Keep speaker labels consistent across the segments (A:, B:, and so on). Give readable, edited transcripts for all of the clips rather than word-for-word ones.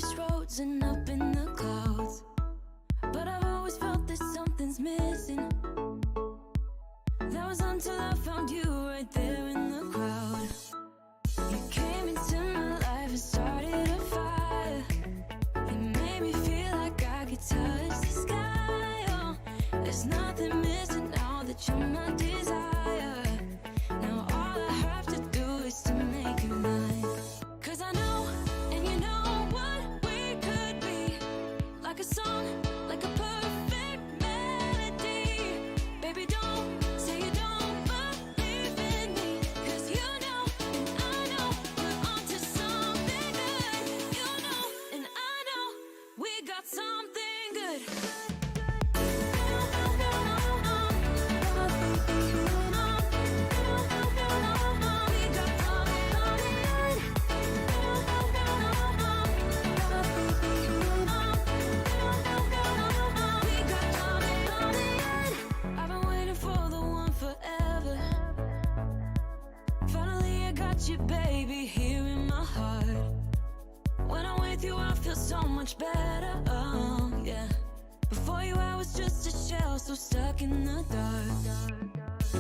A: these roads and up in the clouds, but I've always felt that something's missing. That was until I found you right there in the crowd. You came into my life and started a fire. You made me feel like I could touch the sky. Oh, there's nothing missing now that you're my desire. Now all I have to do is to make you mine. 'Cause I know, and you know what we could be. Like a song, like a perfect melody. Baby, don't say you don't believe in me, 'cause you know, and I know, we're onto something good. You know, and I know, we got something good. I've been waiting for the one forever. Finally I got you, baby, here in my heart. When I'm with you I feel so much better, oh yeah. Before you I was just a shell, so stuck in the dark.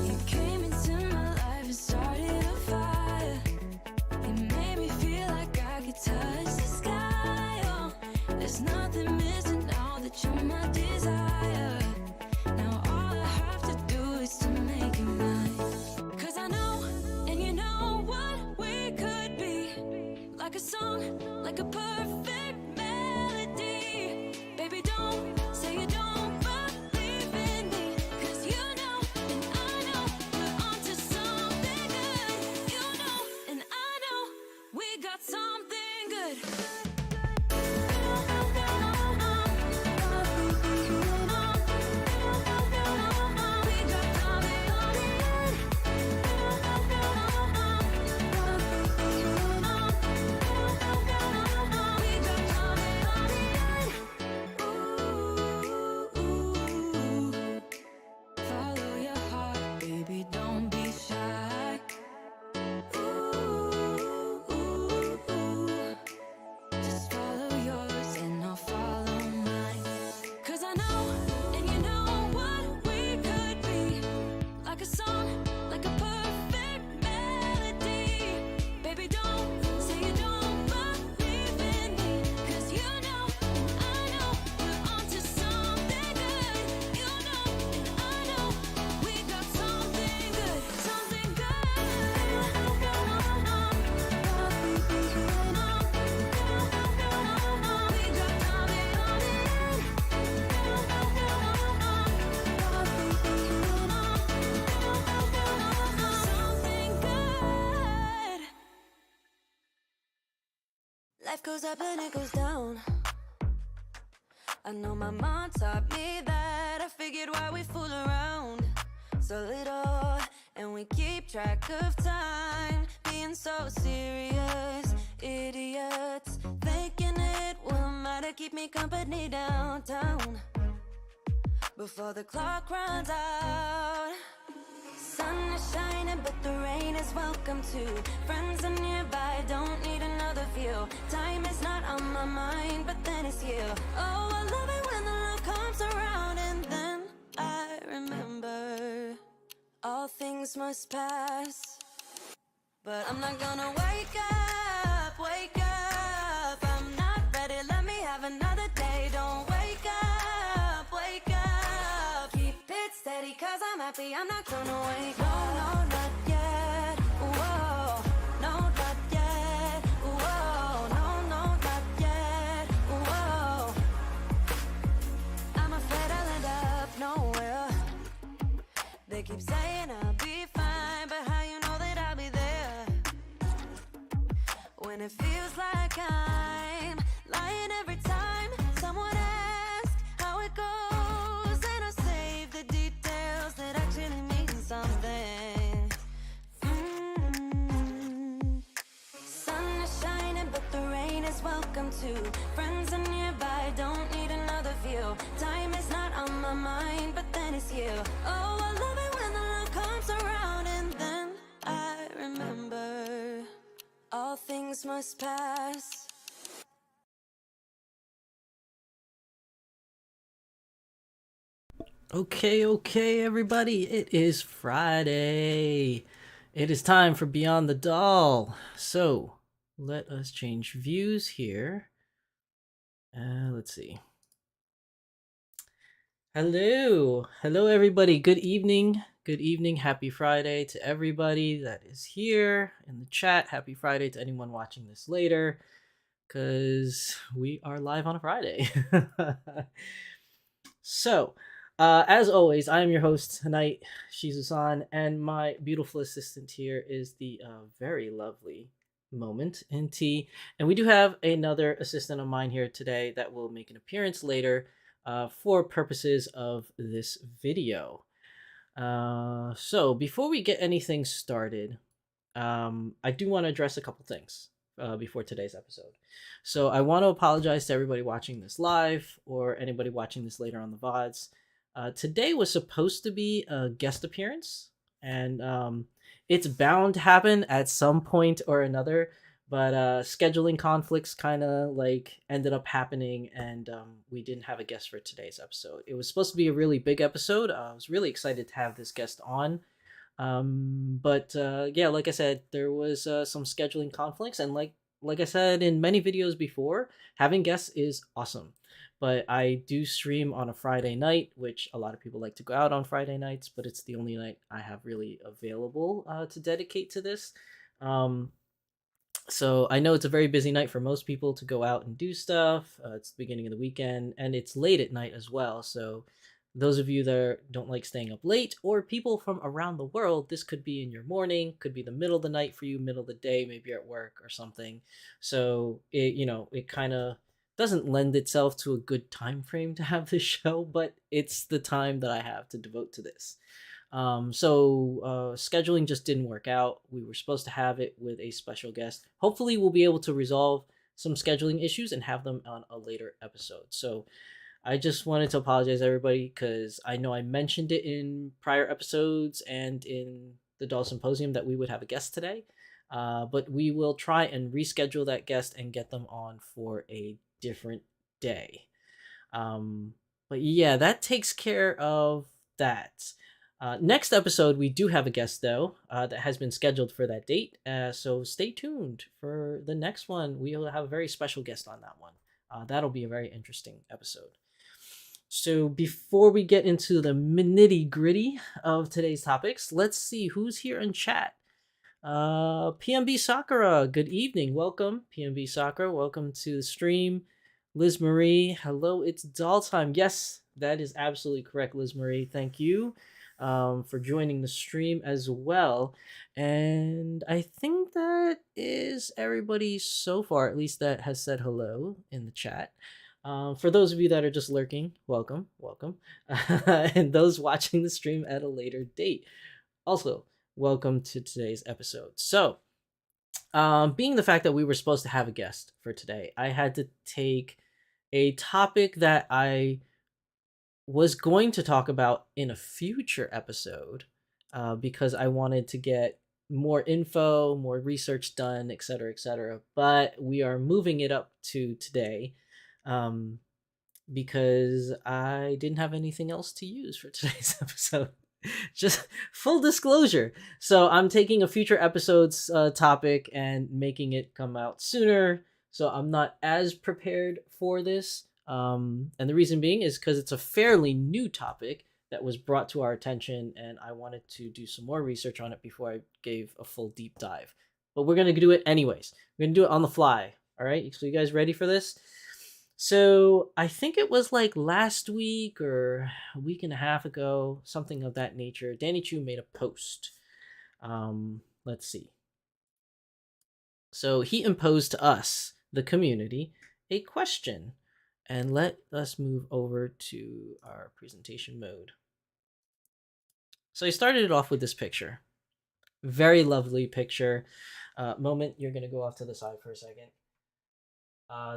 A: You came into my life and started a fire. You made me feel like I could touch the sky. Oh, there's nothing missing now that you're my desire. Now all I have to do is to make you mine. 'Cause I know, and you know what we could be. Like a song, like a perfect melody. Baby, don't say you don't believe in me, 'cause you know, and I know, we're onto something good. You know, and I know, we got something good. Follow your heart, baby, don't be shy. Just follow yours and I'll follow mine. 'Cause I know, and you know what we could be. Like a song, like a perfect melody. Baby, don't say you don't believe in me, 'cause you know, and I know, we're onto something good. You know, and I know, we got something good. Something good. Something good. Life goes up and it goes down. I know my mom taught me that. I figured why we fool around so little, and we keep track of time, being so serious. Idiots thinking it will matter, keep me company downtown before the clock runs out. Sun is shining, but the rain is welcome too. Friends are nearby, don't need another view. Time is not on my mind, but then it's you. Oh, I love it when the love comes around, and then I remember all things must pass. But I'm not gonna wake up, wake up. I'm not ready, let me have another day. Don't wake up, wake up. Keep it steady, 'cause I'm happy, I'm not gonna wake up. No, no, not yet, whoa. No, not yet, whoa. No, no, not yet, whoa. I'm afraid I'll end up nowhere. They keep saying I'll be fine, but how you know that I'll be there when it feels like I'm lying every time someone asks how it goes, and I save the details that actually mean something. Sun is shining, but the rain is welcome too. Friends are nearby, don't need another view. Time is not on my mind, but then it's you. Oh, I love it when the love comes around, and then I remember all things must pass.
B: Okay, everybody. It is Friday. It is time for Beyond the Doll. So, let us change views here. Let's see. Hello, everybody. Good evening. Good evening. Happy Friday to everybody that is here in the chat. Happy Friday to anyone watching this later, because we are live on a Friday. So, as always, I am your host tonight, Shizusan, and my beautiful assistant here is the very lovely Moment in Tea. And we do have another assistant of mine here today that will make an appearance later for purposes of this video. So, before we get anything started, I do want to address a couple things before today's episode. So I want to apologize to everybody watching this live or anybody watching this later on the VODs. Today was supposed to be a guest appearance, and it's bound to happen at some point or another. But scheduling conflicts kind of like ended up happening, and we didn't have a guest for today's episode. It was supposed to be a really big episode. I was really excited to have this guest on, but yeah, like I said, there was some scheduling conflicts, and like I said in many videos before, having guests is awesome. But I do stream on a Friday night, which a lot of people like to go out on Friday nights, but it's the only night I have really available to dedicate to this. Um, so I know it's a very busy night for most people to go out and do stuff. It's the beginning of the weekend, and it's late at night as well. So those of you that don't like staying up late, or people from around the world, this could be in your morning, could be the middle of the night for you, middle of the day, maybe you're at work or something. So it kind of doesn't lend itself to a good time frame to have this show, but it's the time that I have to devote to this. So scheduling just didn't work out. We were supposed to have it with a special guest. Hopefully, we'll be able to resolve some scheduling issues and have them on a later episode. So I just wanted to apologize everybody because I know I mentioned it in prior episodes and in the Doll Symposium that we would have a guest today. But we will try and reschedule that guest and get them on for a different day. Um, but yeah, that takes care of that. Next episode, we do have a guest though that has been scheduled for that date. So stay tuned for the next one. We'll have a very special guest on that one. That'll be a very interesting episode. So before we get into the nitty gritty of today's topics, let's see who's here in chat. PMB Sakura, good evening. Welcome, PMB Sakura. Welcome to the stream. Liz Marie, hello, it's doll time. Yes, that is absolutely correct, Liz Marie. Thank you for joining the stream as well. And I think that is everybody so far, at least that has said hello in the chat. For those of you that are just lurking, welcome. And those watching the stream at a later date, also welcome to today's episode. So, being the fact that we were supposed to have a guest for today, I had to take a topic that I was going to talk about in a future episode because I wanted to get more info, more research done, etc., etc. But we are moving it up to today um, because I didn't have anything else to use for today's episode. Just full disclosure. So I'm taking a future episode's topic and making it come out sooner. So I'm not as prepared for this. And the reason being is because it's a fairly new topic that was brought to our attention, and I wanted to do some more research on it before I gave a full deep dive. But we're going to do it anyways. We're going to do it on the fly. All right. So you guys ready for this? So I think it was like last week or a week and a half ago, something of that nature. Danny Choo made a post. Let's see. So he imposed to us, the community, a question. And let us move over to our presentation mode. So he started it off with this picture. Very lovely picture. Moment, you're going to go off to the side for a second.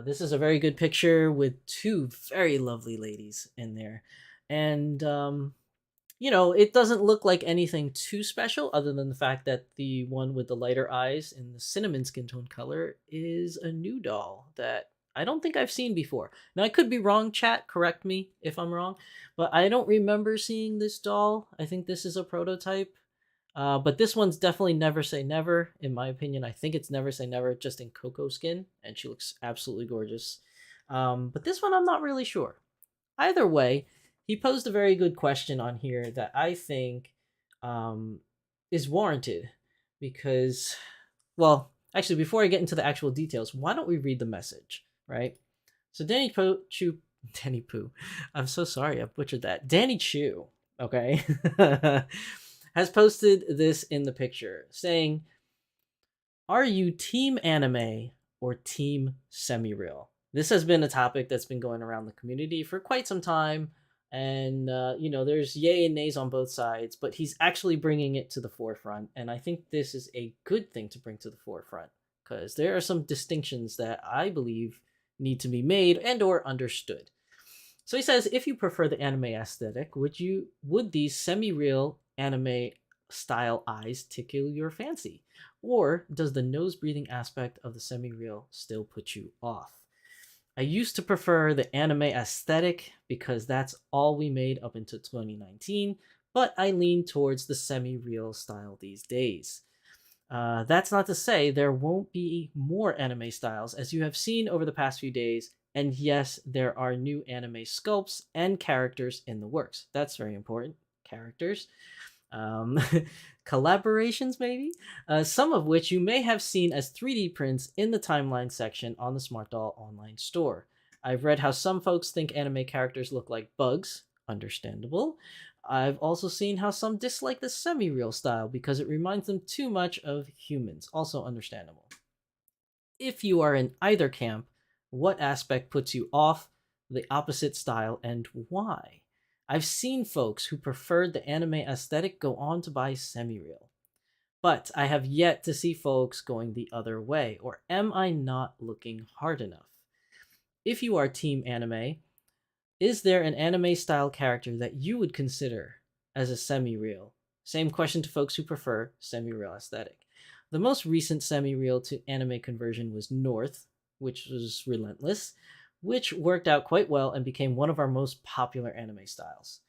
B: This is a very good picture with two very lovely ladies in there. And, it doesn't look like anything too special other than the fact that the one with the lighter eyes in the cinnamon skin tone color is a new doll that I don't think I've seen before. Now I could be wrong, chat, correct me if I'm wrong, but I don't remember seeing this doll. I think this is a prototype. But this one's definitely Never Say Never, in my opinion. I think it's Never Say Never, just in Coco skin, and she looks absolutely gorgeous. But this one, I'm not really sure. Either way, he posed a very good question on here that I think um, is warranted because, well, actually, before I get into the actual details, why don't we read the message, right? So Danny Poo, I'm so sorry, I butchered that. Danny Choo, okay, has posted this in the picture saying, "Are you team anime or team semi-real?" This has been a topic that's been going around the community for quite some time, and there's yay and nays on both sides, but he's actually bringing it to the forefront, and I think this is a good thing to bring to the forefront because there are some distinctions that I believe need to be made and or understood. So he says, if you prefer the anime aesthetic, would these semi-real anime style eyes tickle your fancy? Or does the nose breathing aspect of the semi-real still put you off? I used to prefer the anime aesthetic because that's all we made up until 2019, but I lean towards the semi-real style these days. That's not to say there won't be more anime styles, as you have seen over the past few days. And yes, there are new anime sculpts and characters in the works. That's very important. Characters. Um, Collaborations, maybe? Some of which you may have seen as 3D prints in the timeline section on the Smart Doll online store. I've read how some folks think anime characters look like bugs. Understandable. I've also seen how some dislike the semi-real style because it reminds them too much of humans. Also understandable. If you are in either camp, what aspect puts you off the opposite style and why? I've seen folks who preferred the anime aesthetic go on to buy semi-real. But I have yet to see folks going the other way, or am I not looking hard enough? If you are team anime, is there an anime style character that you would consider as a semi-real? Same question to folks who prefer semi-real aesthetic. The most recent semi-real to anime conversion was North, which was Relentless, which worked out quite well and became one of our most popular anime styles.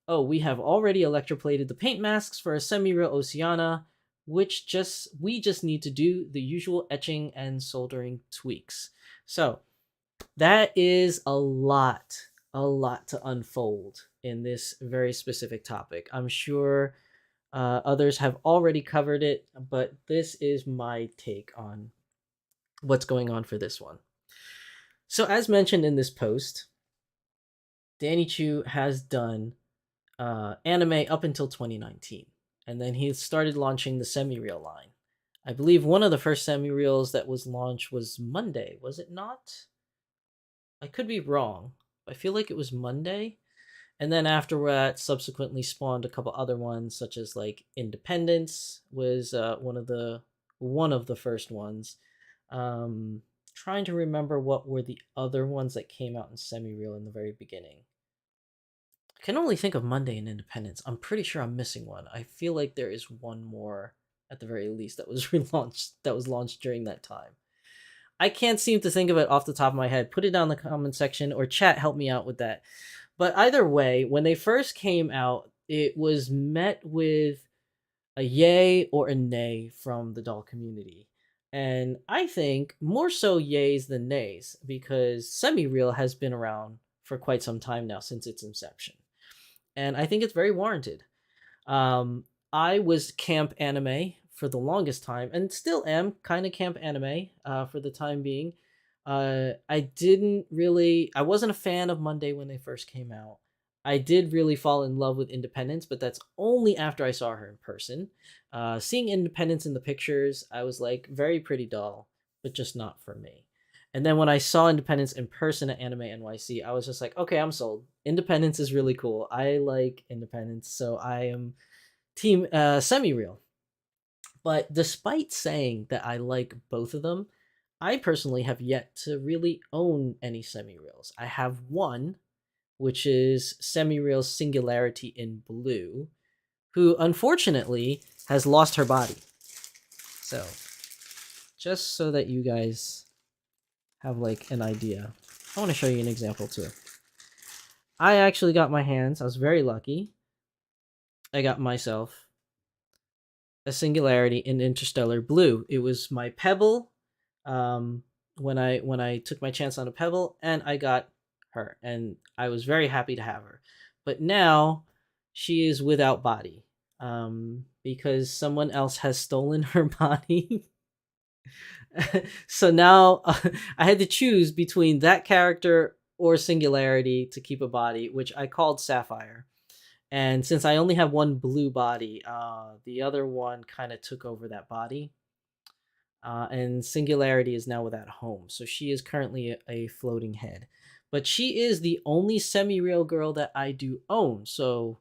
B: Oh, we have already electroplated the paint masks for a semi-real Oceana, which we just need to do the usual etching and soldering tweaks. So that is a lot to unfold in this very specific topic. I'm sure others have already covered it, but this is my take on what's going on for this one. So, as mentioned in this post, Danny Choo has done anime up until 2019, and then he started launching the semi-real line. I believe one of the first semi-reals that was launched was Monday, was it not? I could be wrong. I feel like it was Monday. And then after that, subsequently spawned a couple other ones, such as like Independence was one of the first ones. Trying to remember what were the other ones that came out in semi-real in the very beginning. I can only think of Monday and Independence. I'm pretty sure I'm missing one. I feel like there is one more at the very least that was relaunched that was launched during that time. I can't seem to think of it off the top of my head. Put it down in the comment section or chat, help me out with that. But either way, when they first came out, it was met with a yay or a nay from the doll community. And I think more so yays than nays because semi-real has been around for quite some time now since its inception. And I think it's very warranted. I was camp anime for the longest time and still am kind of camp anime for the time being. I wasn't a fan of Monday when they first came out. I did really fall in love with Independence, but that's only after I saw her in person. Seeing Independence in the pictures, I was like, very pretty doll, but just not for me. And then when I saw Independence in person at Anime NYC, I was just like, okay, I'm sold. Independence is really cool. I like Independence, so I am team semi-real. But despite saying that I like both of them, I personally have yet to really own any semi-reals. I have one, which is semi-real Singularity in Blue, who unfortunately has lost her body. So, just so that you guys have like an idea. I want to show you an example too. I actually got my hands. I was very lucky. I got myself a Singularity in Interstellar Blue. It was my Pebble. Um, when I took my chance on a Pebble, and I got her, and I was very happy to have her. But now she is without body, because someone else has stolen her body. So now I had to choose between that character or Singularity to keep a body, which I called Sapphire. And since I only have one blue body, the other one kind of took over that body. And Singularity is now without home, so she is currently a floating head. But she is the only semi-real girl that I do own. So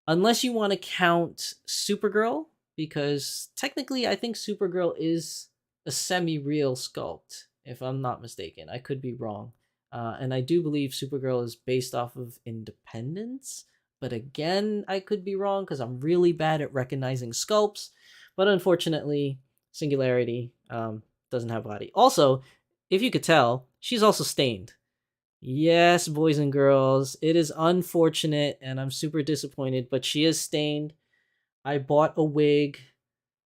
B: unless you want to count Supergirl, because technically I think Supergirl is a semi-real sculpt, if I'm not mistaken. I could be wrong. And I do believe Supergirl is based off of Independence, but again, I could be wrong because I'm really bad at recognizing sculpts. But unfortunately, Singularity doesn't have body. Also, if you could tell, she's also stained. Yes, boys and girls, it is unfortunate and I'm super disappointed, but she is stained. I bought a wig,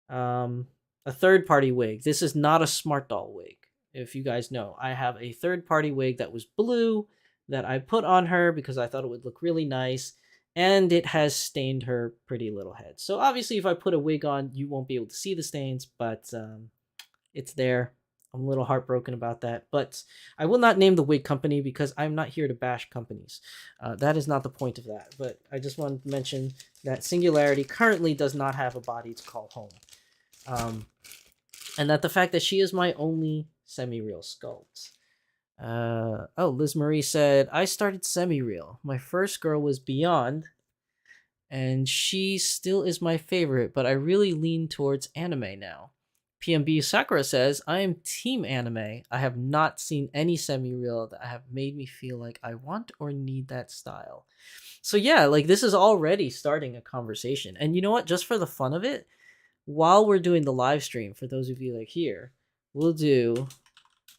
B: um, a third party wig. This is not a Smart Doll wig, if you guys know. I have a third party wig that was blue that I put on her because I thought it would look really nice, and it has stained her pretty little head. So obviously, if I put a wig on, you won't be able to see the stains, but it's there. I'm a little heartbroken about that, but I will not name the wig company because I'm not here to bash companies. That is not the point of that. But I just wanted to mention that Singularity currently does not have a body to call home, and that the fact that she is my only semi-real sculpt. Liz Marie said, I started semi-real. My first girl was Beyond, and she still is my favorite, but I really lean towards anime now. PMB Sakura says, I am team anime. I have not seen any semi-real that have made me feel like I want or need that style. So yeah, like this is already starting a conversation. And you know what? Just for the fun of it, while we're doing the live stream, for those of you like here, we'll do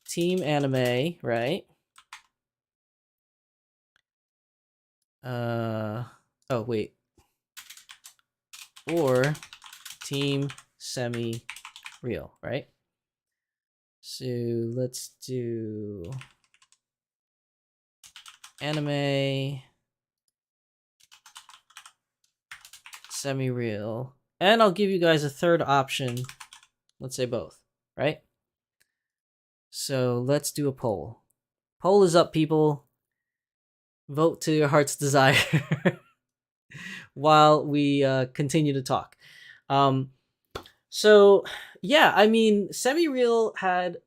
B: team anime, right? Oh wait. Or team semi-real, right? So let's do anime, semi-real, and I'll give you guys a third option. Let's say both, right? So let's do a poll. Poll is up, people. Vote to your heart's desire while we continue to talk. So yeah, I mean, semi-real had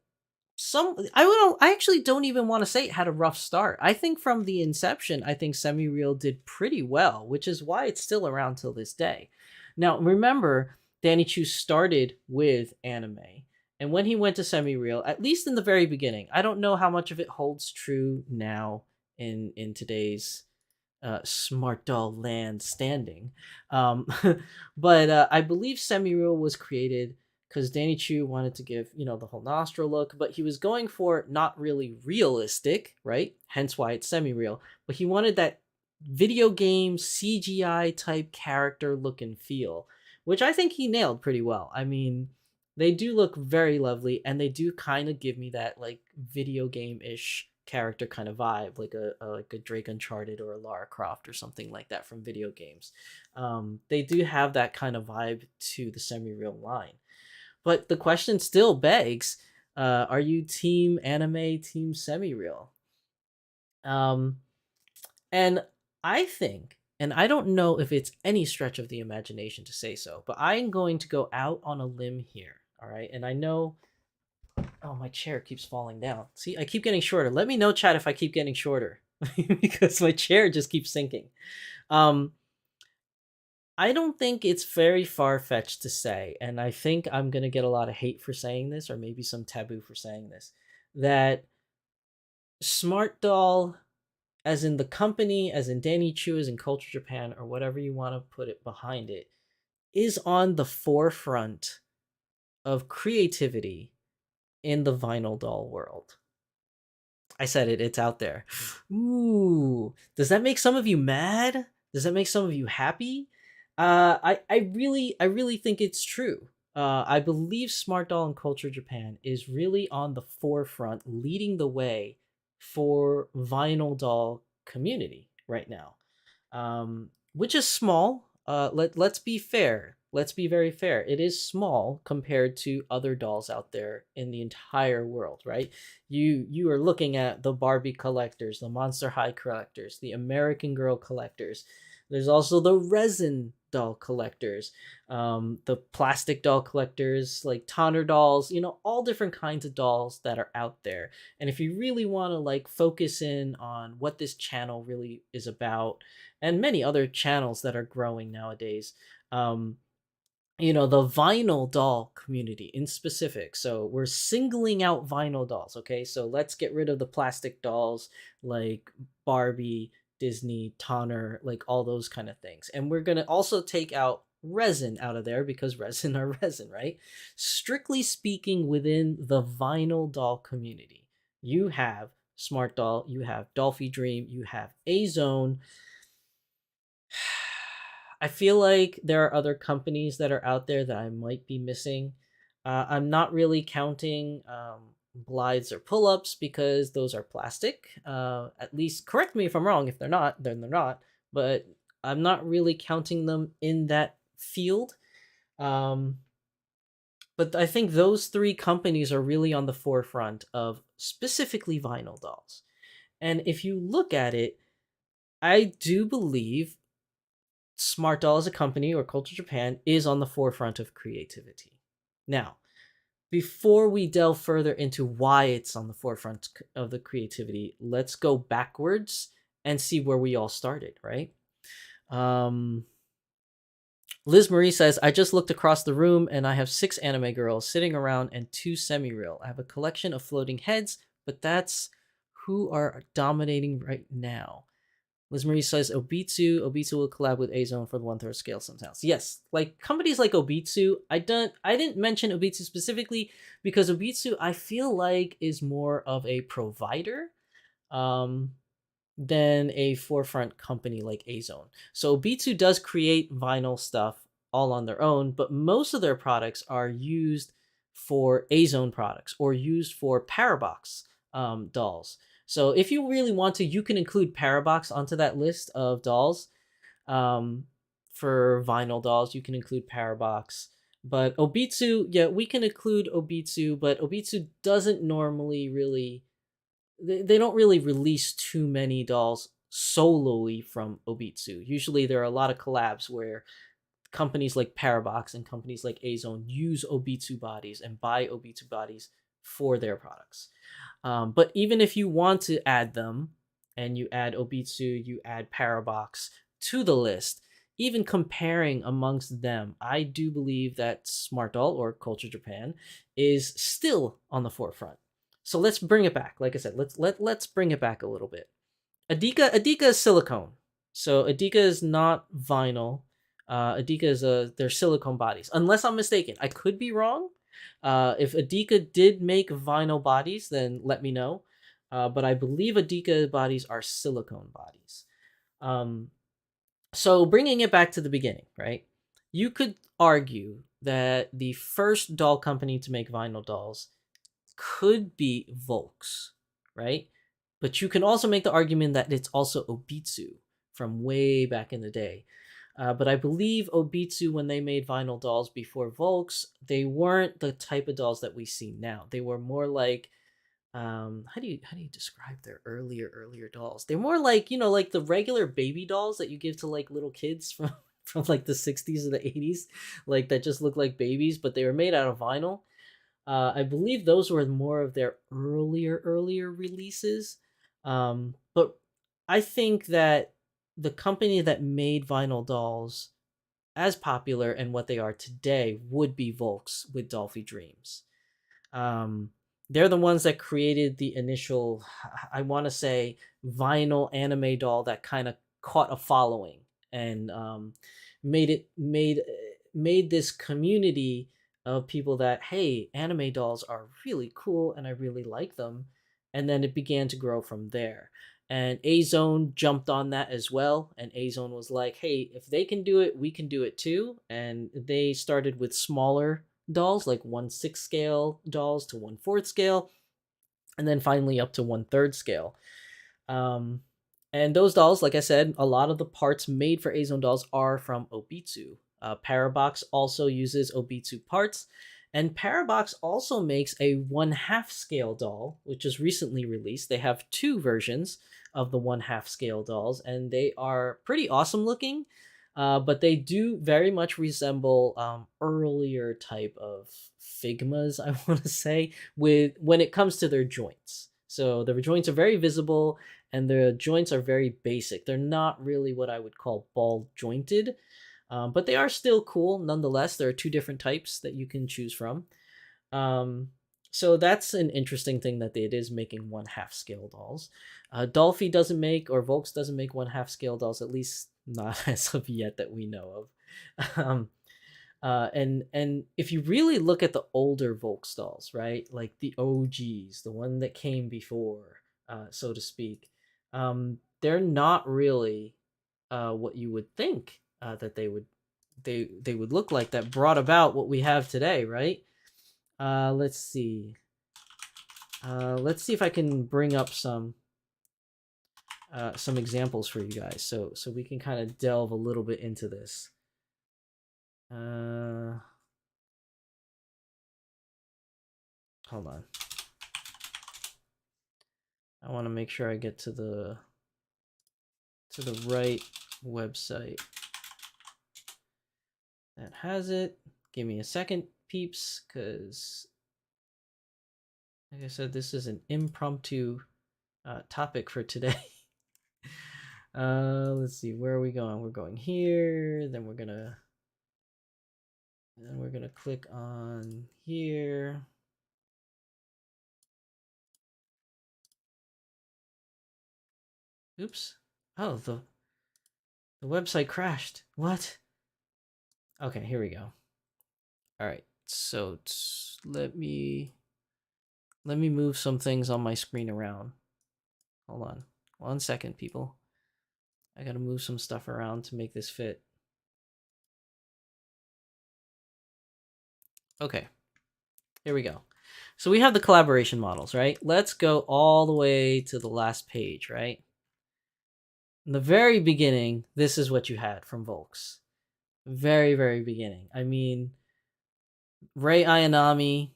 B: I actually don't even want to say it had a rough start. I think from the inception, I think semi-real did pretty well, which is why it's still around till this day. Now remember, Danny Choo started with anime, and when he went to semi-real, at least in the very beginning, I don't know how much of it holds true now in today's smart doll land standing. Um, but I believe semi-real was created because Danny Choo wanted to give, the whole nostril look, but he was going for not really realistic, right? Hence why it's semi-real. But he wanted that video game CGI type character look and feel, which I think he nailed pretty well. I mean, they do look very lovely, and they do kind of give me that like video game-ish character kind of vibe, like a Drake Uncharted or a Lara Croft or something like that from video games. They do have that kind of vibe to the semi-real line. But the question still begs, are you team anime, team semi-real? And I think, and I don't know if it's any stretch of the imagination to say so, but I'm going to go out on a limb here, all right? And I know, oh, my chair keeps falling down. See, I keep getting shorter. Let me know, chat, if I keep getting shorter because my chair just keeps sinking. I don't think it's very far-fetched to say, and I think I'm going to get a lot of hate for saying this, or maybe some taboo for saying this, that Smart Doll, as in the company, as in Danny Choo, as in Culture Japan, or whatever you want to put it behind it, is on the forefront of creativity in the vinyl doll world. I said it. It's out there. Ooh, does that make some of you mad? Does that make some of you happy? I really think it's true. I believe Smart Doll and Culture Japan is really on the forefront, leading the way for vinyl doll community right now, which is small. Let's be fair. Let's be very fair. It is small compared to other dolls out there in the entire world, right? You are looking at the Barbie collectors, the Monster High collectors, the American Girl collectors. There's also the resin doll collectors, the plastic doll collectors, like Tonner dolls. All different kinds of dolls that are out there. And if you really want to like focus in on what this channel really is about, and many other channels that are growing nowadays, um, the vinyl doll community in specific. So we're singling out vinyl dolls, okay? So let's get rid of the plastic dolls like Barbie, Disney, Tonner, like all those kind of things. And we're going to also take out resin out of there because resin are resin, right? Strictly speaking, within the vinyl doll community, you have Smart Doll, you have Dolphy Dream, you have A Zone. I feel like there are other companies that are out there that I might be missing. I'm not really counting glides or pull ups because those are plastic. At least, correct me if I'm wrong. If they're not, then they're not. But I'm not really counting them in that field. Um, but I think those three companies are really on the forefront of specifically vinyl dolls. And if you look at it, I do believe Smart Doll as a company or Culture Japan is on the forefront of creativity. Now, before we delve further into why it's on the forefront of the creativity, let's go backwards and see where we all started, right? Um, Liz Marie says, I just looked across the room and I have 6 anime girls sitting around and 2 semi-real. I have a collection of floating heads, but that's who are dominating right now. Liz Marie says Obitsu. Obitsu will collab with A-Zone for the 1/3 scale sometimes. Yes, like companies like Obitsu. I didn't mention Obitsu specifically because Obitsu I feel like is more of a provider um than a forefront company like A-Zone. So Obitsu does create vinyl stuff all on their own, but most of their products are used for A-Zone products or used for Parabox dolls. So if you really want to, you can include Parabox onto that list of dolls. Um, for vinyl dolls, you can include Parabox. But Obitsu, yeah, we can include Obitsu, but Obitsu doesn't normally really they don't really release too many dolls solely from Obitsu. Usually there are a lot of collabs where companies like Parabox and companies like A-Zone use Obitsu bodies and buy Obitsu bodies for their products. But even if you want to add them and you add Obitsu, you add Parabox to the list, even comparing amongst them, I do believe that Smart Doll or Culture Japan is still on the forefront. So let's bring it back. Like I said, let's bring it back a little bit. Adika is silicone, so Adika is not vinyl. Adika is they're silicone bodies, unless I'm mistaken. I could be wrong. If Adika did make vinyl bodies, then let me know. But I believe Adika bodies are silicone bodies. Um, so bringing it back to the beginning, right? You could argue that the first doll company to make vinyl dolls could be Volks, right? But you can also make the argument that it's also Obitsu from way back in the day. But I believe Obitsu, when they made vinyl dolls before Volks, they weren't the type of dolls that we see now. They were more like how do you describe their earlier dolls? They're more like, like the regular baby dolls that you give to like little kids from from like the 60s or the 80s, like that just look like babies, but they were made out of vinyl. I believe those were more of their earlier releases. But I think that the company that made vinyl dolls as popular and what they are today would be Volks with Dolphy Dreams. Um, they're the ones that created the initial, I want to say, vinyl anime doll that kind of caught a following and made it made this community of people that, hey, anime dolls are really cool and I really like them. and then it began to grow from there. And A Zone jumped on that as well. And A Zone was like, hey, if they can do it, we can do it too. And they started with smaller dolls, like 1/6 scale dolls to 1/4 scale, and then finally up to 1/3 scale. Um, and those dolls, like I said, a lot of the parts made for A Zone dolls are from Obitsu. Parabox also uses Obitsu parts. And Parabox also makes a 1/2 scale doll, which is recently released. They have two versions of the 1/2 scale dolls, and they are pretty awesome looking. But they do very much resemble earlier type of Figmas, I want to say, with when it comes to their joints. So the joints are very visible, and the joints are very basic. They're not really what I would call ball jointed, but they are still cool nonetheless. There are two different types that you can choose from. Um, so that's an interesting thing that it is making 1/2 scale dolls. Dolphy doesn't make, or Volks doesn't make 1/2 scale dolls, at least not as of yet that we know of. And if you really look at the older Volks dolls, right, like the OGs, the one that came before, so to speak, they're not really what you would think that they would look like, that brought about what we have today, right? Let's see. Let's see if I can bring up some examples for you guys, so we can kind of delve a little bit into this. Hold on. I want to make sure I get to the right website that has it. Give me a second, peeps, because like I said, this is an impromptu topic for today. Let's see, where are we going? We're going here, then we're gonna click on here. Oops. Oh, the website crashed. What? Okay, here we go. All right. So let me move some things on my screen around. Hold on. 1 second, people. I got to move some stuff around to make this fit. Okay. Here we go. So we have the collaboration models, right? Let's go all the way to the last page, right? In the very beginning, this is what you had from Volks. Very, very beginning. I mean, Rei Ayanami,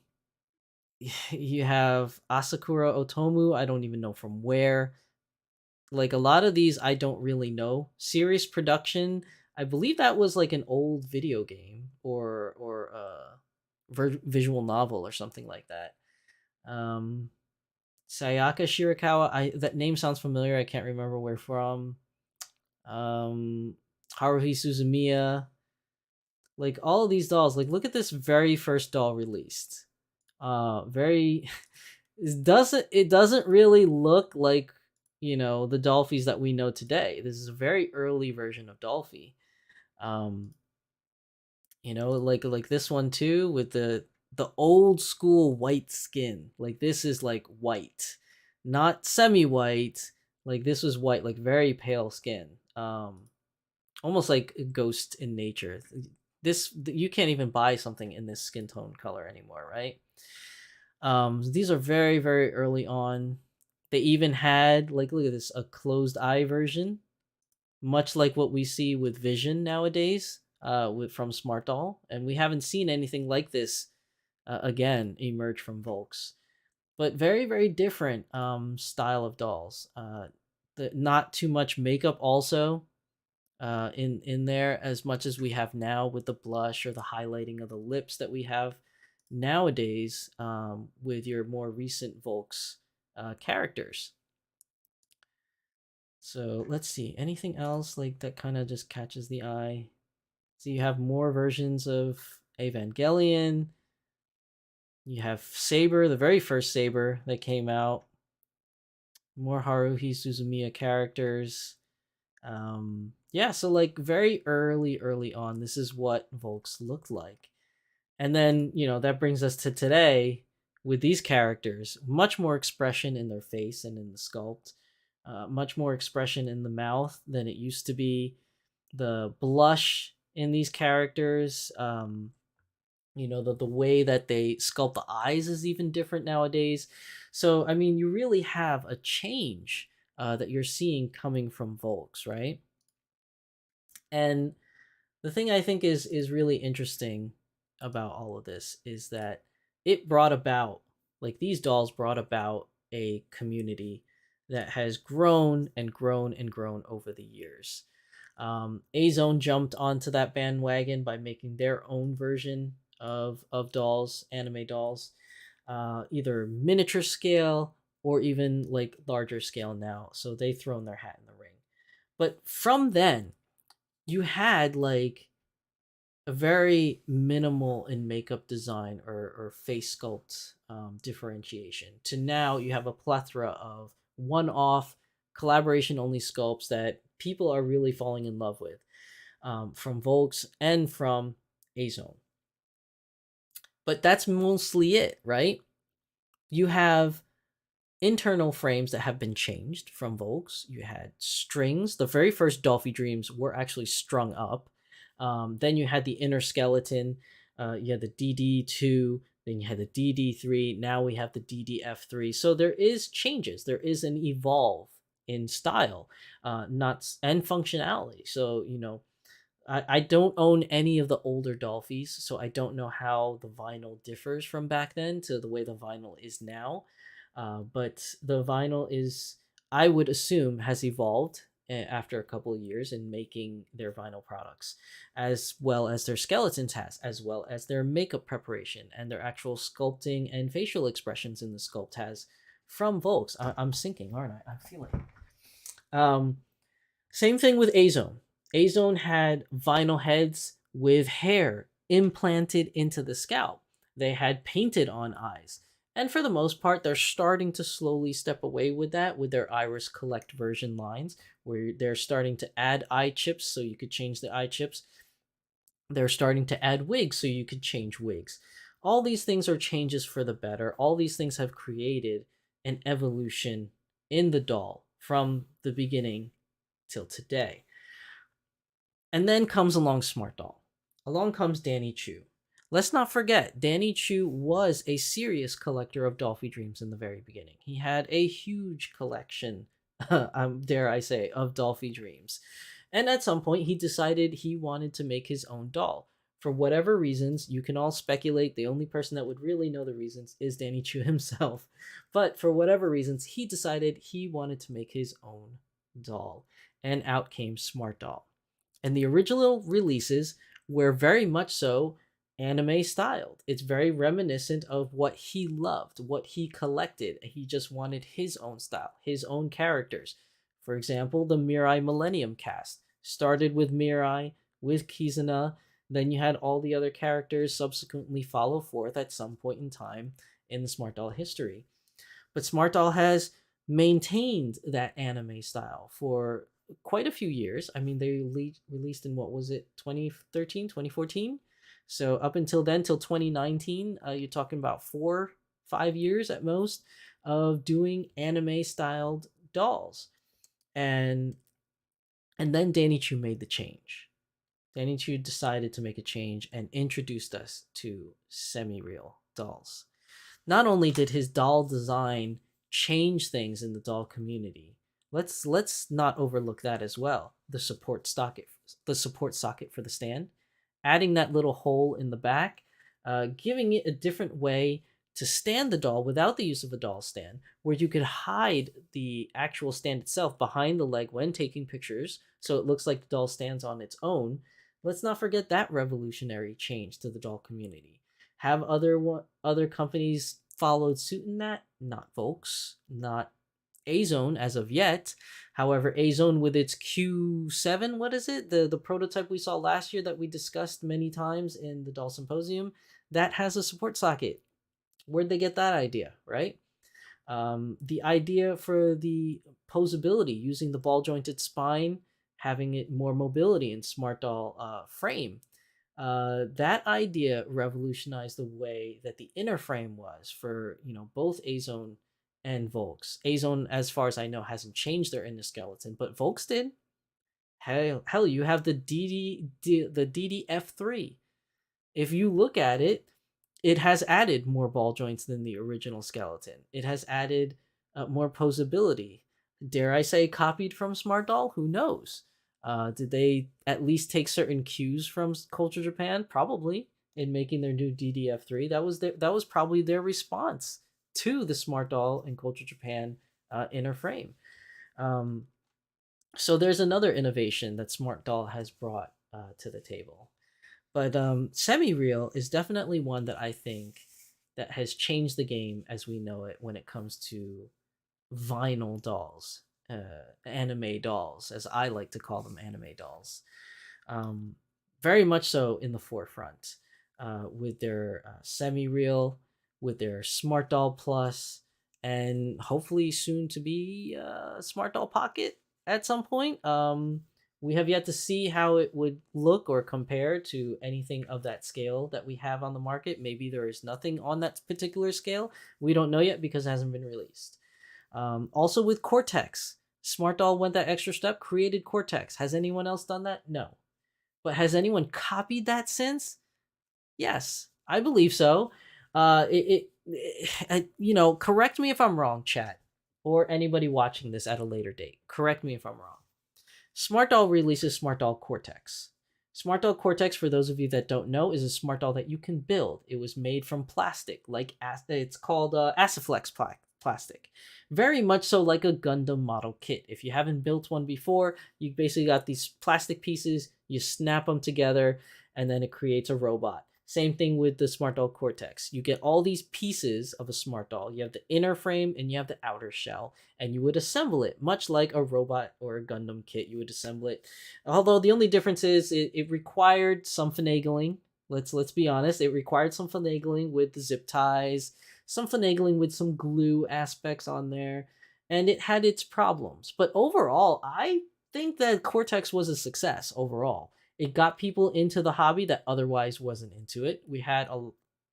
B: you have Asakura Otomu, I don't even know from where. Like a lot of these I don't really know. Serious Production, I believe that was like an old video game or visual novel or something like that. Sayaka Shirakawa, that name sounds familiar. I can't remember where from. Haruhi Suzumiya, like all of these dolls. Like look at this very first doll released. Very it doesn't really look like, you know, the Dolphys that we know today. This is a very early version of Dolphy. You know, like this one too, with the old school white skin. Like this is like white, not semi-white. Like this was white, like very pale skin. Almost like a ghost in nature. This, you can't even buy something in this skin tone color anymore, right? These are very, very early on. They even had, like, look at this, a closed eye version, much like what we see with Vision nowadays, from Smart Doll, and we haven't seen anything like this again emerge from Volks. But very, very different style of dolls. Not too much makeup also in there as much as we have now with the blush or the highlighting of the lips that we have nowadays with your more recent Volks characters. So let's see, anything else like that kind of just catches the eye. So you have more versions of Evangelion. You have Saber, the very first Saber that came out. More Haruhi Suzumiya characters. Yeah, so like very early on, this is what Volks looked like. And then, you know, that brings us to today, with these characters, much more expression in their face and in the sculpt, much more expression in the mouth than it used to be. The blush in these characters, the way that they sculpt the eyes is even different nowadays. So I mean, you really have a change that you're seeing coming from Volks, right? And the thing I think is really interesting about all of this is that it brought about, like, these dolls brought about a community that has grown and grown and grown over the years. A-Zone jumped onto that bandwagon by making their own version of dolls, anime dolls, either miniature scale or even like larger scale now. So they thrown their hat in the ring. But from then, you had like a very minimal in makeup design or face sculpt differentiation to now you have a plethora of one-off collaboration only sculpts that people are really falling in love with, from Volks and from A-Zone. But that's mostly it, right? You have internal frames that have been changed from Volks. You had strings. The very first Dolphy Dreams were actually strung up. Then you had the inner skeleton. You had the DD2. Then you had the DD3. Now we have the DDF3. So there is changes. There is an evolve in style, not and functionality. So I don't own any of the older Dolphys, so I don't know how the vinyl differs from back then to the way the vinyl is now. But the vinyl is, I would assume, has evolved after a couple of years in making their vinyl products, as well as their skeletons has, as well as their makeup preparation and their actual sculpting and facial expressions in the sculpt has from Volks. I'm sinking, aren't I? I'm feeling. Um, Same thing with A-Zone. A-Zone had vinyl heads with hair implanted into the scalp. They had painted on eyes. And for the most part, they're starting to slowly step away with that with their Iris Collect version lines, where they're starting to add eye chips so you could change the eye chips. They're starting to add wigs so you could change wigs. All these things are changes for the better. All these things have created an evolution in the doll from the beginning till today. And then comes along Smart Doll. Along comes Danny Choo. Let's not forget, Danny Choo was a serious collector of Dolphy Dreams in the very beginning. He had a huge collection, dare I say, of Dolphy Dreams. And at some point, he decided he wanted to make his own doll. For whatever reasons, you can all speculate. The only person that would really know the reasons is Danny Choo himself. But for whatever reasons, he decided he wanted to make his own doll. And out came Smart Doll. And the original releases were very much so anime styled. It's very reminiscent of what he loved, what he collected. He just wanted his own style, his own characters. For example, the Mirai Millennium cast started with Mirai, with Kizuna. Then you had all the other characters subsequently follow forth at some point in time in the Smart Doll history. But Smart Doll has maintained that anime style for quite a few years. I mean, they released in, what was it, 2013, 2014? So up until then, till 2019, you're talking about 4-5 years at most of doing anime styled dolls. And then Danny Choo made the change. Danny Choo decided to make a change and introduced us to semi-real dolls. Not only did his doll design change things in the doll community, let's not overlook that as well. The support socket for the stand, adding that little hole in the back, giving it a different way to stand the doll without the use of a doll stand, where you could hide the actual stand itself behind the leg when taking pictures, so it looks like the doll stands on its own. Let's not forget that revolutionary change to the doll community. Have other companies followed suit in that? Not Volks, not A-Zone as of yet. However, A-Zone with its Q7, what is it? The prototype we saw last year that we discussed many times in the Doll Symposium, that has a support socket. Where'd they get that idea, right? The idea for the posability, using the ball jointed spine, having it more mobility in Smart Doll frame. That idea revolutionized the way that the inner frame was for both Azone and Volks. Azone, as far as I know, hasn't changed their inner skeleton, but Volks did. Hell, you have the DDF3. If you look at it, it has added more ball joints than the original skeleton. It has added more posability. Dare I say, copied from Smart Doll? Who knows? Did they at least take certain cues from Culture Japan? Probably, in making their new DDF3. That was probably their response to the Smart Doll and Culture Japan inner frame. Um, so there's another innovation that Smart Doll has brought to the table. But semi-real is definitely one that I think that has changed the game as we know it when it comes to vinyl dolls, anime dolls, as I like to call them, anime dolls. Um, Very much so in the forefront with their semi-real, with their Smart Doll Plus, and hopefully soon to be Smart Doll Pocket at some point. We have yet to see how it would look or compare to anything of that scale that we have on the market. Maybe there is nothing on that particular scale. We don't know yet because it hasn't been released. Also with Cortex, Smart Doll went that extra step, created Cortex. Has anyone else done that? No. But has anyone copied that since? Yes, I believe so. Correct me if I'm wrong, chat, or anybody watching this at a later date. Correct me if I'm wrong. Smart Doll releases Smart Doll Cortex. Smart Doll Cortex, for those of you that don't know, is a Smart Doll that you can build. It was made from plastic, it's called Aciflex plastic. Very much so like a Gundam model kit. If you haven't built one before, you basically got these plastic pieces, you snap them together, and then it creates a robot. Same thing with the Smart Doll Cortex. You get all these pieces of a Smart Doll. You have the inner frame and you have the outer shell, and you would assemble it much like a robot or a Gundam kit. You would assemble it. Although the only difference is it required some finagling. Let's be honest. It required some finagling with the zip ties, some finagling with some glue aspects on there, and it had its problems. But overall, I think that Cortex was a success overall. It got people into the hobby that otherwise wasn't into it. We had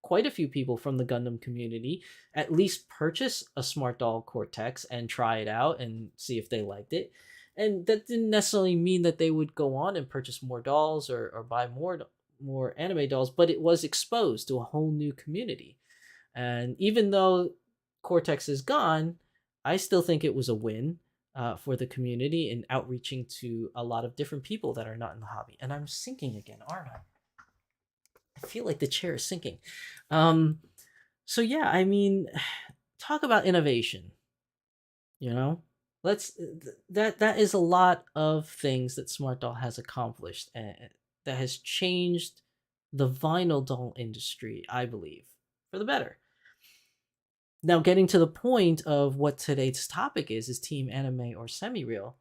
B: quite a few people from the Gundam community at least purchase a Smart Doll Cortex and try it out and see if they liked it. And that didn't necessarily mean that they would go on and purchase more dolls or buy more anime dolls, but it was exposed to a whole new community. And even though Cortex is gone, I still think it was a win for the community and outreaching to a lot of different people that are not in the hobby. And I'm sinking again, aren't I? I feel like the chair is sinking. Um, so yeah, I mean, talk about innovation. You know, let's that is a lot of things that Smart Doll has accomplished and that has changed the vinyl doll industry, I believe, for the better. Now, getting to the point of what today's topic is team anime or semi-real.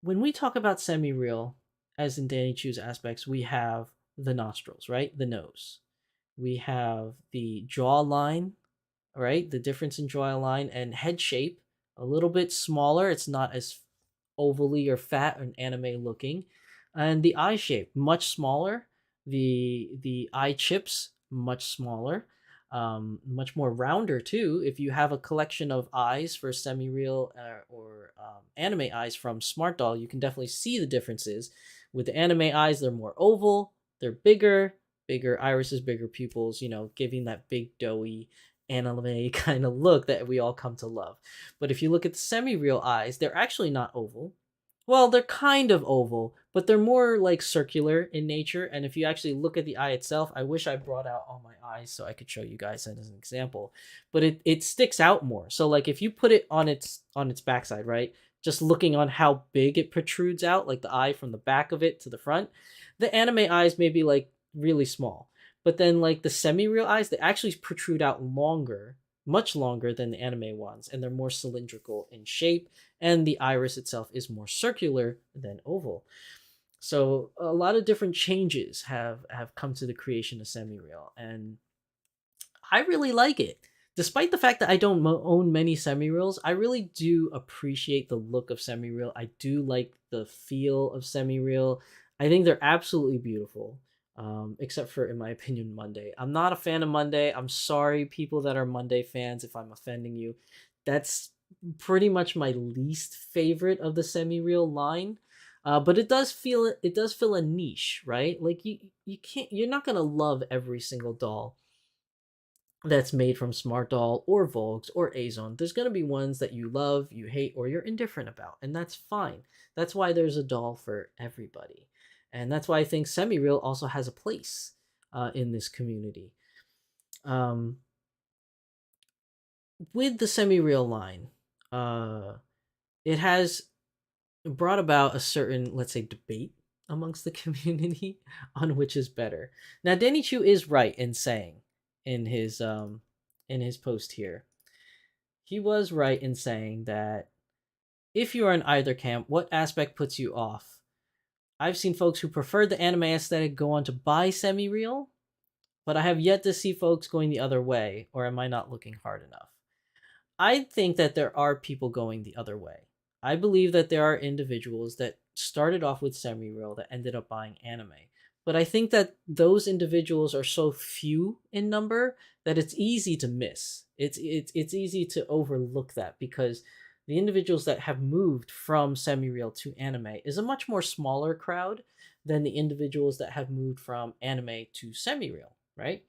B: When we talk about semi-real, as in Danny Choo's aspects, we have the nostrils, right? The nose. We have the jawline, right? The difference in jawline and head shape, a little bit smaller. It's not as ovally or fat and anime looking. And the eye shape, much smaller. The eye chips, much smaller. Much more rounder too. If you have a collection of eyes for semi-real or anime eyes from Smart Doll, you can definitely see the differences. With the anime eyes, they're more oval, they're bigger irises, bigger pupils, giving that big doughy anime kind of look that we all come to love. But if you look at the semi-real eyes, they're actually not oval. Well, they're kind of oval, but they're more like circular in nature. And if you actually look at the eye itself, I wish I brought out all my eyes so I could show you guys that as an example. But it sticks out more. So like if you put it on its backside, right? Just looking on how big it protrudes out, like the eye from the back of it to the front, the anime eyes may be like really small. But then like the semi-real eyes, they actually protrude out longer, much longer than the anime ones, and they're more cylindrical in shape, and the iris itself is more circular than oval. So a lot of different changes have come to the creation of semi-real, and I really like it. Despite the fact that I don't own many semi-reals, I really do appreciate the look of semi-real. I do like the feel of semi-real. I think they're absolutely beautiful. except for, in my opinion, Monday. I'm not a fan of Monday. I'm sorry, people that are Monday fans, if I'm offending you. That's pretty much my least favorite of the semi-real line. But it does fill a niche, right? Like you're not gonna love every single doll that's made from Smart Doll or Volks or Azone. There's going to be ones that you love, you hate, or you're indifferent about, and that's fine. That's why there's a doll for everybody. And that's why I think Semi Real also has a place in this community. Um, with the Semi Real line, uh, it has brought about a certain, let's say, debate amongst the community on which is better. Now, Danny Choo is right in saying in his post here, he was right in saying that if you are in either camp, what aspect puts you off? I've seen folks who prefer the anime aesthetic go on to buy semi-real, but I have yet to see folks going the other way, or am I not looking hard enough? I think that there are people going the other way. I believe that there are individuals that started off with semi-real that ended up buying anime. But I think that those individuals are so few in number that it's easy to miss. It's easy to overlook that because the individuals that have moved from semi-real to anime is a much more smaller crowd than the individuals that have moved from anime to semi-real, right?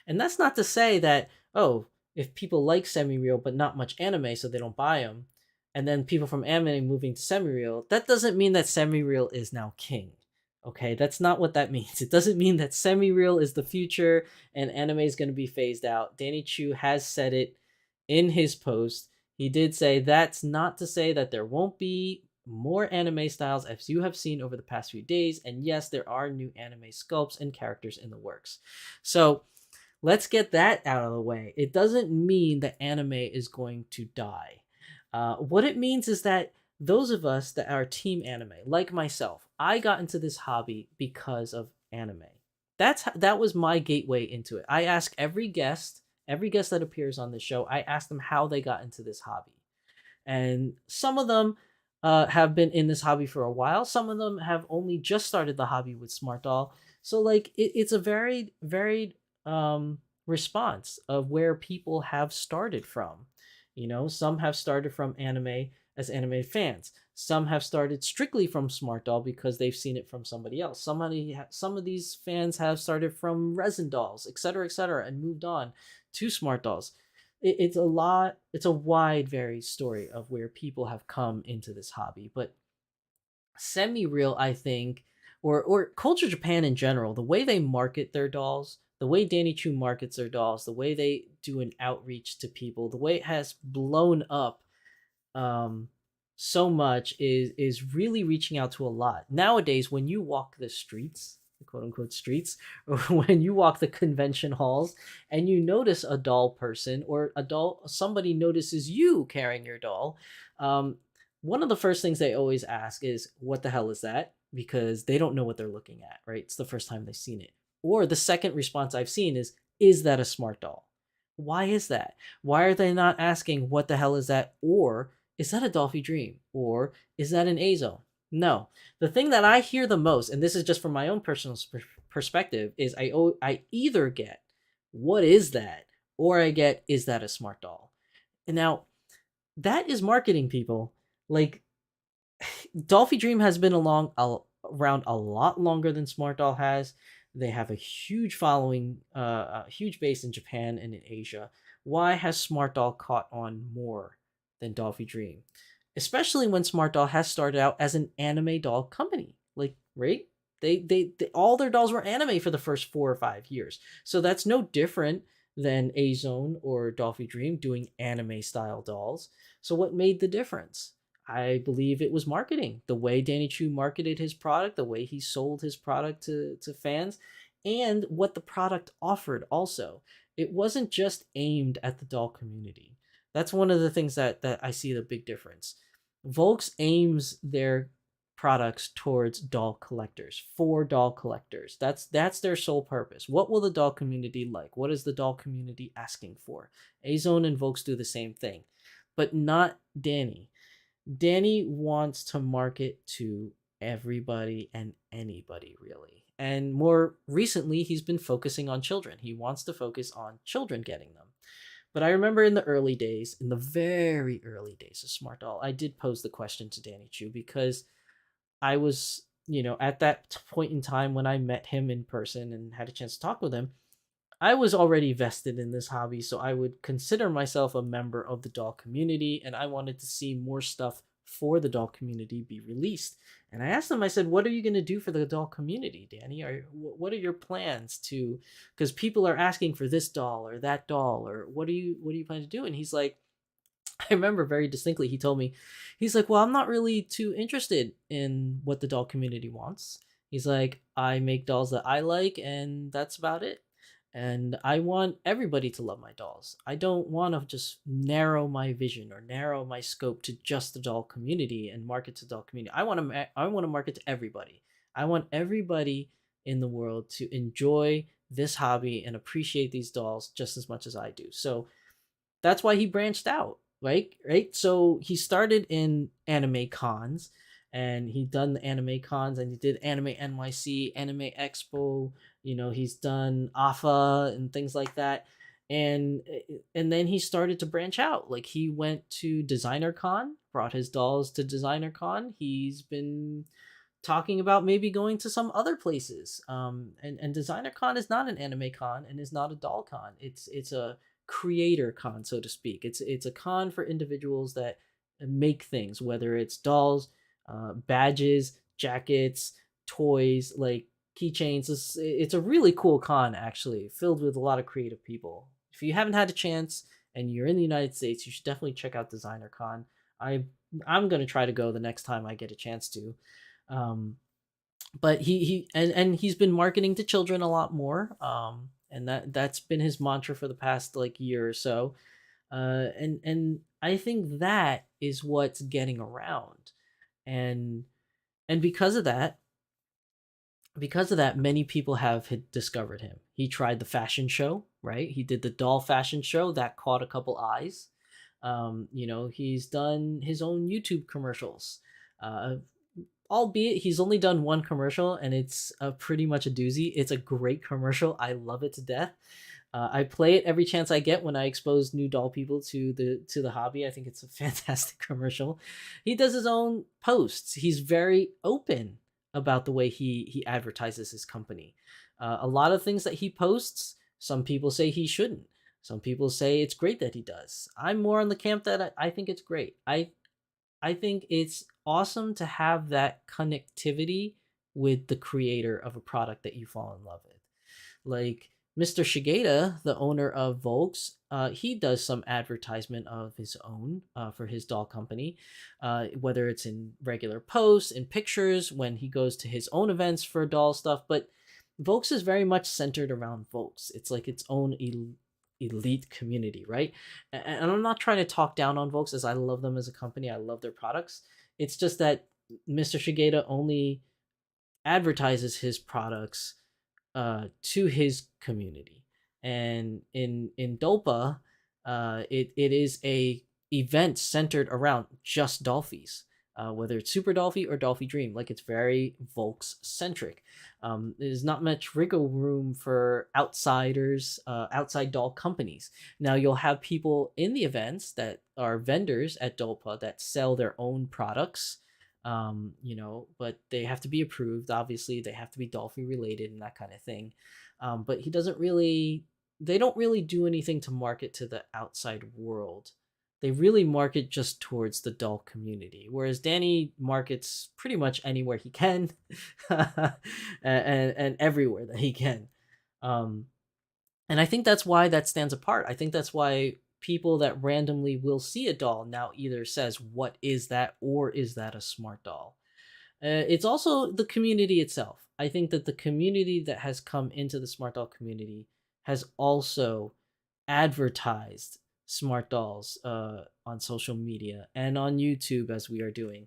B: And that's not to say that, oh, if people like semi-real but not much anime so they don't buy them, and then people from anime moving to semi-real, that doesn't mean that semi-real is now king. Okay, that's not what that means. It doesn't mean that semi-real is the future and anime is going to be phased out. Danny Choo has said it in his post. He did say that's not to say that there won't be more anime styles as you have seen over the past few days, and yes, there are new anime sculpts and characters in the works. So let's get that out of the way. It doesn't mean that anime is going to die. What it means is that those of us that are team anime, like myself, I got into this hobby because of anime. That was my gateway into it. I ask every guest that appears on the show, I ask them how they got into this hobby. And some of them have been in this hobby for a while. Some of them have only just started the hobby with Smart Doll. So like it's a varied response of where people have started from. You know, some have started from anime as anime fans. Some have started strictly from Smart Doll because they've seen it from somebody else. Some of these fans have started from resin dolls, etc., and moved on to Smart Dolls. It's a lot. It's a wide, varied story of where people have come into this hobby. But semi-real, I think, or culture Japan in general, the way they market their dolls, the way Danny Choo markets their dolls, the way they do an outreach to people, the way it has blown up um so much is really reaching out to a lot. Nowadays, when you walk the streets, the quote unquote streets, or when you walk the convention halls and you notice a doll person or a doll, somebody notices you carrying your doll, um, one of the first things they always ask is, what the hell is that? Because they don't know what they're looking at, right? It's the first time they've seen it. Or the second response I've seen is that a smart doll? Why is that? Why are they not asking, what the hell is that? Or, is that a Dolphy Dream? Or, is that an Azo? No. The thing that I hear the most, and this is just from my own personal perspective, is I either get, what is that? Or I get, is that a smart doll? And now, that is marketing, people. Like, Dolphy Dream has been around a lot longer than Smart Doll has. They have a huge following, a huge base in Japan and in Asia. Why has Smart Doll caught on more than Dolphy Dream? Especially when Smart Doll has started out as an anime doll company. Like, right? They all their dolls were anime for the first 4 or 5 years. So that's no different than A Zone or Dolphy Dream doing anime style dolls. So what made the difference? I believe it was marketing. The way Danny Choo marketed his product, the way he sold his product to fans, and what the product offered also. It wasn't just aimed at the doll community. That's one of the things that I see the big difference. Volks aims their products towards doll collectors, for doll collectors. That's their sole purpose. What will the doll community like? What is the doll community asking for? Azone and Volks do the same thing, but not Danny. Danny wants to market to everybody and anybody, really. And more recently, he's been focusing on children. He wants to focus on children getting them. But I remember in the early days, in the very early days of Smart Doll, I did pose the question to Danny Chu because I was, at that point in time when I met him in person and had a chance to talk with him, I was already vested in this hobby, so I would consider myself a member of the doll community, and I wanted to see more stuff for the doll community be released. And I asked him, I said, "What are you going to do for the doll community, Danny? What are your plans to? Because people are asking for this doll or that doll, or what do you plan to do?" And he's like, I remember very distinctly, he told me, he's like, "Well, I'm not really too interested in what the doll community wants." He's like, "I make dolls that I like, and that's about it. And I want everybody to love my dolls. I don't want to just narrow my vision or narrow my scope to just the doll community and market to the doll community. I want to market to everybody. I want everybody in the world to enjoy this hobby and appreciate these dolls just as much as I do." So that's why he branched out, right. So he started in anime cons, and he done the anime cons, and he did Anime NYC, Anime Expo. He's done AFA and things like that. And then he started to branch out. Like, he went to Designer Con, brought his dolls to Designer Con. He's been talking about maybe going to some other places. And Designer Con is not an anime con and is not a doll con. It's a creator con, so to speak. It's a con for individuals that make things, whether it's dolls, badges, jackets, toys, like keychains. It's a really cool con, actually, filled with a lot of creative people. If you haven't had a chance and you're in the United States, you should definitely check out Designer Con. I'm gonna try to go the next time I get a chance to. Um, but and he's been marketing to children a lot more. And that's been his mantra for the past like year or so. And I think that is what's getting around. And and because of that, many people have discovered him. He tried the fashion show, right? He did the doll fashion show that caught a couple eyes. He's done his own YouTube commercials. Uh, Albeit he's only done one commercial, and it's pretty much a doozy. It's a great commercial. I love it to death. I play it every chance I get when I expose new doll people to the hobby. I think it's a fantastic commercial. He does his own posts. He's very open about the way he advertises his company. A lot of things that he posts, some people say he shouldn't. Some people say it's great that he does. I'm more on the camp that I think it's great. I think it's awesome to have that connectivity with the creator of a product that you fall in love with. Like Mr. Shigeta, the owner of Volks, he does some advertisement of his own for his doll company, whether it's in regular posts, in pictures, when he goes to his own events for doll stuff. But Volks is very much centered around Volks. It's like its own elite community, right? And I'm not trying to talk down on Volks, as I love them as a company. I love their products. It's just that Mr. Shigeta only advertises his products to his community. And in Dolpa, it is a event centered around just Dolphies, whether it's Super Dolphy or Dolphy Dream. Like, it's very Volks centric. There's not much wriggle room for outsiders, outside doll companies. Now, you'll have people in the events that are vendors at Dolpa that sell their own products, but they have to be approved. Obviously, they have to be Dolphy related and that kind of thing. But they don't really do anything to market to the outside world. They really market just towards the doll community, whereas Danny markets pretty much anywhere he can, and everywhere that he can. Um, and I think that's why that stands apart. I think that's why people that randomly will see a doll now either says, "What is that?" or "Is that a smart doll?" It's also the community itself. I think that the community that has come into the smart doll community has also advertised smart dolls on social media and on YouTube, as we are doing,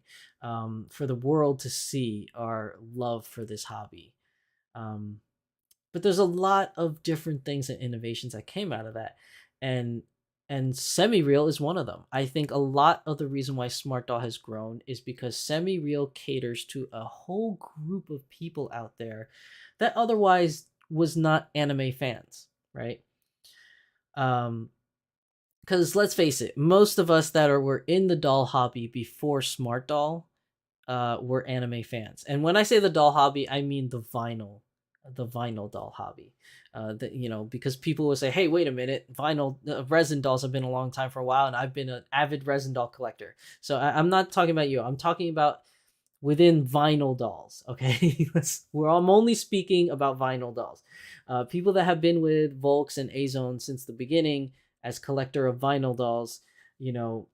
B: for the world to see our love for this hobby. Um, but there's a lot of different things and innovations that came out of that. And and semi-real is one of them. I think a lot of the reason why Smart Doll has grown is because semi-real caters to a whole group of people out there that otherwise was not anime fans, right? Because let's face it, most of us that were in the doll hobby before Smart Doll were anime fans. And when I say the doll hobby, I mean the vinyl doll hobby. That, you know, because people will say, "Hey, wait a minute, vinyl resin dolls have been a long time for a while, and I've been an avid resin doll collector." So I'm not talking about you. I'm talking about within vinyl dolls. Okay, I'm only speaking about vinyl dolls. People that have been with Volks and A-Zone since the beginning as collector of vinyl dolls, you know,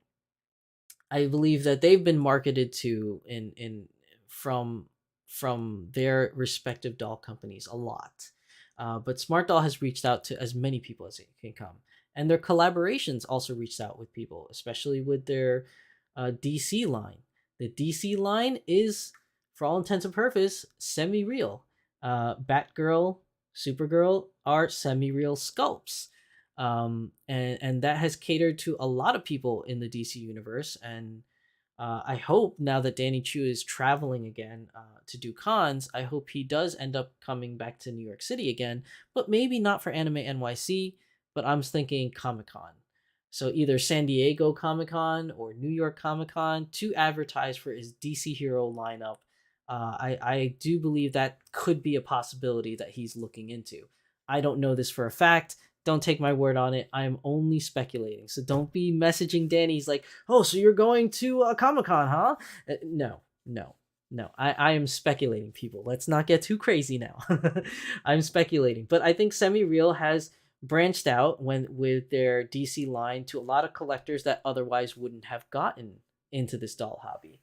B: I believe that they've been marketed to in from from their respective doll companies a lot. But Smart Doll has reached out to as many people as it can come, and their collaborations also reached out with people, especially with their DC line. The DC line is, for all intents and purposes, semi-real. Batgirl, Supergirl are semi-real sculpts, and that has catered to a lot of people in the DC universe. And I hope now that Danny Choo is traveling again to do cons, I hope he does end up coming back to New York City again, but maybe not for Anime NYC, but I'm thinking Comic Con. So either San Diego Comic Con or New York Comic Con to advertise for his DC Hero lineup. I do believe that could be a possibility that he's looking into. I don't know this for a fact. Don't take my word on it. I'm only speculating. So don't be messaging Danny. He's like, "Oh, so you're going to Comic Con, huh?" No, no, no. I am speculating, people. Let's not get too crazy now. I'm speculating. But I think Semi Real has branched out with their DC line to a lot of collectors that otherwise wouldn't have gotten into this doll hobby.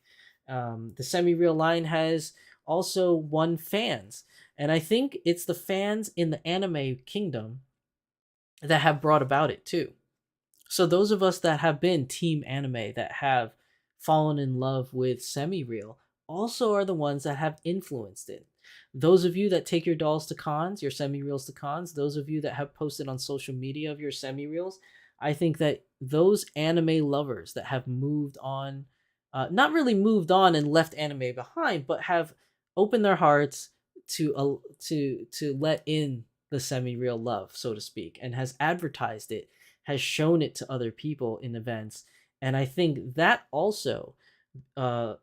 B: The Semi Real line has also won fans. And I think it's the fans in the anime kingdom that have brought about it too. So those of us that have been team anime, that have fallen in love with semi-real, also are the ones that have influenced it. Those of you that take your dolls to cons, your semi-reals to cons, those of you that have posted on social media of your semi-reals, I think that those anime lovers that have moved on, not really moved on and left anime behind, but have opened their hearts to let in the semi-real love, so to speak, and has advertised it, has shown it to other people in events. And I think that also uh,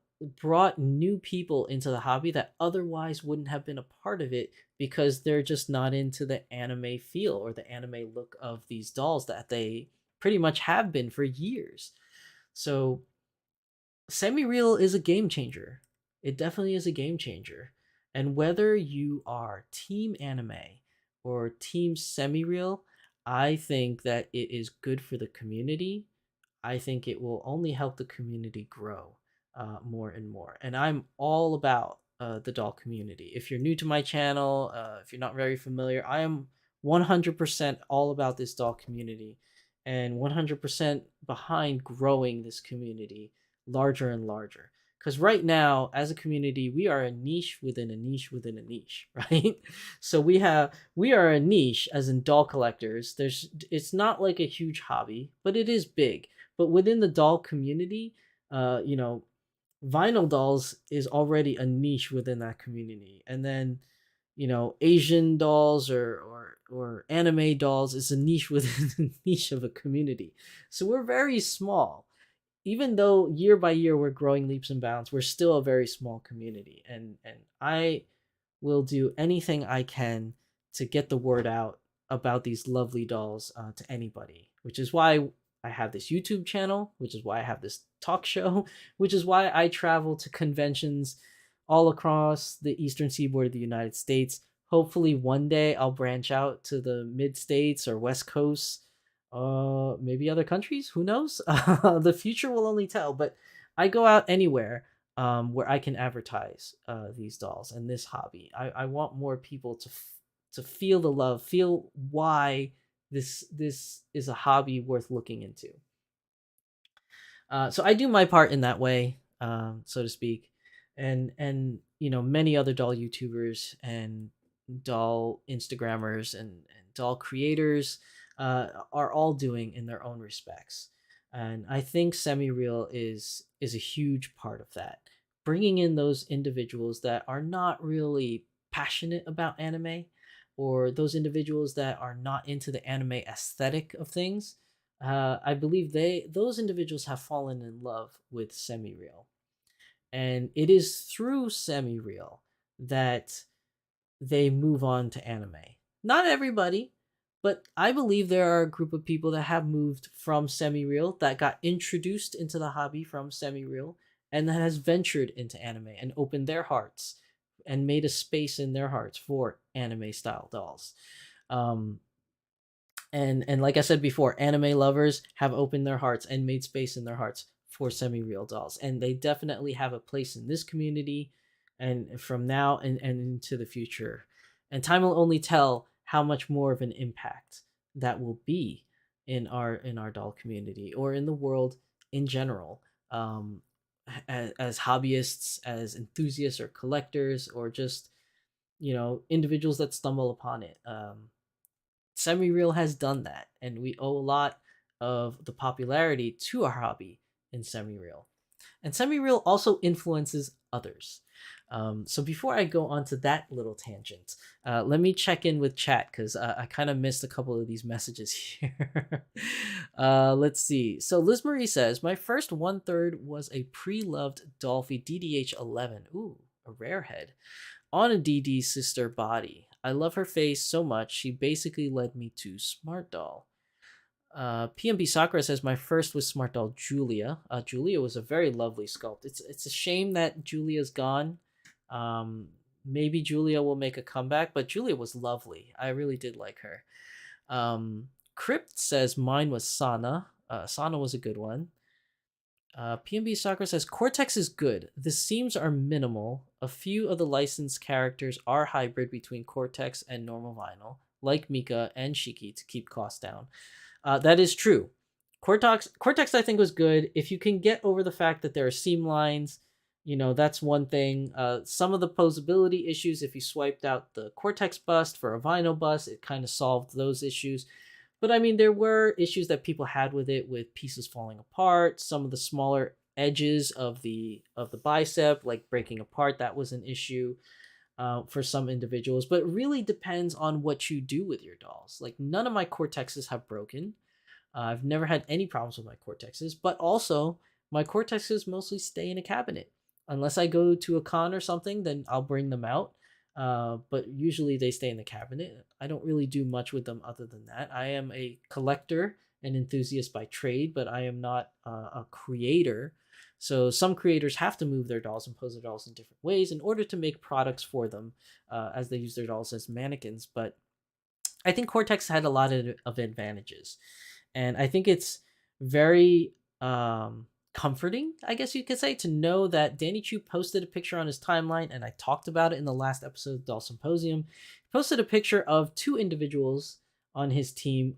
B: brought new people into the hobby that otherwise wouldn't have been a part of it because they're just not into the anime feel or the anime look of these dolls that they pretty much have been for years. So semi-real is a game changer. It definitely is a game changer. And whether you are team anime or team semi-real, I think that it is good for the community. I think it will only help the community grow more and more. And I'm all about the doll community. If you're new to my channel, if you're not very familiar, I am 100% all about this doll community and 100% behind growing this community larger and larger. Because right now, as a community, we are a niche within a niche within a niche, right? So we are a niche as in doll collectors. It's not like a huge hobby, but it is big. But within the doll community, you know, vinyl dolls is already a niche within that community. And then, you know, Asian dolls or anime dolls is a niche within a niche of a community. So we're very small. Even though year by year we're growing leaps and bounds, we're still a very small community. And I will do anything I can to get the word out about these lovely dolls to anybody, which is why I have this YouTube channel, which is why I have this talk show, which is why I travel to conventions all across the eastern seaboard of the United States. Hopefully, one day I'll branch out to the mid states or West Coast, maybe other countries. Who knows? The future will only tell. But I go out anywhere where I can advertise these dolls and this hobby. I want more people to feel the love, feel why this is a hobby worth looking into. So I do my part in that way, so to speak, and you know, many other doll YouTubers and doll Instagrammers and doll creators are all doing in their own respects. And I think semi-real is a huge part of that. Bringing in those individuals that are not really passionate about anime, or those individuals that are not into the anime aesthetic of things. I believe those individuals have fallen in love with semi-real, and it is through semi-real that they move on to anime. Not everybody, but I believe there are a group of people that have moved from semi-real, that got introduced into the hobby from semi-real, and that has ventured into anime and opened their hearts and made a space in their hearts for anime style dolls. Um, and like I said before, anime lovers have opened their hearts and made space in their hearts for semi-real dolls, and they definitely have a place in this community, and from now and into the future. And time will only tell how much more of an impact that will be in our doll community, or in the world in general. As hobbyists, as enthusiasts or collectors, or just individuals that stumble upon it. Semi-real has done that, and we owe a lot of the popularity to our hobby in semi-real. And semi-real also influences others. So before I go on to that little tangent, let me check in with chat, because I kind of missed a couple of these messages here. Let's see. So Liz Marie says, my first 1/3 was a pre-loved Dolphy DDH11. Ooh, a rare head on a DD sister body. I love her face so much, she basically led me to Smart Doll. PMB Sakura says, my first was Smart Doll Julia. Julia was a very lovely sculpt. It's a shame that Julia's gone. Maybe Julia will make a comeback, but Julia was lovely. I really did like her. Crypt says, mine was Sana. Sana was a good one. PNB Soccer says, Cortex is good. The seams are minimal. A few of the licensed characters are hybrid between Cortex and normal vinyl, like Mika and Shiki, to keep costs down. That is true. Cortex, I think, was good. If you can get over the fact that there are seam lines, that's one thing. Some of the posability issues, if you swiped out the Cortex bust for a vinyl bust, it kind of solved those issues. But I mean, there were issues that people had with it, with pieces falling apart. Some of the smaller edges of the bicep, like breaking apart, that was an issue for some individuals. But it really depends on what you do with your dolls. Like, none of my Cortexes have broken. I've never had any problems with my Cortexes, but also my Cortexes mostly stay in a cabinet. Unless I go to a con or something, then I'll bring them out. But usually they stay in the cabinet. I don't really do much with them other than that. I am a collector and enthusiast by trade, but I am not a creator. So some creators have to move their dolls and pose their dolls in different ways in order to make products for them, as they use their dolls as mannequins. But I think Cortex had a lot of advantages, and I think it's very comforting, I guess you could say, to know that Danny Choo posted a picture on his timeline, and I talked about it in the last episode of Doll Symposium. He posted a picture of two individuals on his team,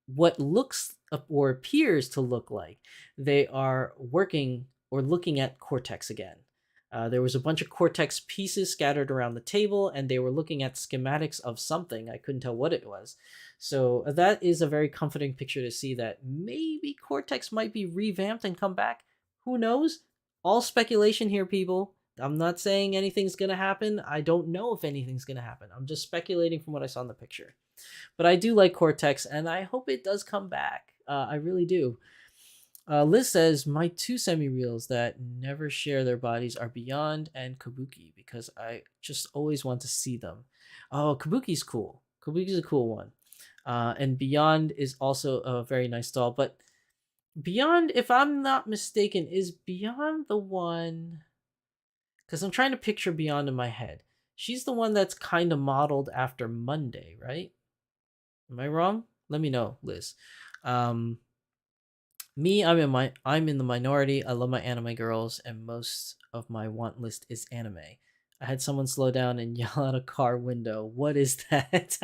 B: what looks or appears to look like they are working or looking at Cortex again. There was a bunch of Cortex pieces scattered around the table, and they were looking at schematics of something. I couldn't tell what it was. So that is a very comforting picture to see, that maybe Cortex might be revamped and come back. Who knows? All speculation here, people. I'm not saying anything's going to happen. I don't know if anything's going to happen. I'm just speculating from what I saw in the picture. But I do like Cortex, and I hope it does come back. I really do. Liz says, my two semi-reels that never share their bodies are Beyond and Kabuki, because I just always want to see them. Oh, Kabuki's cool. Kabuki's a cool one. And Beyond is also a very nice doll. But Beyond, if I'm not mistaken, is Beyond the one... Because I'm trying to picture Beyond in my head. She's the one that's kind of modeled after Monday, right? Am I wrong? Let me know, Liz. Me, I'm in the minority. I love my anime girls, and most of my want list is anime. I had someone slow down and yell out a car window. What is that?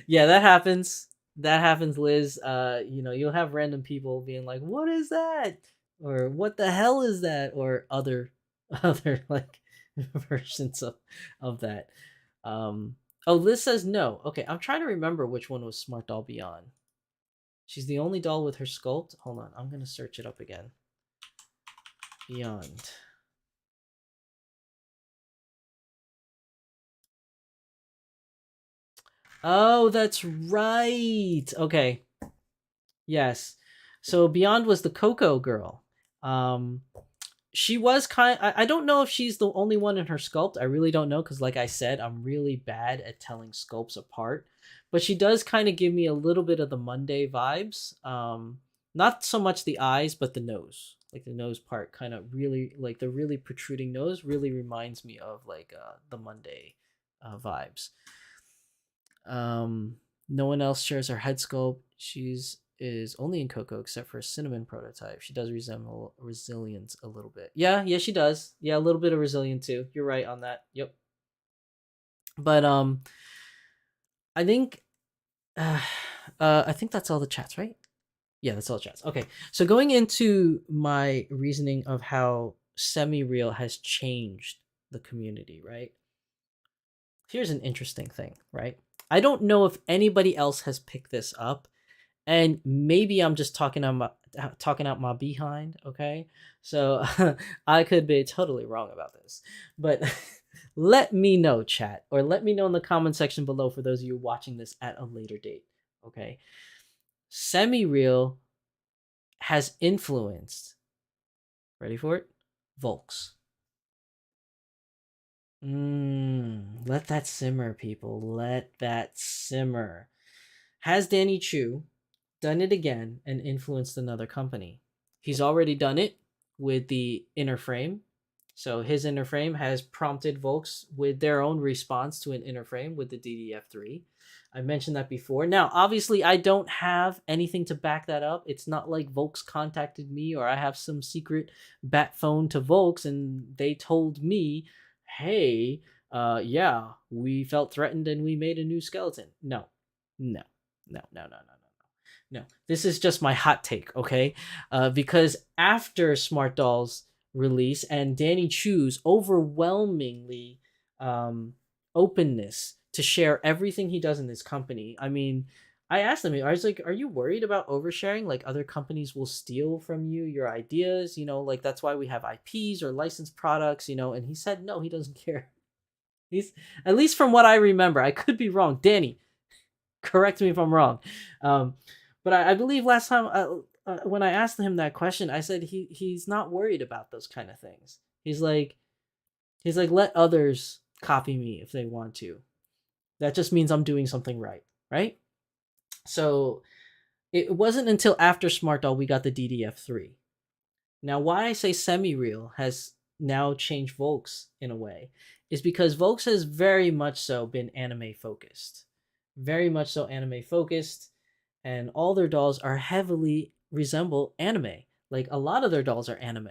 B: Yeah, that happens. That happens, Liz. You'll have random people being like, "What is that?" or "What the hell is that?" or other like versions of that. Oh, Liz says no. Okay, I'm trying to remember which one was Smart Doll Beyond. She's the only doll with her sculpt. Hold on, I'm gonna search it up again. Beyond. Oh, that's right. Okay. Yes. So Beyond was the Coco girl. Um, she was I don't know if she's the only one in her sculpt. I really don't know because, like I said, I'm really bad at telling sculpts apart. But she does kind of give me a little bit of the Monday vibes. Not so much the eyes, but the nose. Like the nose part, kind of really like the really protruding nose, really reminds me of like the Monday vibes. Um, no one else shares her head sculpt. She's is only in Coco except for a cinnamon prototype. She does resemble resilience a little bit. Yeah, she does. Yeah, a little bit of resilient too. You're right on that. Yep. But I think I think that's all the chats, right? Yeah, that's all the chats. Okay. So going into my reasoning of how semi-real has changed the community, right? Here's an interesting thing, right? I don't know if anybody else has picked this up, and maybe I'm just talking out my behind. Okay, so I could be totally wrong about this, but let me know, chat, or let me know in the comment section below for those of you watching this at a later date. Okay, semi real has influenced. Ready for it? Volks. Let that simmer, people. Let that simmer. Has Danny Choo done it again and influenced another company? He's already done it with the inner frame. So his inner frame has prompted Volks with their own response to an inner frame with the DDF3. I mentioned that before. Now, obviously, I don't have anything to back that up. It's not like Volks contacted me or I have some secret bat phone to Volks and they told me, hey, yeah, we felt threatened and we made a new skeleton. No, no, no. This is just my hot take, okay? Because after Smart Doll's release and Danny Choo's overwhelmingly openness to share everything he does in his company, I mean, I asked him, I was like, are you worried about oversharing? Like other companies will steal from you your ideas, like that's why we have IPs or licensed products, and he said, no, he doesn't care. He's, at least from what I remember, I could be wrong. Danny, correct me if I'm wrong. Um, but I believe last time when I asked him that question, I said he's not worried about those kind of things. He's like let others copy me if they want to. That just means I'm doing something right, right? So it wasn't until after Smart Doll we got the DDF3. Now, why I say semi-real has now changed Volks in a way is because Volks has very much so been anime focused. Very much so anime focused, and all their dolls are heavily resemble anime. Like a lot of their dolls are anime.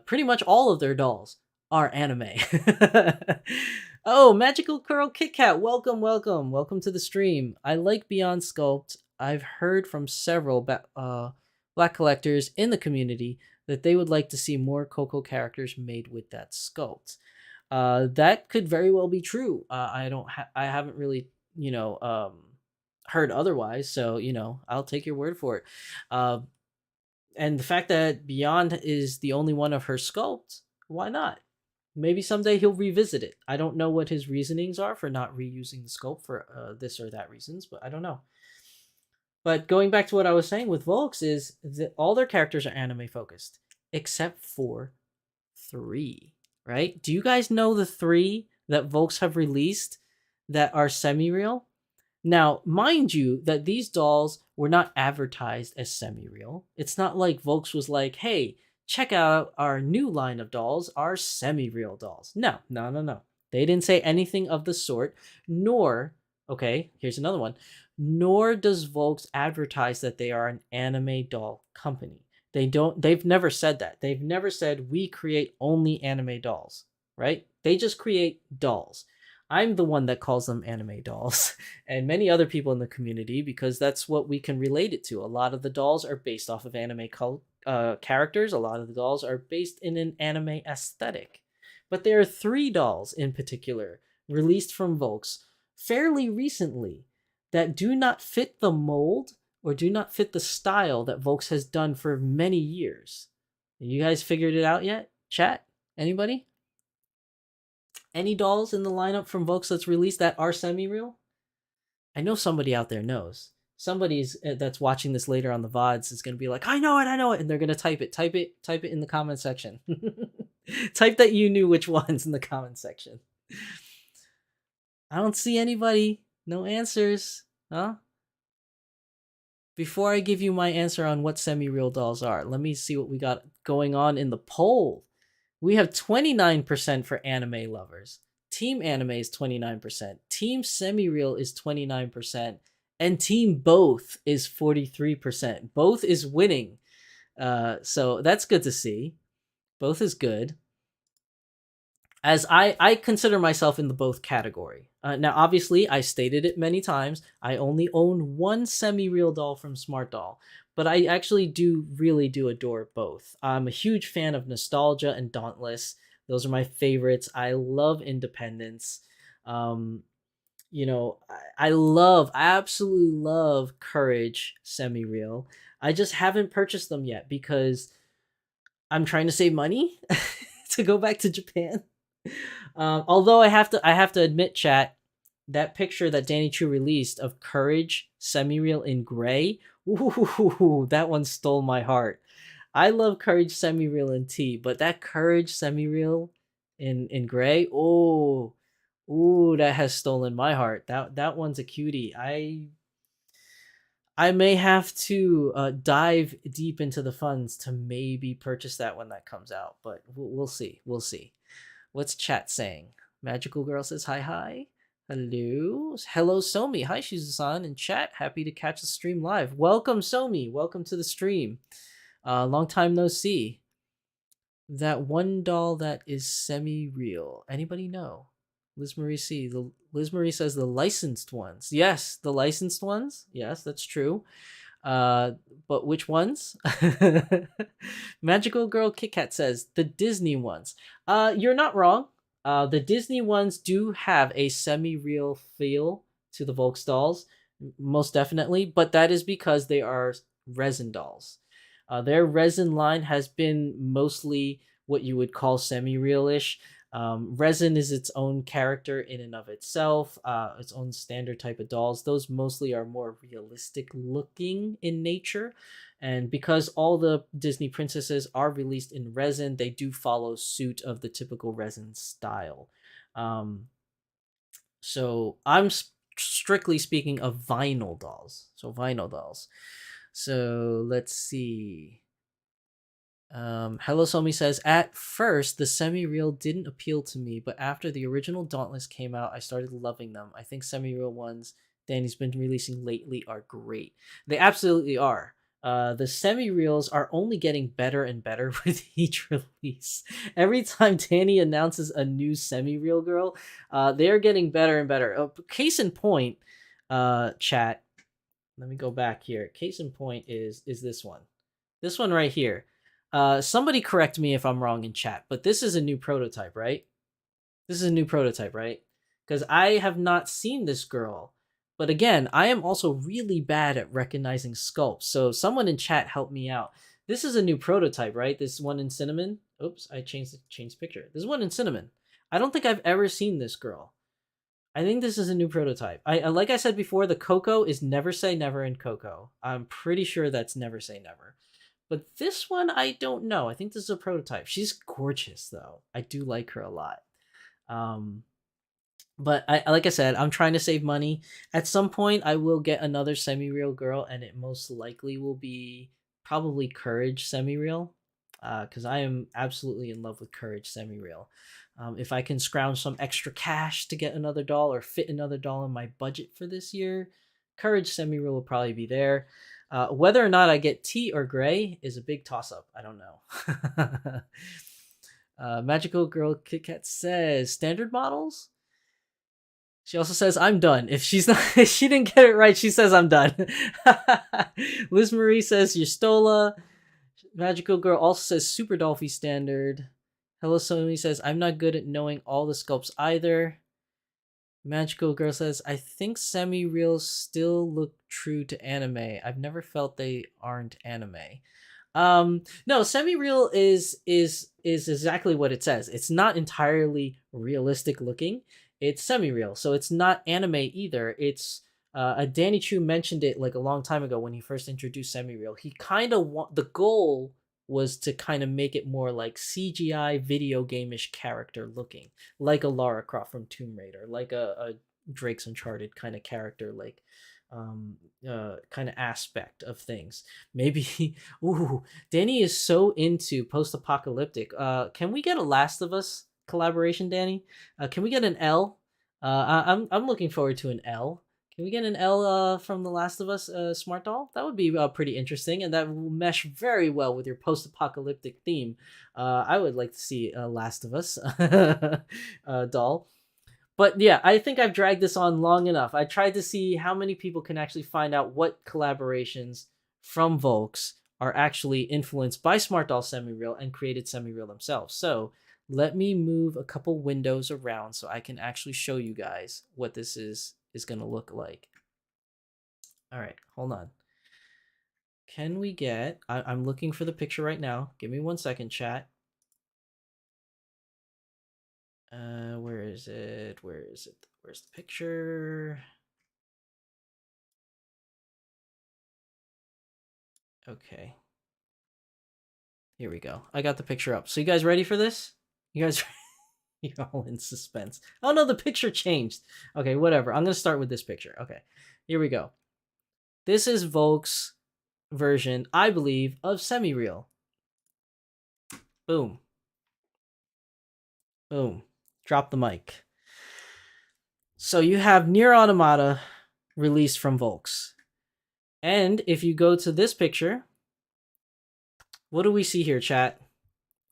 B: Pretty much all of their dolls are anime. Oh, Magical Curl Kit Kat, welcome to the stream. I like Beyond Sculpt. I've heard from several black collectors in the community that they would like to see more Coco characters made with that sculpt. That could very well be true. I haven't really, heard otherwise. So, I'll take your word for it. And the fact that Beyond is the only one of her sculpts, why not? Maybe someday he'll revisit it. I don't know what his reasonings are for not reusing the sculpt for this or that reasons, but I don't know. But going back to what I was saying with Volks is that all their characters are anime focused, except for 3, right? Do you guys know the 3 that Volks have released that are semi-real? Now, mind you, that these dolls were not advertised as semi-real. It's not like Volks was like, hey, check out our new line of dolls, our semi-real dolls. No. They didn't say anything of the sort, nor, okay, here's another one, nor does Volks advertise that they are an anime doll company. They've never said that. They've never said we create only anime dolls, right? They just create dolls. I'm the one that calls them anime dolls, and many other people in the community, because that's what we can relate it to. A lot of the dolls are based off of anime characters. A lot of the dolls are based in an anime aesthetic. But there are 3 dolls in particular released from Volks fairly recently that do not fit the mold or do not fit the style that Volks has done for many years. You guys figured it out yet? Chat? Anybody? Any dolls in the lineup from Volks that's released that are semi-real? I know somebody out there knows. Somebody's that's watching this later on the VODs is going to be like, I know it, and they're going to type it in the comment section. Type that you knew which ones in the comment section. I don't see anybody. No answers. Huh? Before I give you my answer on what semi-real dolls are, let me see what we got going on in the poll. We have 29% for anime lovers. Team anime is 29%. Team semi-real is 29%. And team both is 43%. Both is winning. So that's good to see. Both is good. As I consider myself in the both category. Now, obviously, I stated it many times. I only own one semi-real doll from Smart Doll, but I actually really do adore both. I'm a huge fan of Nostalgia and Dauntless. Those are my favorites. I love Independence. You know, I absolutely love Courage semi-real. I just haven't purchased them yet because I'm trying to save money to go back to Japan. Although I have to admit, chat, that picture that Danny Choo released of Courage semi-real in gray, ooh, that one stole my heart. I love Courage semi-real in T, but that Courage semi-real in gray, ooh, that has stolen my heart. That one's a cutie. I may have to dive deep into the funds to maybe purchase that when that comes out, but we'll see. We'll see. What's chat saying? Magical Girl says hi. Hello, Somi. Hi, Shizusan in chat. Happy to catch the stream live. Welcome, Somi. Welcome to the stream. Long time no see. That one doll that is semi-real. Anybody know? Liz Marie says the licensed ones. Yes, the licensed ones. Yes, that's true. But which ones? Magical Girl KitKat says the Disney ones. You're not wrong. The Disney ones do have a semi-real feel to the Volks dolls, most definitely, but that is because they are resin dolls. Their resin line has been mostly what you would call semi-real-ish. Resin is its own character in and of itself, its own standard type of dolls. Those mostly are more realistic looking in nature. And because all the Disney princesses are released in resin, they do follow suit of the typical resin style. So I'm strictly speaking of vinyl dolls. So let's see. Hello Somi says, at first the semi-real didn't appeal to me, but after the original Dauntless came out, I started loving them. I think semi-real ones Danny's been releasing lately are great. They absolutely are. The semi-reals are only getting better and better with each release. Every time Danny announces a new semi-real girl, they are getting better and better. Case in point, chat. Let me go back here. Case in point is this one. This one right here. Somebody correct me if I'm wrong in chat, but this is a new prototype, right? This is a new prototype, right? Because I have not seen this girl. But again, I am also really bad at recognizing sculpts. So someone in chat help me out. This is a new prototype, right? This one in cinnamon. Oops, I changed picture. This one in cinnamon. I don't think I've ever seen this girl. I think this is a new prototype. I like I said before, the Coco is Never Say Never in Coco. I'm pretty sure that's Never Say Never. But this one, I don't know. I think this is a prototype. She's gorgeous, though. I do like her a lot. But like I said, I'm trying to save money. At some point, I will get another semi-real girl, and it most likely will be probably Courage semi-real. Because I am absolutely in love with Courage semi-real. If I can scrounge some extra cash to get another doll or fit another doll in my budget for this year, Courage semi-real will probably be there. Whether or not I get T or gray is a big toss-up. I don't know. Magical Girl KitKat says standard models. She also says I'm done. If she's not, if she didn't get it right, she says I'm done. Liz Marie says Yestola. Magical Girl also says Super Dolphy standard. Hello Sony says I'm not good at knowing all the sculpts either. Magical Girl says, I think semi-reels still look true to anime. I've never felt they aren't anime. No, semi-real is exactly what it says. It's not entirely realistic looking. It's semi-real. So it's not anime either. It's Danny Choo mentioned it like a long time ago when he first introduced semi-real. He kind of the goal was to kind of make it more like CGI video game-ish character looking, like a Lara Croft from Tomb Raider, like a Drake's Uncharted kind of character, like kind of aspect of things. Maybe ooh, Danny is so into post-apocalyptic. Can we get a Last of Us collaboration, Danny? Can we get an L? I'm looking forward to an L. Can we get an L from The Last of Us smart doll? That would be pretty interesting, and that will mesh very well with your post-apocalyptic theme. I would like to see a Last of Us doll. But yeah, I think I've dragged this on long enough. I tried to see how many people can actually find out what collaborations from Volks are actually influenced by Smart Doll Semi-Real and created Semi-Real themselves. So let me move a couple windows around so I can actually show you guys what this is going to look like. All right, hold on. Can we get... I'm looking for the picture right now. Give me 1 second, chat. Where is it? Where is it? Where's the picture? Okay. Here we go. I got the picture up. So you guys ready for this? You guys you're all in suspense. Oh no, the picture changed. Okay, whatever. I'm going to start with this picture. Okay. Here we go. This is Volk's version, I believe, of semi-real. Boom. Boom. Drop the mic. So you have Nier Automata released from Volks. And if you go to this picture, what do we see here, chat?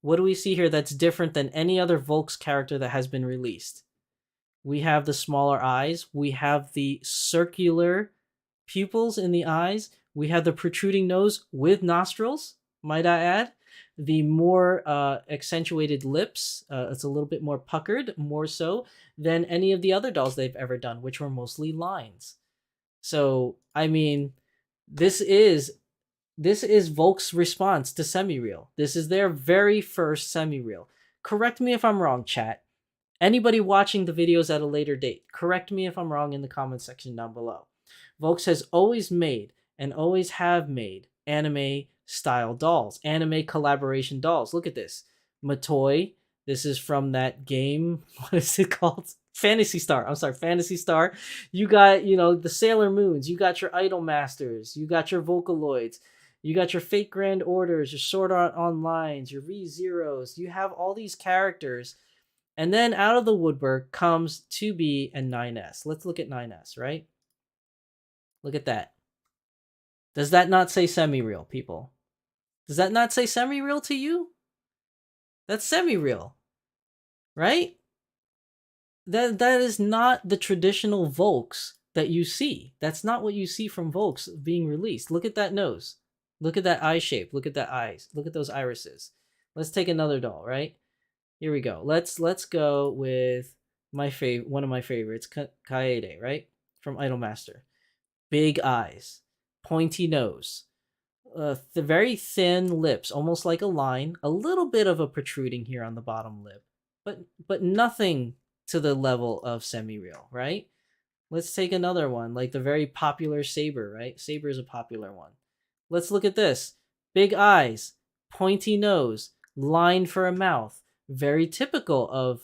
B: What do we see here that's different than any other Volks character that has been released? We have the smaller eyes. We have the circular pupils in the eyes. We have the protruding nose with nostrils, might I add. The more accentuated lips. It's a little bit more puckered, more so than any of the other dolls they've ever done, which were mostly lines. So, I mean, this is Volk's response to semi-real. This is their very first semi-real. Correct me if I'm wrong, chat. Anybody watching the videos at a later date, correct me if I'm wrong in the comment section down below. Volks has always made and always have made anime style dolls, anime collaboration dolls. Look at this. Matoi. This is from that game. What is it called? Fantasy Star. I'm sorry, Fantasy Star. You got, the Sailor Moons. You got your Idol Masters. You got your Vocaloids. You got your Fate Grand Orders, your Sword Art Onlines, your ReZeros. You have all these characters. And then out of the woodwork comes 2B and 9S. Let's look at 9S, right? Look at that. Does that not say semi-real, people? Does that not say semi-real to you? That's semi-real, right? That is not the traditional Volks that you see. That's not what you see from Volks being released. Look at that nose. Look at that eye shape. Look at that eyes. Look at those irises. Let's take another doll, right? Here we go. Let's go with one of my favorites, Kaede, right? From Idolmaster. Big eyes, pointy nose, the very thin lips, almost like a line, a little bit of a protruding here on the bottom lip, but nothing to the level of semi-real, right? Let's take another one, like the very popular Saber, right? Saber is a popular one. Let's look at this. Big eyes, pointy nose, line for a mouth. Very typical of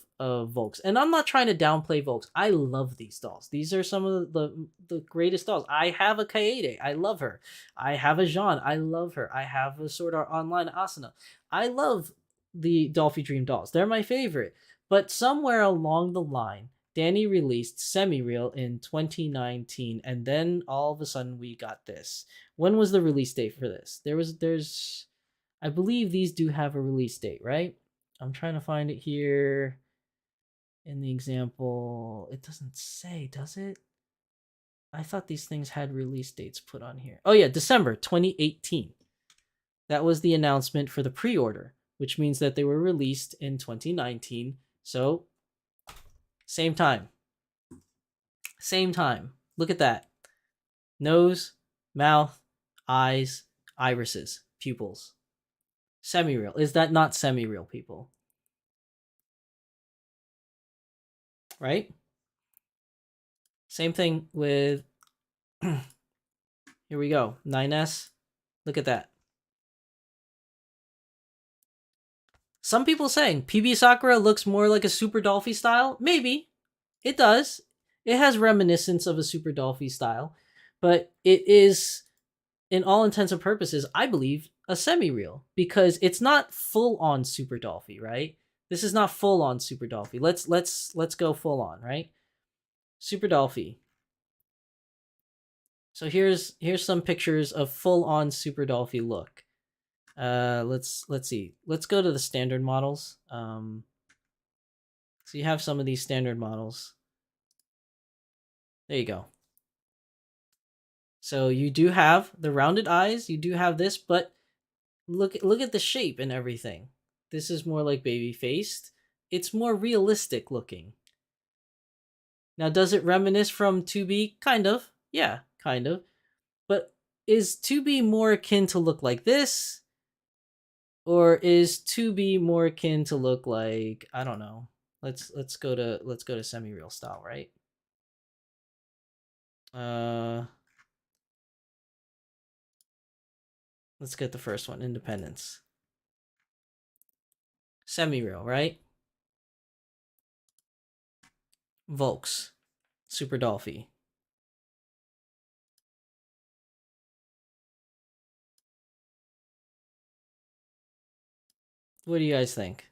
B: Volks. And I'm not trying to downplay Volks. I love these dolls. These are some of the greatest dolls. I have a Kaede. I love her. I have a Jean. I love her. I have a Sword Art Online Asuna. I love the Dolphy Dream dolls. They're my favorite. But somewhere along the line, Danny released Semi-Real in 2019, and then all of a sudden we got this. When was the release date for this? There's I believe these do have a release date, right? I'm trying to find it here in the example. It doesn't say, does it? I thought these things had release dates put on here. Oh yeah, December 2018. That was the announcement for the pre-order, which means that they were released in 2019. So, same time. Same time. Look at that. Nose, mouth, eyes, irises, pupils. Semi-real. Is that not semi-real, people? Right? Same thing with here we go. 9S. Look at that. Some people saying PB Sakura looks more like a Super Dolphy style. Maybe. It does. It has reminiscence of a Super Dolphy style. But it is, in all intents and purposes, I believe, a semi-real. Because it's not full-on Super Dolphy, right? This is not full-on Super Dolphy. Let's go full-on, right? Super Dolphy. So here's some pictures of full-on Super Dolphy look. Let's see. Let's go to the standard models. So you have some of these standard models. There you go. So you do have the rounded eyes. You do have this, but look at the shape and everything. This is more like baby faced. It's more realistic looking. Now, does it reminisce from 2B? Kind of. Yeah, kind of. But is 2B more akin to look like this? Or is 2B more akin to look like, I don't know. Let's go to semi-real style, right? Let's get the first one, Independence. Semi-real, right? Volks. Super Dolphy. What do you guys think?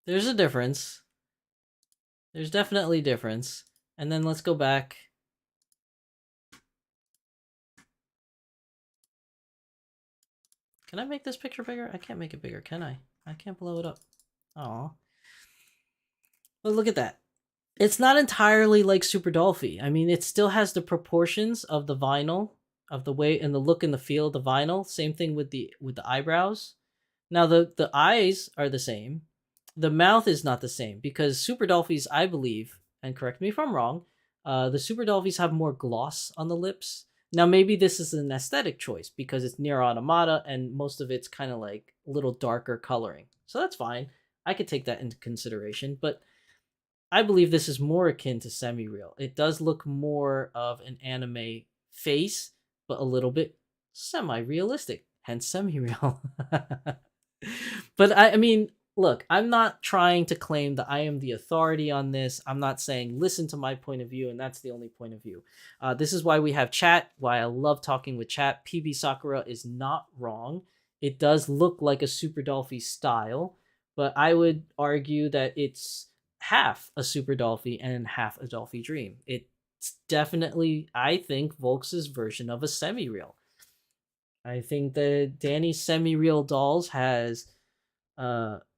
B: There's a difference. There's definitely a difference. And then let's go back. Can I make this picture bigger? I can't make it bigger, can I? I can't blow it up. Aw. But look at that. It's not entirely like Super Dolphy. I mean, it still has the proportions of the vinyl, of the way and the look and the feel of the vinyl. Same thing with the eyebrows. Now the eyes are the same. The mouth is not the same because Super Dolphys, I believe, and correct me if I'm wrong, the Super Dolphys have more gloss on the lips. Now maybe this is an aesthetic choice because it's near automata and most of it's kind of like a little darker coloring. So that's fine. I could take that into consideration, but I believe this is more akin to semi-real. It does look more of an anime face, but a little bit semi-realistic, hence semi-real. But I mean, look, I'm not trying to claim that I am the authority on this. I'm not saying listen to my point of view and that's the only point of view. This is why we have chat, why I love talking with chat. PB Sakura is not wrong. It does look like a Super Dolphy style, but I would argue that it's half a Super Dolphy and half a Dolphy Dream. It's definitely, I think, Volks's version of a semi-real. I think that Danny's semi-real dolls has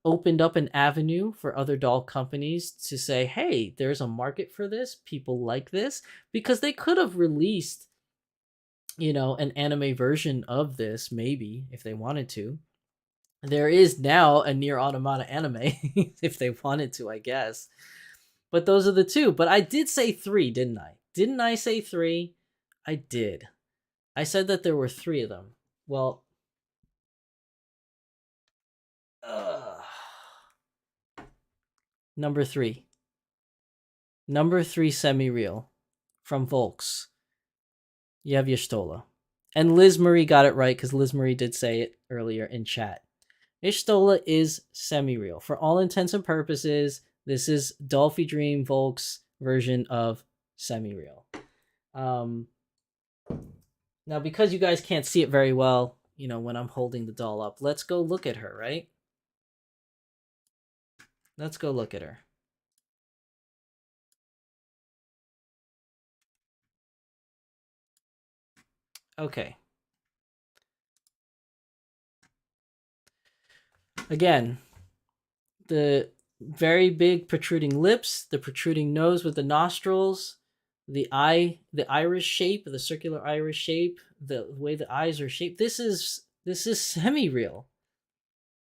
B: opened up an avenue for other doll companies to say, hey, there's a market for this. People like this. Because they could have released, an anime version of this, maybe, if they wanted to. There is now a Near Automata anime, if they wanted to, I guess. But those are the two. But I did say 3, didn't I? Didn't I say 3? I did. I said that there were 3 of them. Well, number 3. Number 3 semi-real from Volks. You have Y'shtola. And Liz Marie got it right because Liz Marie did say it earlier in chat. Y'shtola is semi-real. For all intents and purposes, this is Dolphy Dream Volks version of semi-real. Now, because you guys can't see it very well, when I'm holding the doll up, let's go look at her, right? Let's go look at her. Okay. Again, the very big protruding lips, the protruding nose with the nostrils, the iris shape, the circular iris shape, the way the eyes are shaped. This is semi-real.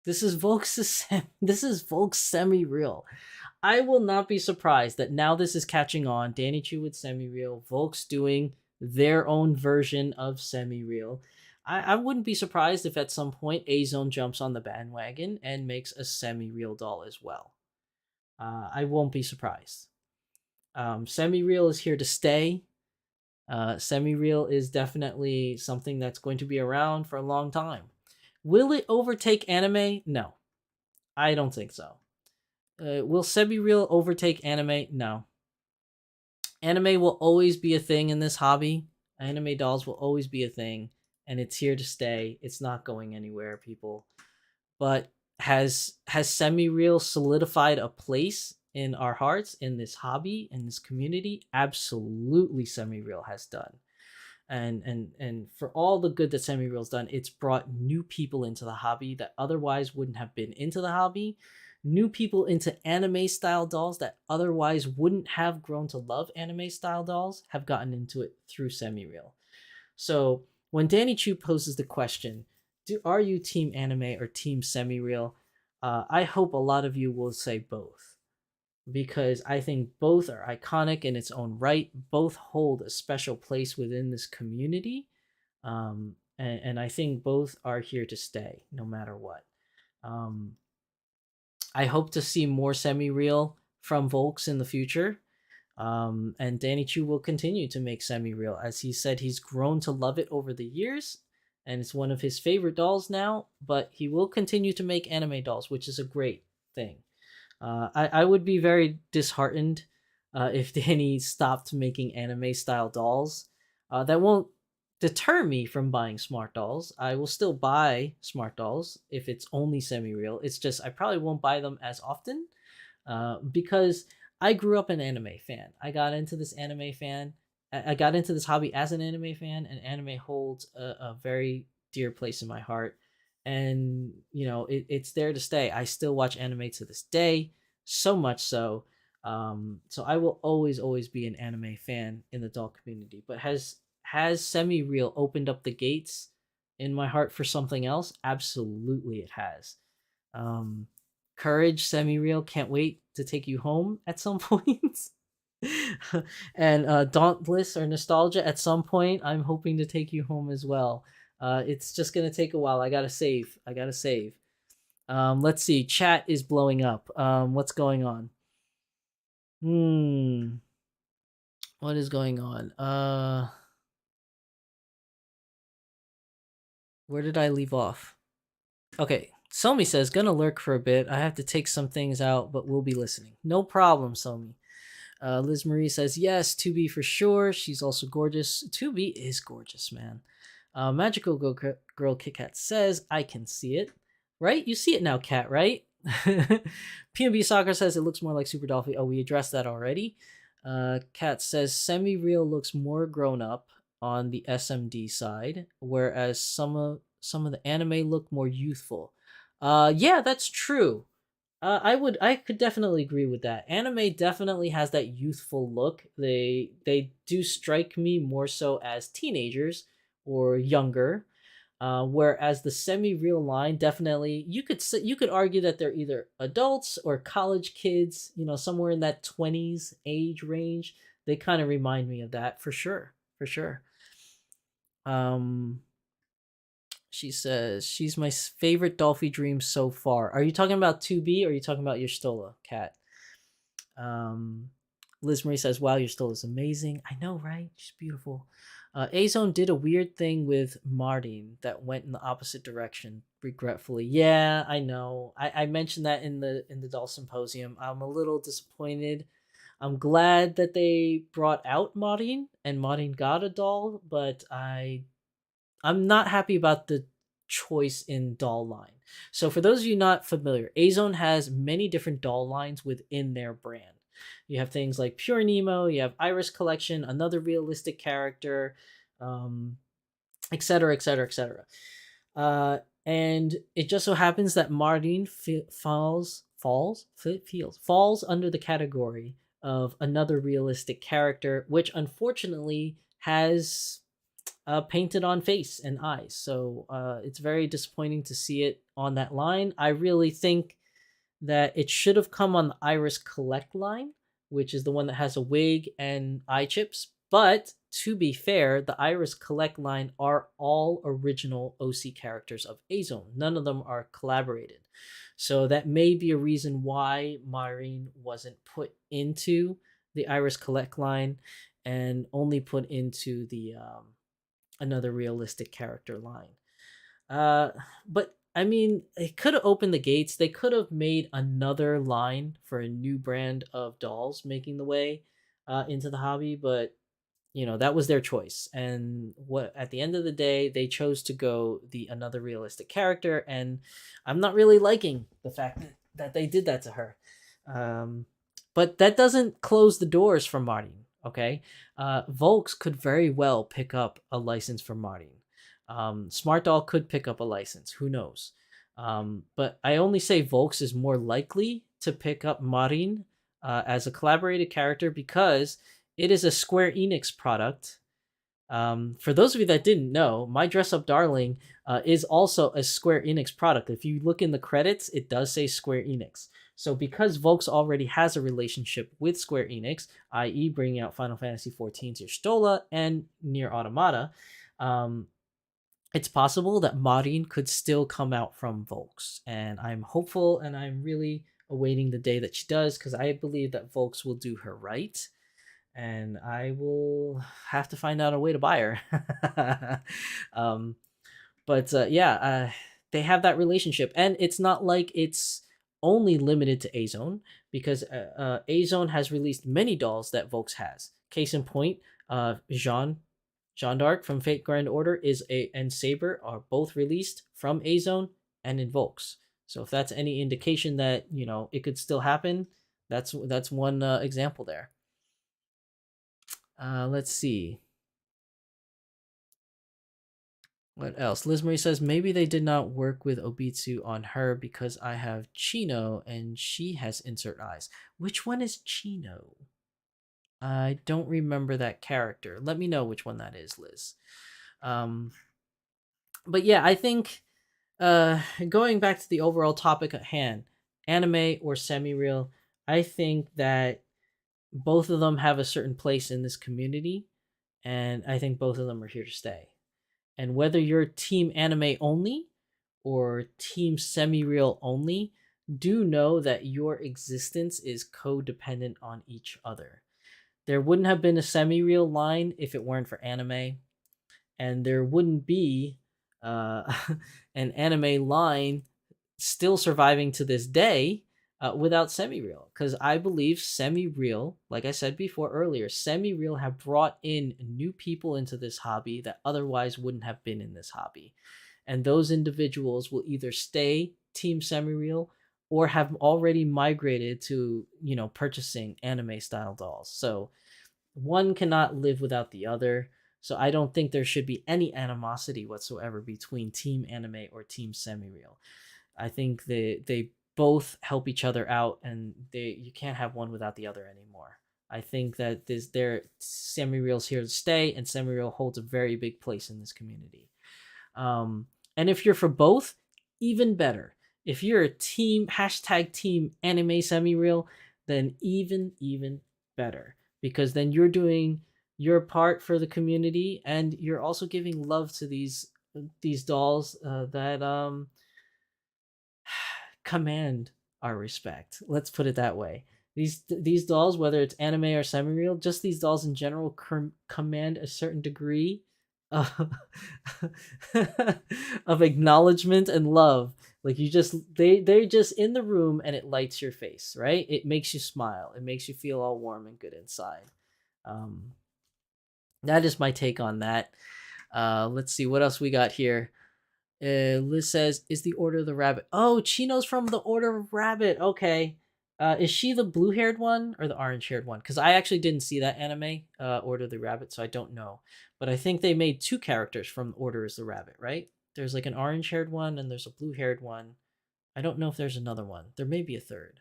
B: This is Volks semi-real. I will not be surprised that now this is catching on. Danny Choo with semi-real, Volks doing their own version of semi-real. I wouldn't be surprised if at some point A-Zone jumps on the bandwagon and makes a semi-real doll as well. I won't be surprised. Semi-real is here to stay. Semi-real is definitely something that's going to be around for a long time. Will it overtake anime? No, I don't think so. Will semi-real overtake anime? No. Anime will always be a thing in this hobby. Anime dolls will always be a thing, and it's here to stay. It's not going anywhere, people. But has semi-real solidified a place in our hearts, in this hobby, in this community? Absolutely, semi-real has done. And for all the good that semi-real's done, it's brought new people into the hobby that otherwise wouldn't have been into the hobby, new people into anime style dolls that otherwise wouldn't have grown to love anime style dolls have gotten into it through semi-real. So when Danny Chu poses the question, are you team anime or team semi-real? I hope a lot of you will say both, because I think both are iconic in its own right. Both hold a special place within this community. And I think both are here to stay no matter what. I hope to see more semi-real from Volks in the future. And Danny Chu will continue to make semi-real. As he said, he's grown to love it over the years, and it's one of his favorite dolls now, but he will continue to make anime dolls, which is a great thing. I would be very disheartened if Danny stopped making anime style dolls. That won't deter me from buying smart dolls. I will still buy smart dolls if it's only semi-real. It's just I probably won't buy them as often because I grew up an anime fan. I got into this anime fan. I got into this hobby as an anime fan, and anime holds a very dear place in my heart. And it's there to stay. I still watch anime to this day, so much so. So I will always be an anime fan in the doll community. But has semi-real opened up the gates in my heart for something else? Absolutely, it has. Courage, semi-real, can't wait to take you home at some point. And Dauntless or Nostalgia, at some point I'm hoping to take you home as well. It's just gonna take a while. I gotta save. Let's see. Chat is blowing up. What's going on? What is going on? Where did I leave off? Okay. Somi says, gonna lurk for a bit. I have to take some things out, but we'll be listening. No problem, Somi. Liz Marie says, yes, 2B for sure. She's also gorgeous. 2B is gorgeous, man. Magical Girl KitKat says, I can see it. Right? You see it now, Cat, right? PNB Soccer says it looks more like Super Dolphy. Oh, we addressed that already. Cat says semi-real looks more grown up on the SMD side, whereas some of the anime look more youthful. Yeah, that's true. I could definitely agree with that. Anime definitely has that youthful look. They do strike me more so as teenagers or younger. Whereas the semi-real line, definitely you could argue that they're either adults or college kids, somewhere in that 20s age range. They kind of remind me of that for sure. She says she's my favorite Dolphy dream so far. Are you talking about 2B or are you talking about your Stola, Cat? Liz Marie says, wow, your Stola is amazing. I know, right? She's beautiful. A-Zone did a weird thing with Martin that went in the opposite direction, regretfully. Yeah, I know. I mentioned that in the doll symposium. I'm a little disappointed. I'm glad that they brought out Martin and Martin got a doll, but I'm not happy about the choice in doll line. So for those of you not familiar, A-Zone has many different doll lines within their brand. You have things like Pure Nemo, you have Iris Collection, another realistic character, etc., etc., etc. And it just so happens that Martin falls under the category of another realistic character, which unfortunately has painted on face and eyes. So it's very disappointing to see it on that line. I really think that it should have come on the Iris Collect line, which is the one that has a wig and eye chips. But to be fair, the Iris Collect line are all original OC characters of A-Zone. None of them are collaborated. So that may be a reason why Maureen wasn't put into the Iris Collect line and only put into the another realistic character line. Uh, but I mean, they could have opened the gates. They could have made another line for a new brand of dolls making the way into the hobby, but that was their choice. And what at the end of the day, they chose to go the another realistic character, and I'm not really liking the fact that they did that to her. Um, but that doesn't close the doors for Martin. Okay, Volks could very well pick up a license for Martin. Smart Doll could pick up a license. Who knows? But I only say Volks is more likely to pick up Marin as a collaborated character because it is a Square Enix product. For those of you that didn't know, My Dress Up Darling is also a Square Enix product. If you look in the credits, it does say Square Enix. So because Volks already has a relationship with Square Enix, i.e. bringing out Final Fantasy XIV's Stola and Nier Automata, it's possible that Marin could still come out from Volks. And I'm hopeful and I'm really awaiting the day that she does because I believe that Volks will do her right. And I will have to find out a way to buy her. um, but they have that relationship. And it's not like it's only limited to A-Zone because A-Zone has released many dolls that Volks has. Case in point, Jean d'Arc from Fate Grand Order and Saber are both released from A-Zone and in Volks. So if that's any indication that it could still happen, that's one example there. Let's see. What else? Liz Marie says maybe they did not work with Obitsu on her because I have Chino and she has insert eyes. Which one is Chino? I don't remember that character. Let me know which one that is, Liz. But yeah, I think going back to the overall topic at hand, anime or semi-real, I think that both of them have a certain place in this community, and I think both of them are here to stay. And whether you're team anime only or team semi-real only, do know that your existence is codependent on each other. There wouldn't have been a semi-real line if it weren't for anime, and there wouldn't be an anime line still surviving to this day without semi-real, because I believe semi-real, like I said before earlier, semi-real have brought in new people into this hobby that otherwise wouldn't have been in this hobby, and those individuals will either stay team semi-real or have already migrated to purchasing anime style dolls. So one cannot live without the other. So I don't think there should be any animosity whatsoever between team anime or team semi-real. I think they both help each other out, and you can't have one without the other anymore. I think that their semi-reals here to stay, and semi-real holds a very big place in this community. And if you're for both, even better. If you're a team #team anime semi-real, then even better, because then you're doing your part for the community, and you're also giving love to these dolls that command our respect. Let's put it that way. These dolls, whether it's anime or semi-real, just these dolls in general command a certain degree of, of acknowledgement and love. Like they're just in the room and it lights your face, right? It makes you smile. It makes you feel all warm and good inside. That is my take on that. Let's see what else we got here. Liz says, "Is the Order of the Rabbit?" Oh, Chino's from the Order of Rabbit. Okay. Is she the blue-haired one or the orange-haired one? Because I actually didn't see that anime, Order of the Rabbit, so I don't know. But I think they made two characters from Order of the Rabbit, right? There's like an orange-haired one and there's a blue-haired one. I don't know if there's another one. There may be a third.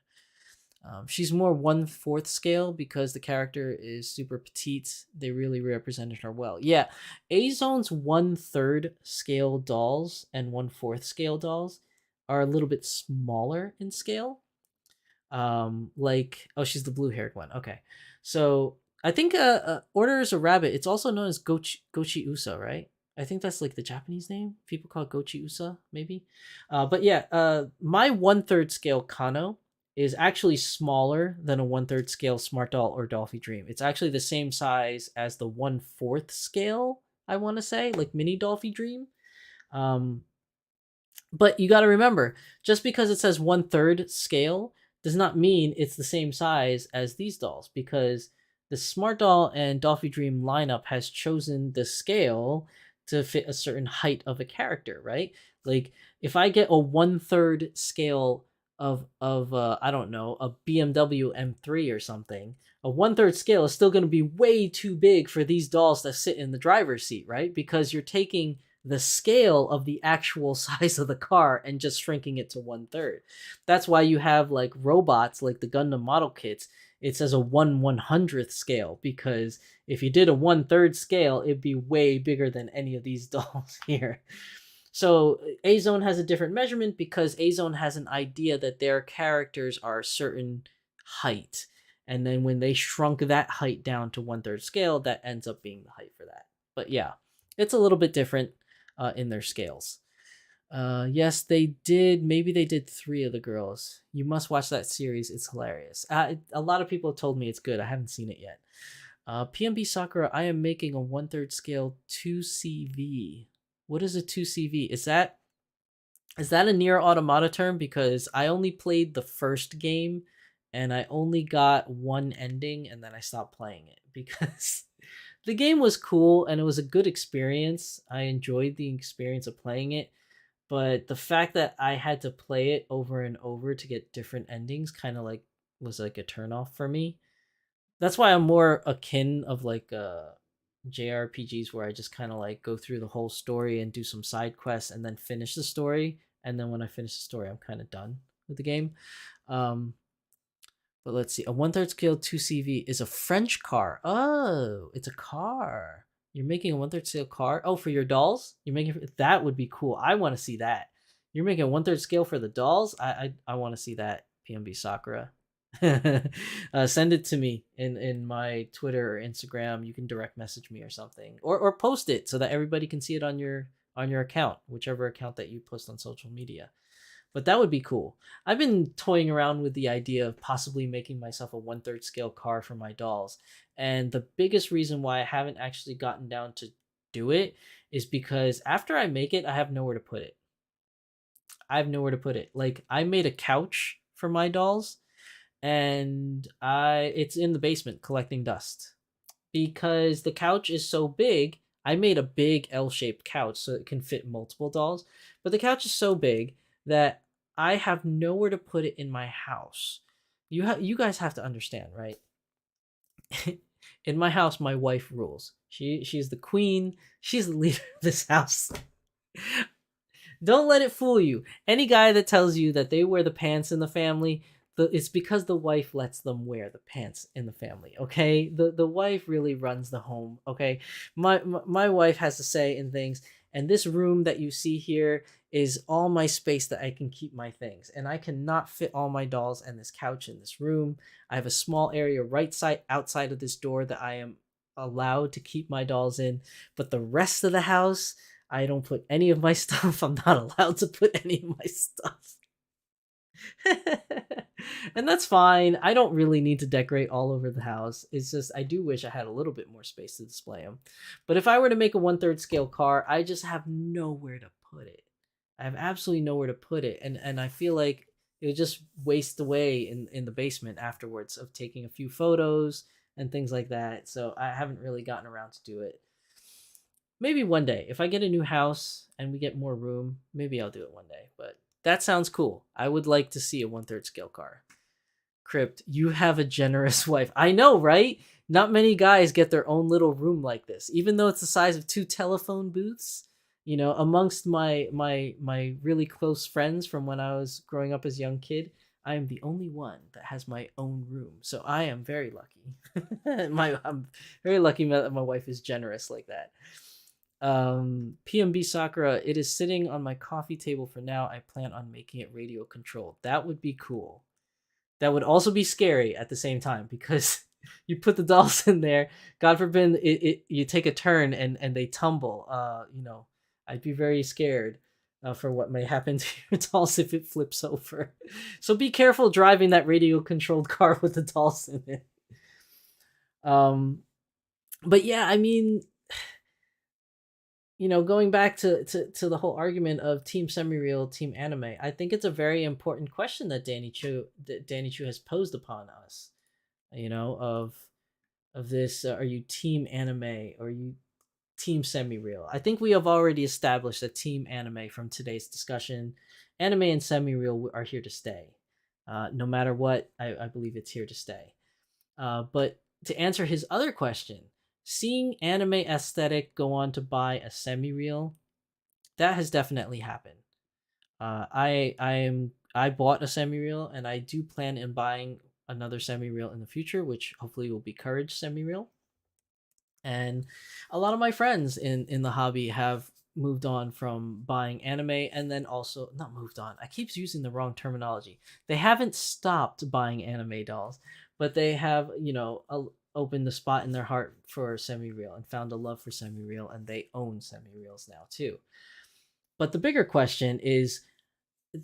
B: She's more 1/4 scale because the character is super petite. They really represented her well. Yeah, A-Zone's 1/3 scale dolls and 1/4 scale dolls are a little bit smaller in scale. Like, oh, she's the blue haired one. Okay, so I think Order is a rabbit. It's also known as Gochi Usa, right? I think that's like the Japanese name. People call it Gochi Usa, maybe. But yeah, my 1/3 scale Kano is actually smaller than a 1/3 scale Smart Doll or Dolphy Dream. It's actually the same size as the 1/4 scale, I want to say, like mini Dolphy Dream. Um, but you got to remember, just because it says 1/3 scale does not mean it's the same size as these dolls, because the Smart Doll and Dolphy Dream lineup has chosen the scale to fit a certain height of a character, right? Like if I get a 1/3 scale of I don't know, a BMW M3 or something, a 1/3 scale is still going to be way too big for these dolls to sit in the driver's seat, right? Because you're taking the scale of the actual size of the car and just shrinking it to 1/3. That's why you have like robots like the Gundam model kits. It says a 1/100th scale, because if you did a 1/3 scale, it'd be way bigger than any of these dolls here. So A Zone has a different measurement because A Zone has an idea that their characters are a certain height. And then when they shrunk that height down to 1/3 scale, that ends up being the height for that. But yeah, it's a little bit different in their scales. Yes, they did. Maybe they did 3 of the girls. You must watch that series. It's hilarious. A lot of people have told me it's good. I haven't seen it yet. PMB Sakura, I am making a 1/3 scale 2CV. What is a 2CV? Is that a Near Automata term? Because I only played the first game and I only got one ending and then I stopped playing it because the game was cool and it was a good experience. I enjoyed the experience of playing it, but the fact that I had to play it over and over to get different endings kind of like was like a turnoff for me. That's why I'm more akin of like JRPGs where I just kind of like go through the whole story and do some side quests and then finish the story. And then when I finish the story, I'm kind of done with the game. Um, but let's see. A 1/3 scale 2CV is a French car. Oh, it's a car. You're making a 1/3 scale car? Oh, for your dolls? You're making that would be cool. I want to see that. You're making a 1/3 scale for the dolls? I want to see that, PMB Sakura. Send it to me in my Twitter or Instagram. You can direct message me or something, or post it so that everybody can see it on your account, whichever account that you post on social media. But that would be cool. I've been toying around with the idea of possibly making myself a 1/3 scale car for my dolls. And the biggest reason why I haven't actually gotten down to do it is because after I make it, I have nowhere to put it. I have nowhere to put it. Like I made a couch for my dolls and I it's in the basement collecting dust because the couch is so big. I made a big L-shaped couch so it can fit multiple dolls, but the couch is so big that I have nowhere to put it in my house. You guys have to understand, right? In my house, my wife rules. She's the queen. She's the leader of this house. Don't let it fool you. Any guy that tells you that they wear the pants in the family, it's because the wife lets them wear the pants in the family. Okay, the wife really runs the home. Okay, my wife has a say in things, and this room that you see here is all my space that I can keep my things, and I cannot fit all my dolls and this couch in this room. I have a small area right side outside of this door that I am allowed to keep my dolls in, but the rest of the house I don't put any of my stuff. I'm not allowed to put any of my stuff. And that's fine. I don't really need to decorate all over the house. It's just I do wish I had a little bit more space to display them. But if I were to make a 1/3 scale car, I just have nowhere to put it. I have absolutely nowhere to put it. And I feel like it would just waste away in the basement afterwards of taking a few photos and things like that. So I haven't really gotten around to do it. Maybe one day. If I get a new house and we get more room, maybe I'll do it one day. But that sounds cool. I would like to see a 1/3 scale car. Crypt, you have a generous wife. I know, right? Not many guys get their own little room like this, even though it's the size of 2 telephone booths. You know, amongst my really close friends from when I was growing up as a young kid, I am the only one that has my own room. So I am very lucky. I'm very lucky that my wife is generous like that. PMB Sakura, it is sitting on my coffee table for now. I plan on making it radio controlled. That would be cool. that would also be scary at the same time, because you put the dolls in there, God forbid you take a turn and they tumble. I'd be very scared for what may happen to your dolls if it flips over. So be careful driving that radio controlled car with the dolls in it. But yeah, I mean, going back to the whole argument of team semi-real, team anime, I think it's a very important question that Danny Chu has posed upon us. Of this, are you team anime or are you team semi-real? I think we have already established that team anime from today's discussion. Anime and semi-real are here to stay. No matter what, I believe it's here to stay. But to answer his other question, seeing anime aesthetic go on to buy a semi-real, that has definitely happened. I bought a semi-real, and I do plan in buying another semi-real in the future, which hopefully will be Courage semi-real. And a lot of my friends in the hobby have moved on from buying anime, and then also not moved on. I keep using the wrong terminology. They haven't stopped buying anime dolls, but they have, opened the spot in their heart for semi-real and found a love for semi-real, and they own semi-reals now too. But the bigger question is,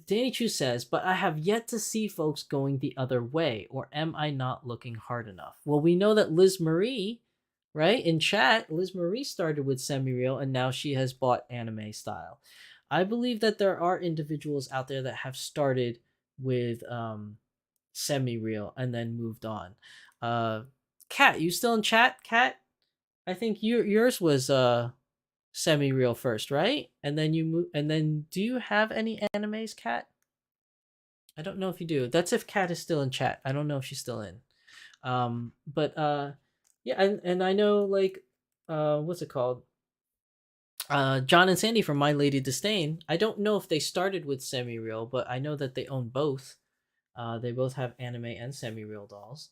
B: Danny Chu says, but I have yet to see folks going the other way, or am I not looking hard enough? Well, we know that Liz Marie, right, in chat, Liz Marie started with semi-real, and now she has bought anime style. I believe that there are individuals out there that have started with semi-real and then moved on. Kat, you still in chat? Kat, I think yours was semi-real first, right? And then you move, and then do you have any animes, Kat? I don't know if you do. That's if Kat is still in chat. I don't know if she's still in. But yeah, and I know, like, what's it called? John and Sandy from My Lady Disdain. I don't know if they started with semi-real, but I know that they own both. They both have anime and semi-real dolls.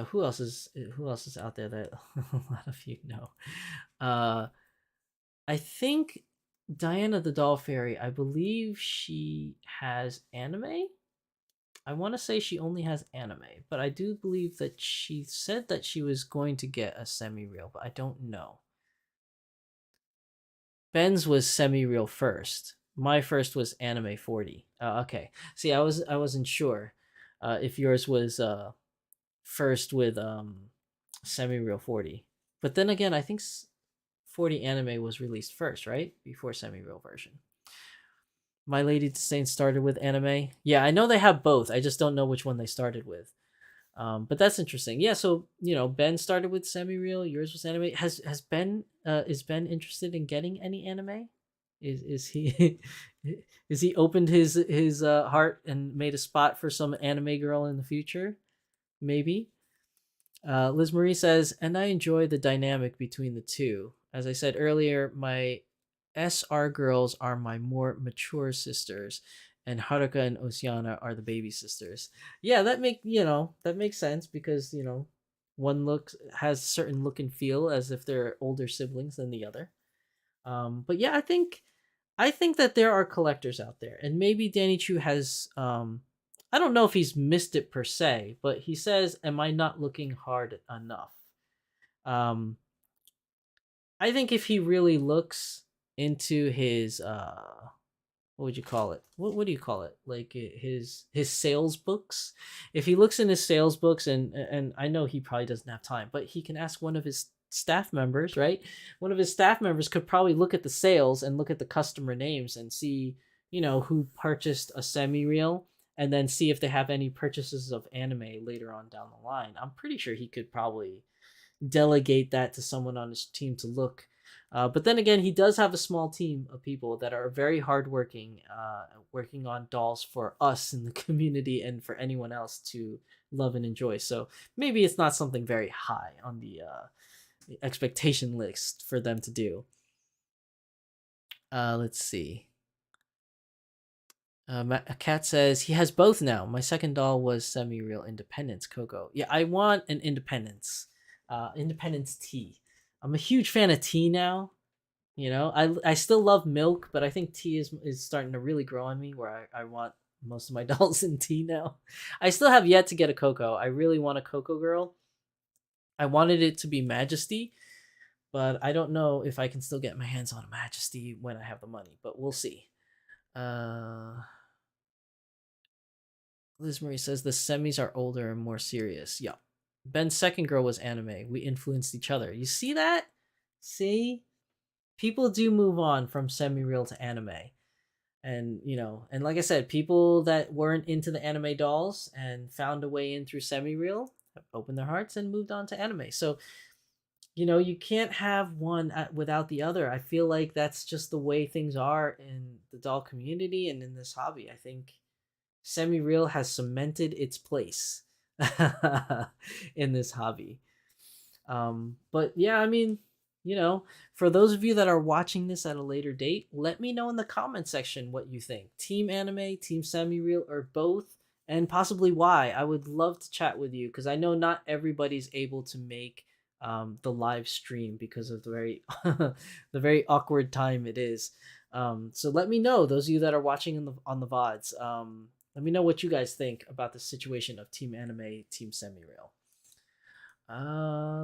B: Who else is out there that a lot of you know? I think Diana the Doll Fairy, I believe she has anime. I want to say she only has anime, but I do believe that she said that she was going to get a semi-real, but I don't know. Ben's was semi-real first. My first was anime 40. Okay. See, I wasn't sure if yours was first with semi-real 40. But then again, I think 40 anime was released first, right? Before semi-real version. My Lady Disdain started with anime. Yeah, I know they have both. I just don't know which one they started with. But that's interesting. Yeah, so Ben started with semi-real. Yours was anime. Has Ben is Ben interested in getting any anime? Is he is he opened his heart and made a spot for some anime girl in the future? Maybe. Liz Marie says, and I enjoy the dynamic between the two. As I said earlier, my SR girls are my more mature sisters, and Haruka and Oceana are the baby sisters. Yeah, that makes sense, because one has certain look and feel as if they're older siblings than the other. But yeah, I think that there are collectors out there, and maybe Danny Chu has I don't know if he's missed it per se, but he says, am I not looking hard enough? I think if he really looks into his what would you call it? What do you call it? Like his sales books. If he looks in his sales books, and I know he probably doesn't have time, but he can ask one of his staff members, right? One of his staff members could probably look at the sales and look at the customer names and see, who purchased a semi-reel, and then see if they have any purchases of anime later on down the line. I'm pretty sure he could probably delegate that to someone on his team to look. But then again, he does have a small team of people that are very hardworking, working on dolls for us in the community and for anyone else to love and enjoy. So maybe it's not something very high on the expectation list for them to do. Let's see. A cat says he has both now. My second doll was semi-real Independence Coco. Yeah, I want an Independence. Independence tea. I'm a huge fan of tea now. I still love milk, but I think tea is starting to really grow on me, where I want most of my dolls in tea now. I still have yet to get a Coco. I really want a Coco girl. I wanted it to be Majesty, but I don't know if I can still get my hands on a Majesty when I have the money, but we'll see. Liz Marie says the semis are older and more serious. Yeah. Ben's second girl was anime. We influenced each other. You see that? See? People do move on from semi-real to anime. And, and like I said, people that weren't into the anime dolls and found a way in through semi-real have opened their hearts and moved on to anime. So, you can't have one without the other. I feel like that's just the way things are in the doll community and in this hobby. I think semi-real has cemented its place in this hobby. But yeah, I mean, for those of you that are watching this at a later date, let me know in the comment section what you think. Team anime, team semi-real, or both, and possibly why. I would love to chat with you because I know not everybody's able to make the live stream because of the very the very awkward time it is. So let me know, those of you that are watching on the VODs. Let me know what you guys think about the situation of team anime, team semi-real.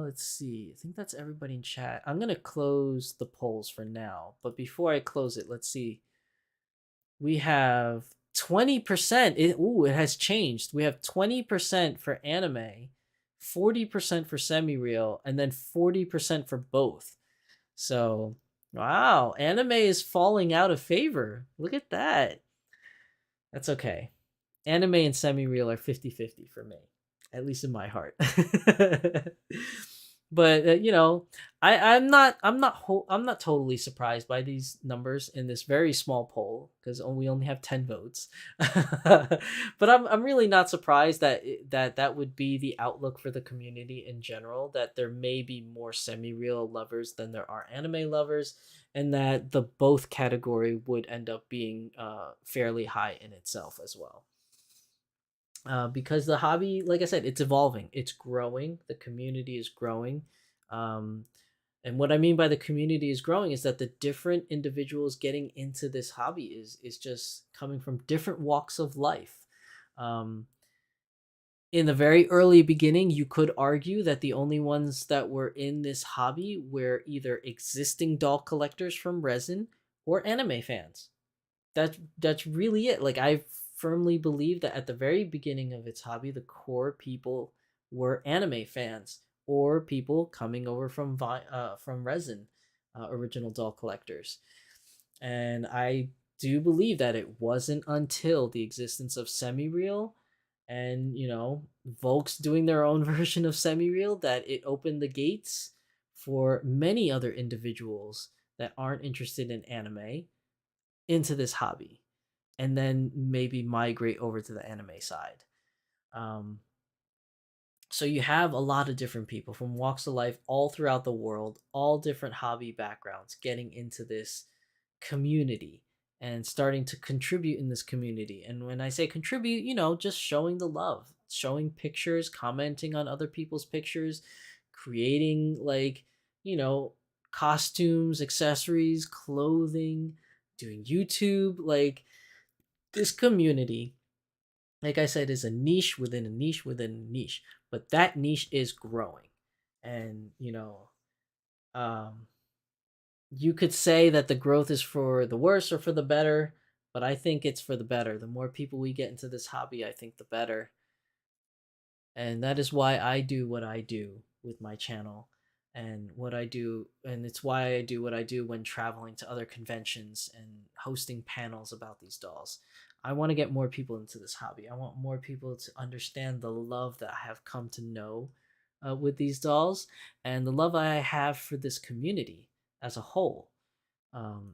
B: Let's see. I think that's everybody in chat. I'm gonna close the polls for now, but before I close it, let's see. We have 20%. It has changed. We have 20% for anime, 40% for semi-real, and then 40% for both. So, wow, anime is falling out of favor. Look at that. That's okay. Anime and semi-real are 50-50 for me, at least in my heart. But I'm not totally surprised by these numbers in this very small poll because we only have 10 votes. But I'm really not surprised that would be the outlook for the community in general, that there may be more semi-real lovers than there are anime lovers, and that the both category would end up being fairly high in itself as well. Because the hobby, like I said, it's evolving, it's growing, the community is growing. And what I mean by the community is growing is that the different individuals getting into this hobby is just coming from different walks of life. In the very early beginning, you could argue that the only ones that were in this hobby were either existing doll collectors from resin or anime fans. That's really it. Like, I firmly believe that at the very beginning of its hobby, the core people were anime fans or people coming over from resin, original doll collectors. And I do believe that it wasn't until the existence of semi-real and Volks doing their own version of semi-real that it opened the gates for many other individuals that aren't interested in anime into this hobby, and then maybe migrate over to the anime side. So you have a lot of different people from walks of life all throughout the world, all different hobby backgrounds, getting into this community and starting to contribute in this community. And when I say contribute, just showing the love, showing pictures, commenting on other people's pictures, creating costumes, accessories, clothing, doing YouTube. Like, this community, like I said, is a niche within a niche within a niche, but that niche is growing. And you could say that the growth is for the worse or for the better, but I think it's for the better. The more people we get into this hobby, I think the better. And that is why I do what I do with my channel and what I do. And it's why I do what I do when traveling to other conventions and hosting panels about these dolls. I want to get more people into this hobby. I want more people to understand the love that I have come to know with these dolls and the love I have for this community as a whole.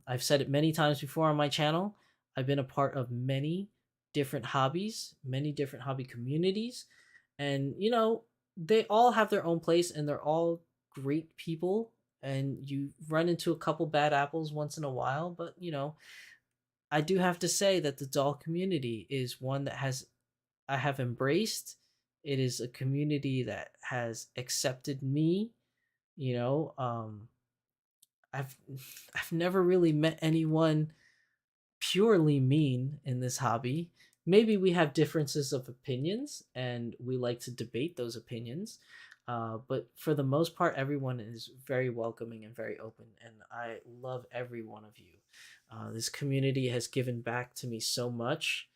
B: I've said it many times before on my channel. I've been a part of many different hobbies, many different hobby communities, and they all have their own place and they're all great people. And you run into a couple bad apples once in a while, but I do have to say that the doll community is one that I have embraced. It is a community that has accepted me. You know, I've I've never really met anyone purely mean in this hobby. maybe we have differences of opinions and we like to debate those opinions. But for the most part, everyone is very welcoming and very open, and I love every one of you. This community has given back to me so much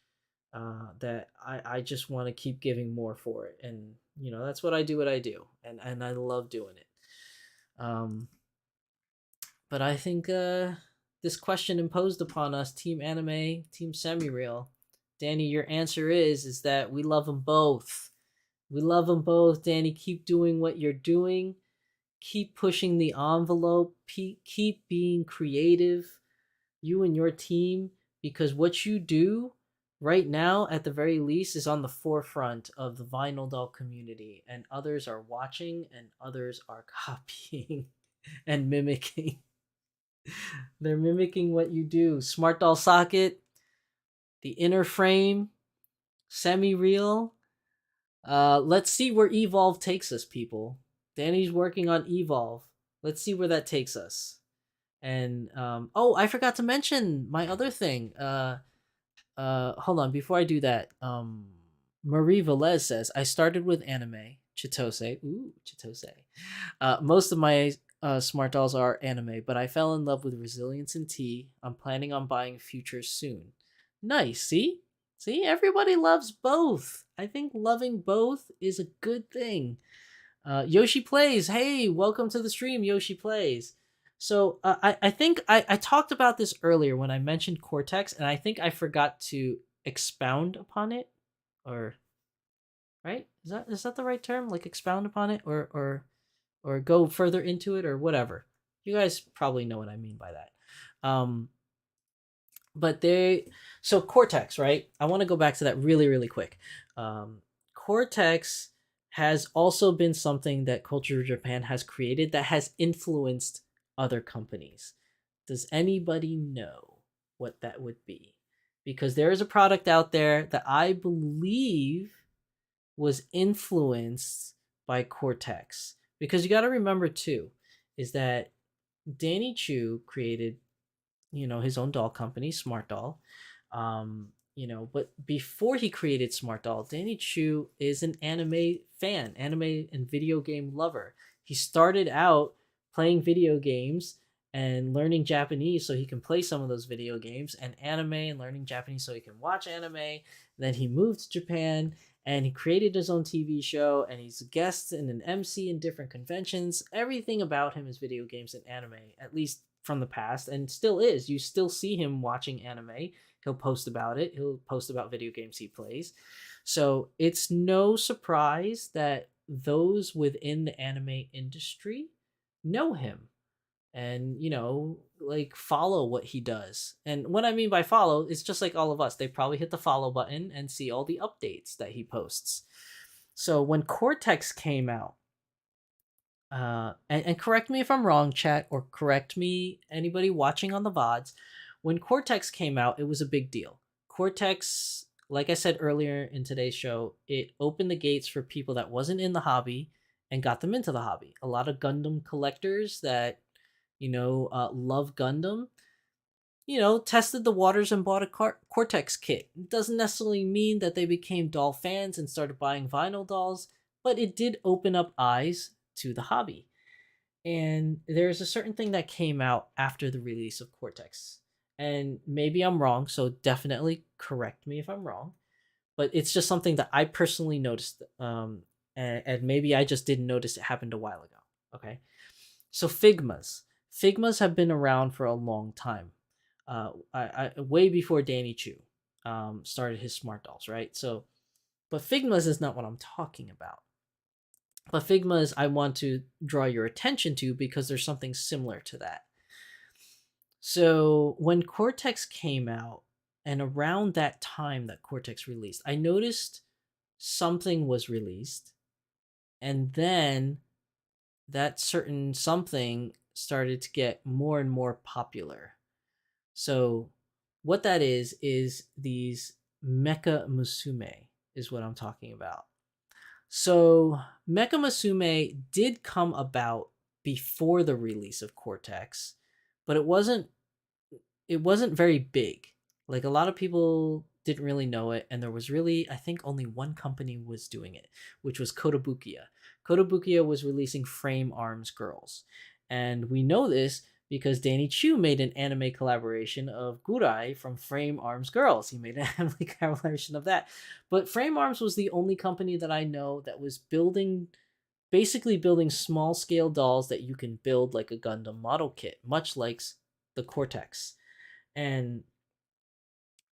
B: that I just want to keep giving more for it. And, that's what I do. And I love doing it. Um, but I think this question imposed upon us, Team Anime, Team Semi Real. Danny, your answer is that we love them both. We love them both, Danny. Keep doing what you're doing. Keep pushing the envelope. Keep being creative, you and your team, because what you do right now, at the very least, is on the forefront of the vinyl doll community, and others are watching and others are copying and mimicking. They're mimicking what you do. Smart Doll Socket, the inner frame, semi real. Let's see where Evolve takes us, people. Danny's working on Evolve. Let's see where that takes us. And oh, I forgot to mention my other thing. Hold on, before I do that, Marie Velez says I started with anime. Chitose. Ooh, Chitose. Most of my smart dolls are anime, but I fell in love with Resilience and Tea. I'm planning on buying Futures soon. Nice. See, everybody loves both. I think loving both is a good thing. Yoshi Plays. Hey, welcome to the stream, Yoshi Plays. So I think I talked about this earlier when I mentioned Cortex, and I think I forgot to expound upon it, or right? Is that the right term? Like expound upon it, or go further into it, or whatever. You guys probably know what I mean by that. But so Cortex, right? I want to go back to that really, really quick. Cortex has also been something that Culture Japan has created that has influenced other companies. Does anybody know what that would be? Because there is a product out there that I believe was influenced by Cortex. Because you got to remember too, is that Danny Choo created, his own doll company, Smart Doll. But before he created Smart Doll, Danny Choo is an anime fan, anime and video game lover. He started out playing video games and learning Japanese so he can play some of those video games, and anime and learning Japanese so he can watch anime. Then he moved to Japan and he created his own TV show, and he's a guest and an MC in different conventions. Everything about him is video games and anime, at least from the past, and still is. You still see him watching anime. He'll post about it. He'll post about video games he plays. So it's no surprise that those within the anime industry know him and, like follow what he does. And what I mean by follow is just like all of us. They probably hit the follow button and see all the updates that he posts. So when Cortex came out, and correct me if I'm wrong, chat, or correct me, anybody watching on the VODs. When Cortex came out, it was a big deal. Cortex, like I said earlier in today's show, it opened the gates for people that wasn't in the hobby and got them into the hobby. A lot of Gundam collectors that, love Gundam, tested the waters and bought a Cortex kit. It doesn't necessarily mean that they became doll fans and started buying vinyl dolls, but it did open up eyes to the hobby. And there's a certain thing that came out after the release of Cortex. And maybe I'm wrong, so definitely correct me if I'm wrong. But it's just something that I personally noticed. And maybe I just didn't notice it happened a while ago. Okay. So Figmas. Figmas have been around for a long time. Way before Danny Choo started his smart dolls, right? So, but Figmas is not what I'm talking about. But Figmas I want to draw your attention to because there's something similar to that. So when Cortex came out, and around that time that Cortex released, I noticed something was released, and then that certain something started to get more and more popular. So what that is these Mecha Musume is what I'm talking about. So Mecha Musume did come about before the release of Cortex, but it wasn't very big. Like, a lot of people didn't really know it, and there was really, I think, only one company was doing it, which was Kotobukiya. Kotobukiya was releasing Frame Arms Girls, and we know this because Danny Choo made an anime collaboration of Gurai from Frame Arms Girls. He made an anime collaboration of that. But Frame Arms was the only company that I know that was basically building small scale dolls that you can build like a Gundam model kit, much like the Cortex. And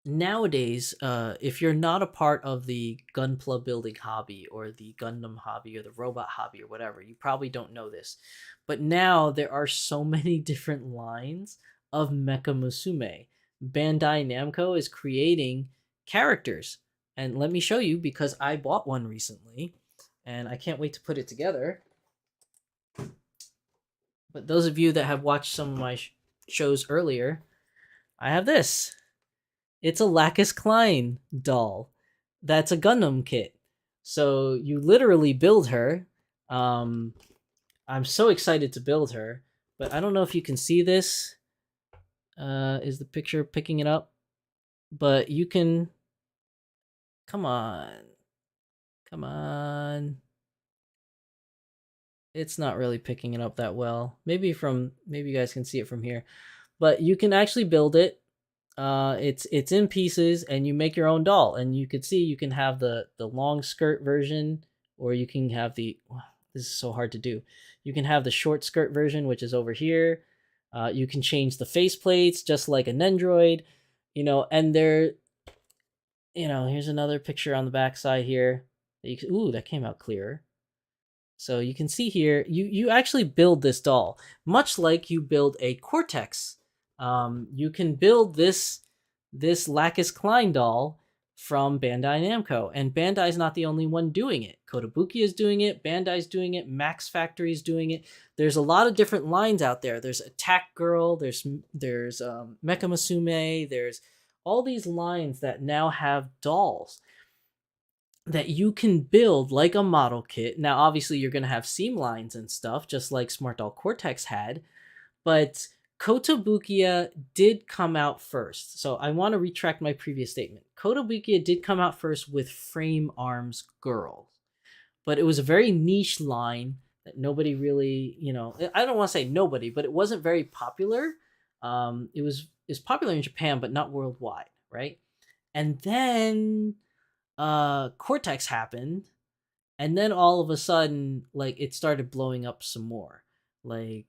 B: nowadays, if you're not a part of the Gunpla building hobby or the Gundam hobby or the robot hobby or whatever, you probably don't know this. But now there are so many different lines of Mecha Musume. Bandai Namco is creating characters. And let me show you because I bought one recently and I can't wait to put it together. But those of you that have watched some of my shows earlier, I have this. It's a Lacus Klein doll. That's a Gundam kit. So you literally build her. I'm so excited to build her, but I don't know if you can see this. Is the picture picking it up? But you can. Come on. Come on. It's not really picking it up that well. Maybe you guys can see it from here. But you can actually build it. It's in pieces and you make your own doll, and you could see you can have the long skirt version, or you can have the this is so hard to do. You can have the short skirt version, which is over here. You can change the face plates just like a Nendroid, and here's another picture on the back side here. That came out clearer. So you can see here, you actually build this doll, much like you build a Cortex. You can build this Lacus Klein doll from Bandai Namco, and Bandai's not the only one doing it. Kotobukiya is doing it, Bandai's doing it, Max Factory is doing it. There's a lot of different lines out there. There's Attack Girl, there's Mecha Musume, there's all these lines that now have dolls that you can build like a model kit. Now, obviously, you're going to have seam lines and stuff, just like Smart Doll Cortex had, but Kotobukiya did come out first. So I want to retract my previous statement. Kotobukiya did come out first with Frame Arms Girls, but it was a very niche line that nobody really, I don't want to say nobody, but it wasn't very popular. It's popular in Japan, but not worldwide, right? And then Cortex happened, and then all of a sudden, like, it started blowing up some more. Like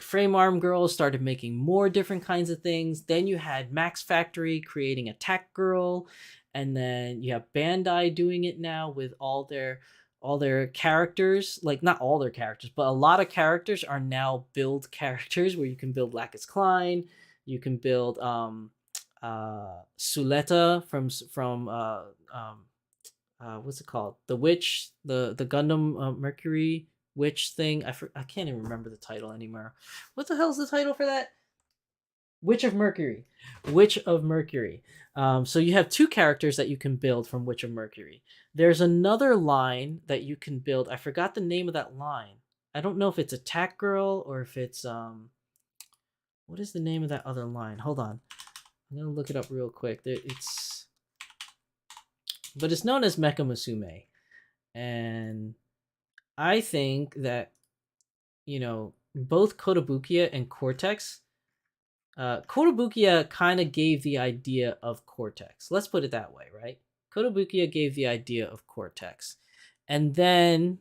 B: Frame Arm Girls started making more different kinds of things. Then you had Max Factory creating Attack Girl, and then you have Bandai doing it now with all their characters. Like, not all their characters, but a lot of characters are now build characters where you can build Lacus Klein, you can build Suleta from what's it called? The Witch, the Gundam Mercury Witch thing. I can't even remember the title anymore. What the hell's the title for that? Witch of Mercury. Witch of Mercury. So you have two characters that you can build from Witch of Mercury. There's another line that you can build. I forgot the name of that line. I don't know if it's Attack Girl or if it's what is the name of that other line? Hold on. I'm gonna look it up real quick. But it's known as Mecha Musume, and I think that both Kotobukiya and Cortex. Kotobukiya kind of gave the idea of Cortex. Let's put it that way, right? Kotobukiya gave the idea of Cortex, and then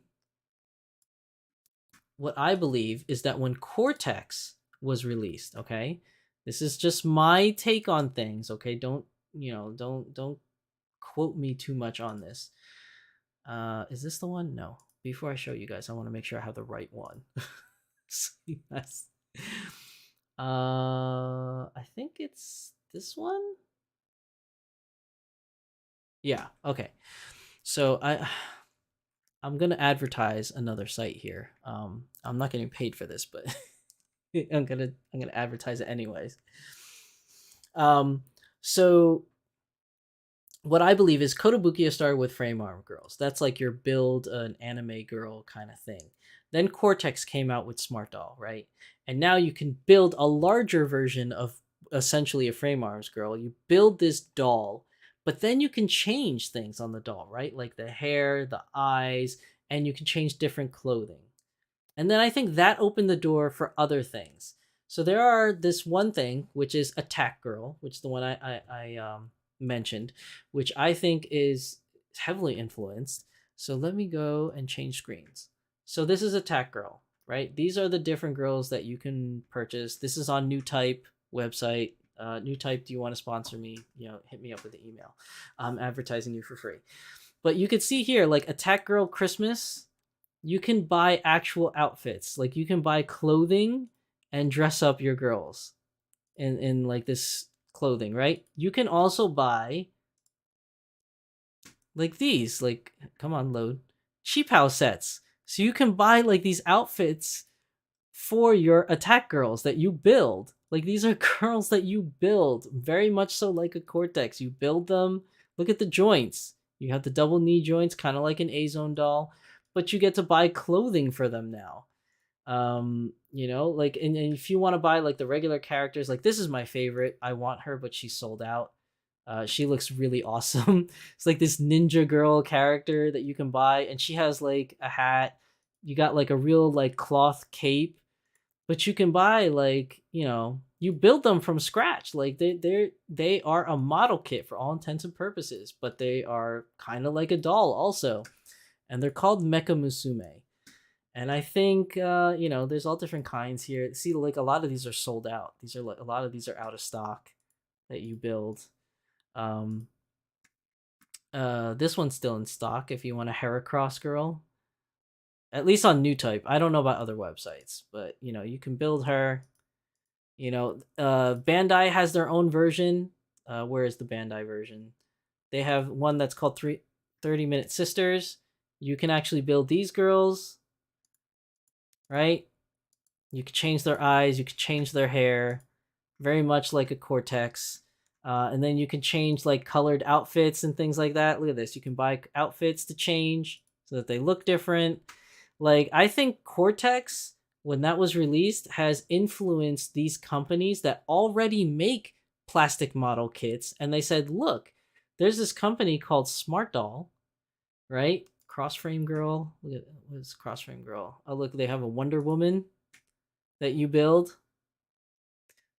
B: what I believe is that when Cortex was released, okay, this is just my take on things, okay? Don't quote me too much on this. Is this the one? No. Before I show you guys, I want to make sure I have the right one. Yes. I think it's this one. Yeah. Okay. So I'm gonna advertise another site here. I'm not getting paid for this, but I'm gonna advertise it anyways. So what I believe is Kotobukiya started with Frame Arm Girls. That's like your build an anime girl kind of thing. Then Cortex came out with Smart Doll, right? And now you can build a larger version of essentially a frame arms girl. You build this doll, but then you can change things on the doll, right? Like the hair, the eyes, and you can change different clothing. And then I think that opened the door for other things. So there are this one thing, which is Attack Girl, which is the one I mentioned, which I think is heavily influenced. So let me go and change screens. So this is Attack Girl, right? These are the different girls that you can purchase. This is on New Type website. New Type, do you want to sponsor me? Hit me up with the email. I'm advertising you for free. But you could see here, like Attack Girl Christmas, you can buy actual outfits. Like you can buy clothing and dress up your girls in like this clothing, right? You can also buy like these, like come on, load. Cheap house sets. So you can buy like these outfits for your Attack Girls that you build. Like these are girls that you build, very much so like a Cortex. You build them. Look at the joints. You have the double knee joints, kind of like an A-Zone doll, but you get to buy clothing for them now. Like, and if you want to buy like the regular characters, like this is my favorite. I want her, but she's sold out. She looks really awesome. It's like this ninja girl character that you can buy, and she has like a hat. You got like a real like cloth cape, but you can buy like you build them from scratch. Like they are a model kit for all intents and purposes, but they are kind of like a doll also, and they're called Mecha Musume. And I think there's all different kinds here. See, like a lot of these are sold out. These are like a lot of these are out of stock that you build. This one's still in stock if you want a Heracross girl. At least on New Type. I don't know about other websites, but you can build her. Bandai has their own version. Where is the Bandai version? They have one that's called 30-Minute Sisters. You can actually build these girls, right? You can change their eyes, you can change their hair, very much like a Cortex. And then you can change like colored outfits and things like that. Look at this. You can buy outfits to change so that they look different. Like, I think Cortex, when that was released, has influenced these companies that already make plastic model kits. And they said, look, there's this company called Smart Doll, right? Crossframe Girl. Look at what is Crossframe Girl? Oh, look, they have a Wonder Woman that you build.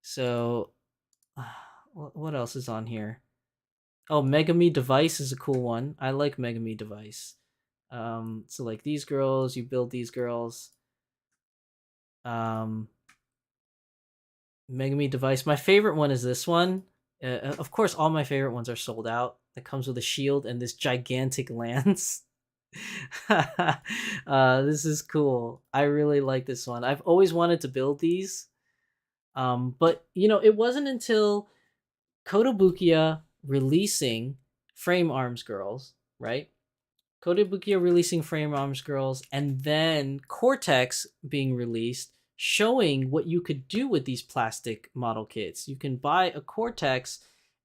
B: So, what else is on here? Oh, Megami Device is a cool one. I like Megami Device. So like these girls, you build these girls. Megami Device. My favorite one is this one. Of course, all my favorite ones are sold out. That comes with a shield and this gigantic lance. This is cool. I really like this one. I've always wanted to build these. But it wasn't until Kotobukiya releasing Frame Arms Girls, right? Kotobukiya releasing Frame Arms Girls, and then Cortex being released, showing what you could do with these plastic model kits. You can buy a Cortex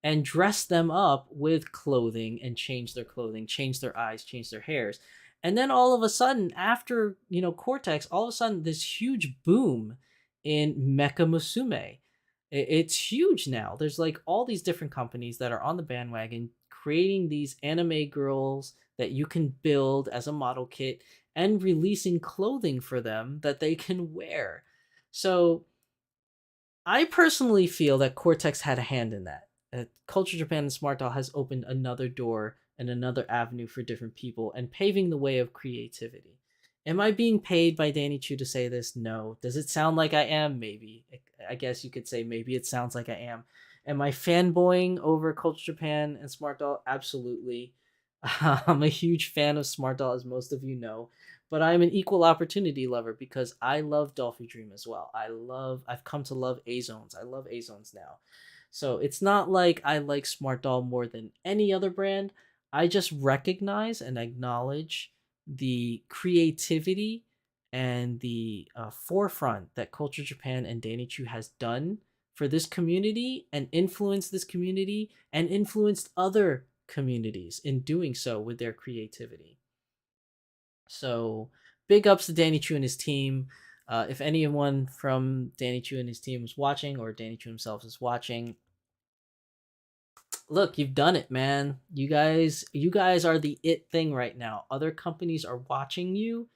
B: and dress them up with clothing and change their clothing, change their eyes, change their hairs. And then all of a sudden, after Cortex, all of a sudden this huge boom in Mecha Musume. It's huge now. There's like all these different companies that are on the bandwagon creating these anime girls that you can build as a model kit and releasing clothing for them that they can wear. So I personally feel that Cortex had a hand in that. Culture Japan and Smart Doll has opened another door and another avenue for different people and paving the way of creativity. Am I being paid by Danny Choo to say this? No. Does it sound like I am? Maybe. I guess you could say maybe it sounds like I am. Am I fanboying over Culture Japan and Smart Doll? Absolutely. I'm a huge fan of Smart Doll, as most of you know, but I'm an equal opportunity lover because I love Dolphy Dream as well. I've come to love A-Zones. I love A-Zones now. So it's not like I like Smart Doll more than any other brand. I just recognize and acknowledge the creativity and the forefront that Culture Japan and Danny Choo has done for this community and influenced this community and influenced other communities in doing so with their creativity. So big ups to Danny Choo and his team. If anyone from Danny Choo and his team is watching, or Danny Choo himself is watching, look, you've done it, man. You guys are the it thing right now. Other companies are watching you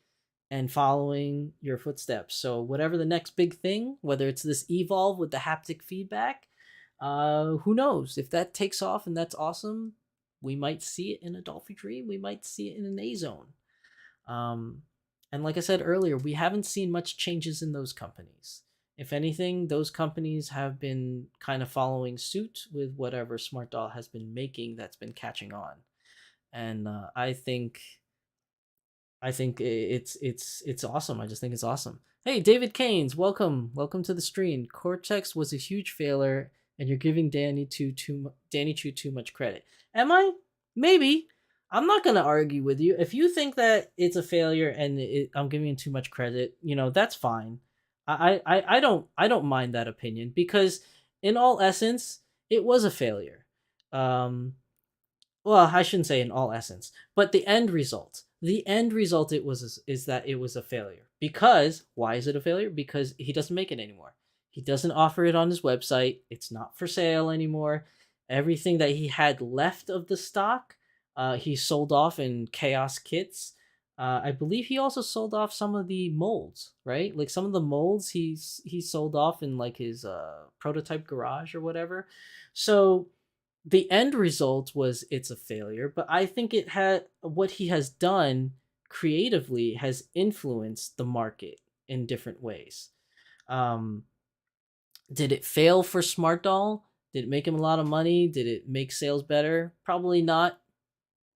B: and following your footsteps. So whatever the next big thing, whether it's this evolve with the haptic feedback, who knows? If that takes off and that's awesome, we might see it in a Dolphin Tree. We might see it in an A zone. Um, and like I said earlier, we haven't seen much changes in those companies. If anything, those companies have been kind of following suit with whatever Smart Doll has been making that's been catching on. And I think it's awesome. I just think it's awesome. Hey, David Keynes, welcome to the stream. Cortex was a huge failure, and you're giving Danny Choo too much credit. Am I? Maybe. I'm not gonna argue with you. If you think that it's a failure and I'm giving too much credit, that's fine. I don't mind that opinion, because in all essence, it was a failure. Um, well, I shouldn't say in all essence, but the end result it was is that it was a failure. Because why is it a failure? Because he doesn't make it anymore. He doesn't offer it on his website. It's not for sale anymore. Everything that he had left of the stock, he sold off in chaos kits. I believe he also sold off some of the molds, right? Like some of the molds he sold off in like his prototype garage or whatever. So the end result was it's a failure, but I think it had what he has done creatively has influenced the market in different ways. Um, did it fail for Smart Doll? Did it make him a lot of money? Did it make sales better? Probably not.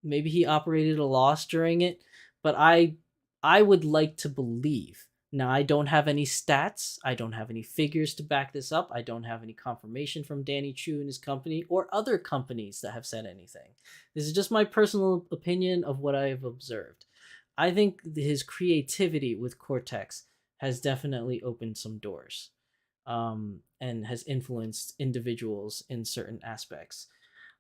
B: Maybe he operated a loss during it, but I would like to believe. Now, I don't have any stats, I don't have any figures to back this up, I don't have any confirmation from Danny Choo and his company or other companies that have said anything. This is just my personal opinion of what I have observed. I think his creativity with Cortex has definitely opened some doors, and has influenced individuals in certain aspects.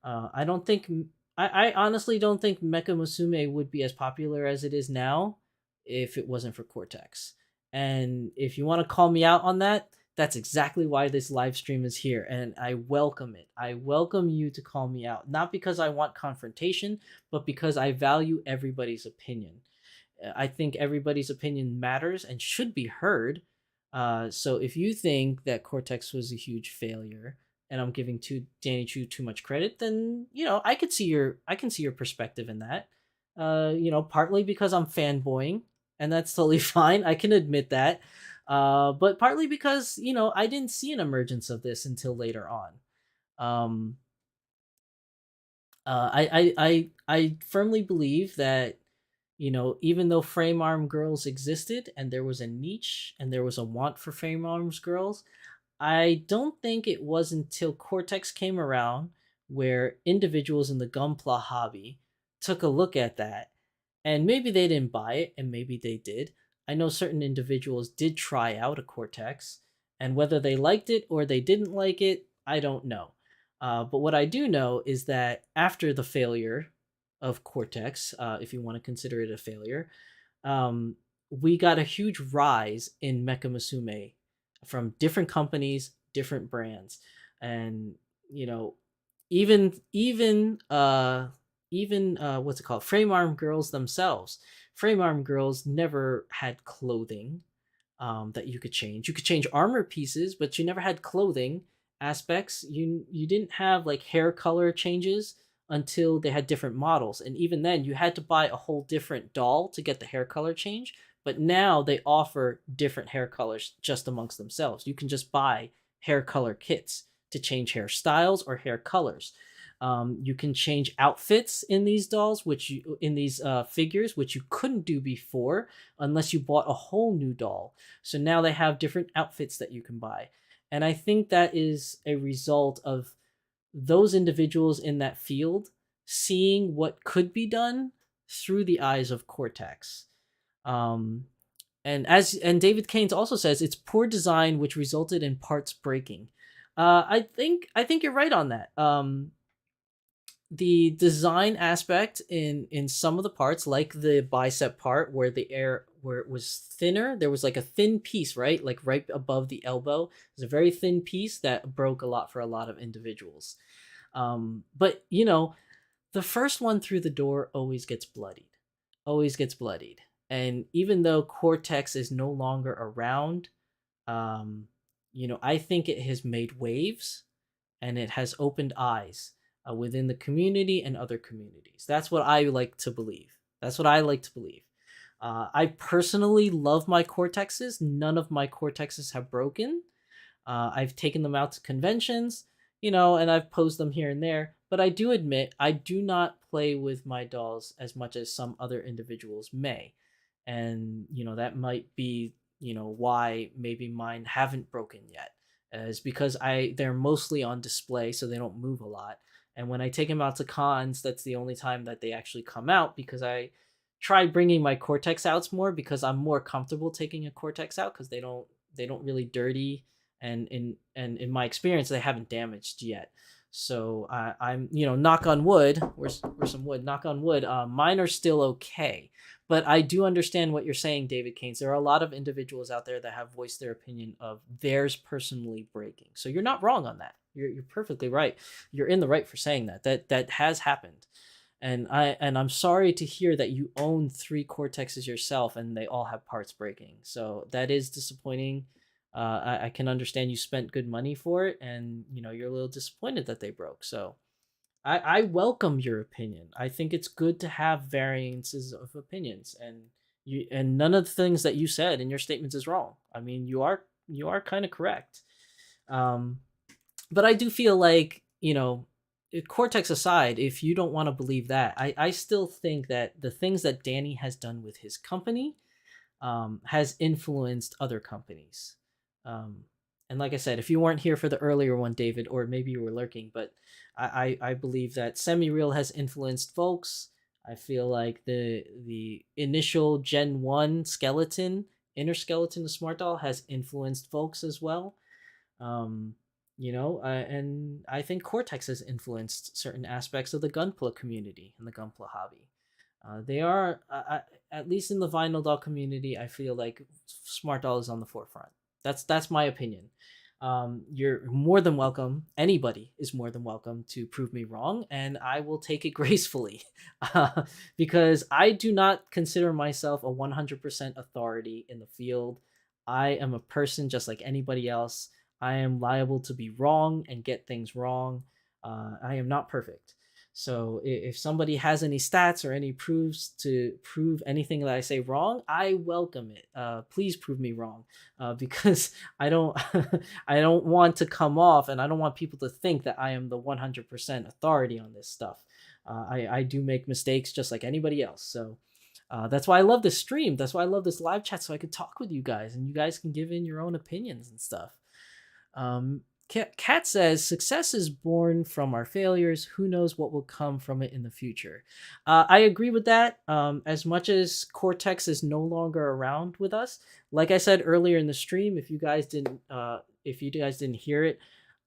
B: I don't think I honestly don't think Mecha Musume would be as popular as it is now if it wasn't for Cortex. And if you want to call me out on that, that's exactly why this live stream is here, and I welcome it. I welcome you to call me out, not because I want confrontation, but because I value everybody's opinion. I think everybody's opinion matters and should be heard. So if you think that Cortex was a huge failure, and I'm giving Danny Chu too much credit, then I can see your perspective in that. Partly because I'm fanboying, and that's totally fine. I can admit that. But partly because I didn't see an emergence of this until later on. Um, I firmly believe that even though frame arm girls existed and there was a niche and there was a want for frame arms girls, I don't think it was until Cortex came around where individuals in the Gunpla hobby took a look at that, and maybe they didn't buy it and maybe they did. I know certain individuals did try out a Cortex, and whether they liked it or they didn't like it, I don't know. But what I do know is that after the failure of Cortex, if you want to consider it a failure, um, we got a huge rise in Mecha Musume from different companies, different brands, and you know, even what's it called? Frame arm girls themselves. Frame arm girls never had clothing that you could change. You could change armor pieces, but you never had clothing aspects. You didn't have like hair color changes until they had different models, and even then you had to buy a whole different doll to get the hair color change. But now they offer different hair colors just amongst themselves. You can just buy hair color kits to change hairstyles or hair colors. You can change outfits in these dolls, in these figures, which you couldn't do before unless you bought a whole new doll. So now they have different outfits that you can buy, and I think that is a result of those individuals in that field seeing what could be done through the eyes of Cortex. Um, and David Keynes also says it's poor design which resulted in parts breaking. I think you're right on that. The design aspect in some of the parts, like the bicep part where it was thinner. There was like a thin piece, right? Like right above the elbow. It was a very thin piece that broke a lot for a lot of individuals. But the first one through the door always gets bloodied. Always gets bloodied. And even though Cortex is no longer around, um, I think it has made waves and it has opened eyes within the community and other communities. That's what I like to believe. That's what I like to believe. I personally love my Cortexes. None of my Cortexes have broken. I've taken them out to conventions, and I've posed them here and there. But I do admit I do not play with my dolls as much as some other individuals may. And, that might be, why maybe mine haven't broken yet. Is because they're mostly on display, so they don't move a lot. And when I take them out to cons, that's the only time that they actually come out, because I try bringing my Cortex outs more, because I'm more comfortable taking a Cortex out because they don't really dirty, and in my experience they haven't damaged yet. So I'm knock on wood. Where's some wood? Knock on wood. Mine are still okay, but I do understand what you're saying, David Keynes. There are a lot of individuals out there that have voiced their opinion of theirs personally breaking. So you're not wrong on that. You're perfectly right. You're in the right for saying that. That has happened. And I'm sorry to hear that you own 3 Cortexes yourself and they all have parts breaking. So that is disappointing. I can understand you spent good money for it, and you're a little disappointed that they broke. So I welcome your opinion. I think it's good to have variances of opinions, and none of the things that you said in your statements is wrong. I mean, you are kind of correct. Um, but I do feel like, Cortex aside, if you don't want to believe that, I still think that the things that Danny has done with his company has influenced other companies. Um, and like I said, if you weren't here for the earlier one, David, or maybe you were lurking, but I believe that Semi Real has influenced folks. I feel like the initial Gen 1 skeleton, inner skeleton of Smart Doll, has influenced folks as well. Um, and I think Cortex has influenced certain aspects of the Gunpla community and the Gunpla hobby. They are, at least in the vinyl doll community, I feel like Smart Doll is on the forefront. That's my opinion. You're more than welcome. Anybody is more than welcome to prove me wrong, and I will take it gracefully, because I do not consider myself a 100% authority in the field. I am a person just like anybody else. I am liable to be wrong and get things wrong. I am not perfect. So if somebody has any stats or any proofs to prove anything that I say wrong, I welcome it. Please prove me wrong, because I don't I don't want to come off, and I don't want people to think that I am the 100% authority on this stuff. I do make mistakes just like anybody else. So that's why I love this stream. That's why I love this live chat, so I could talk with you guys and you guys can give in your own opinions and stuff. Kat says, success is born from our failures. Who knows what will come from it in the future? I agree with that. As much as Cortex is no longer around with us, like I said earlier in the stream, if you guys didn't hear it,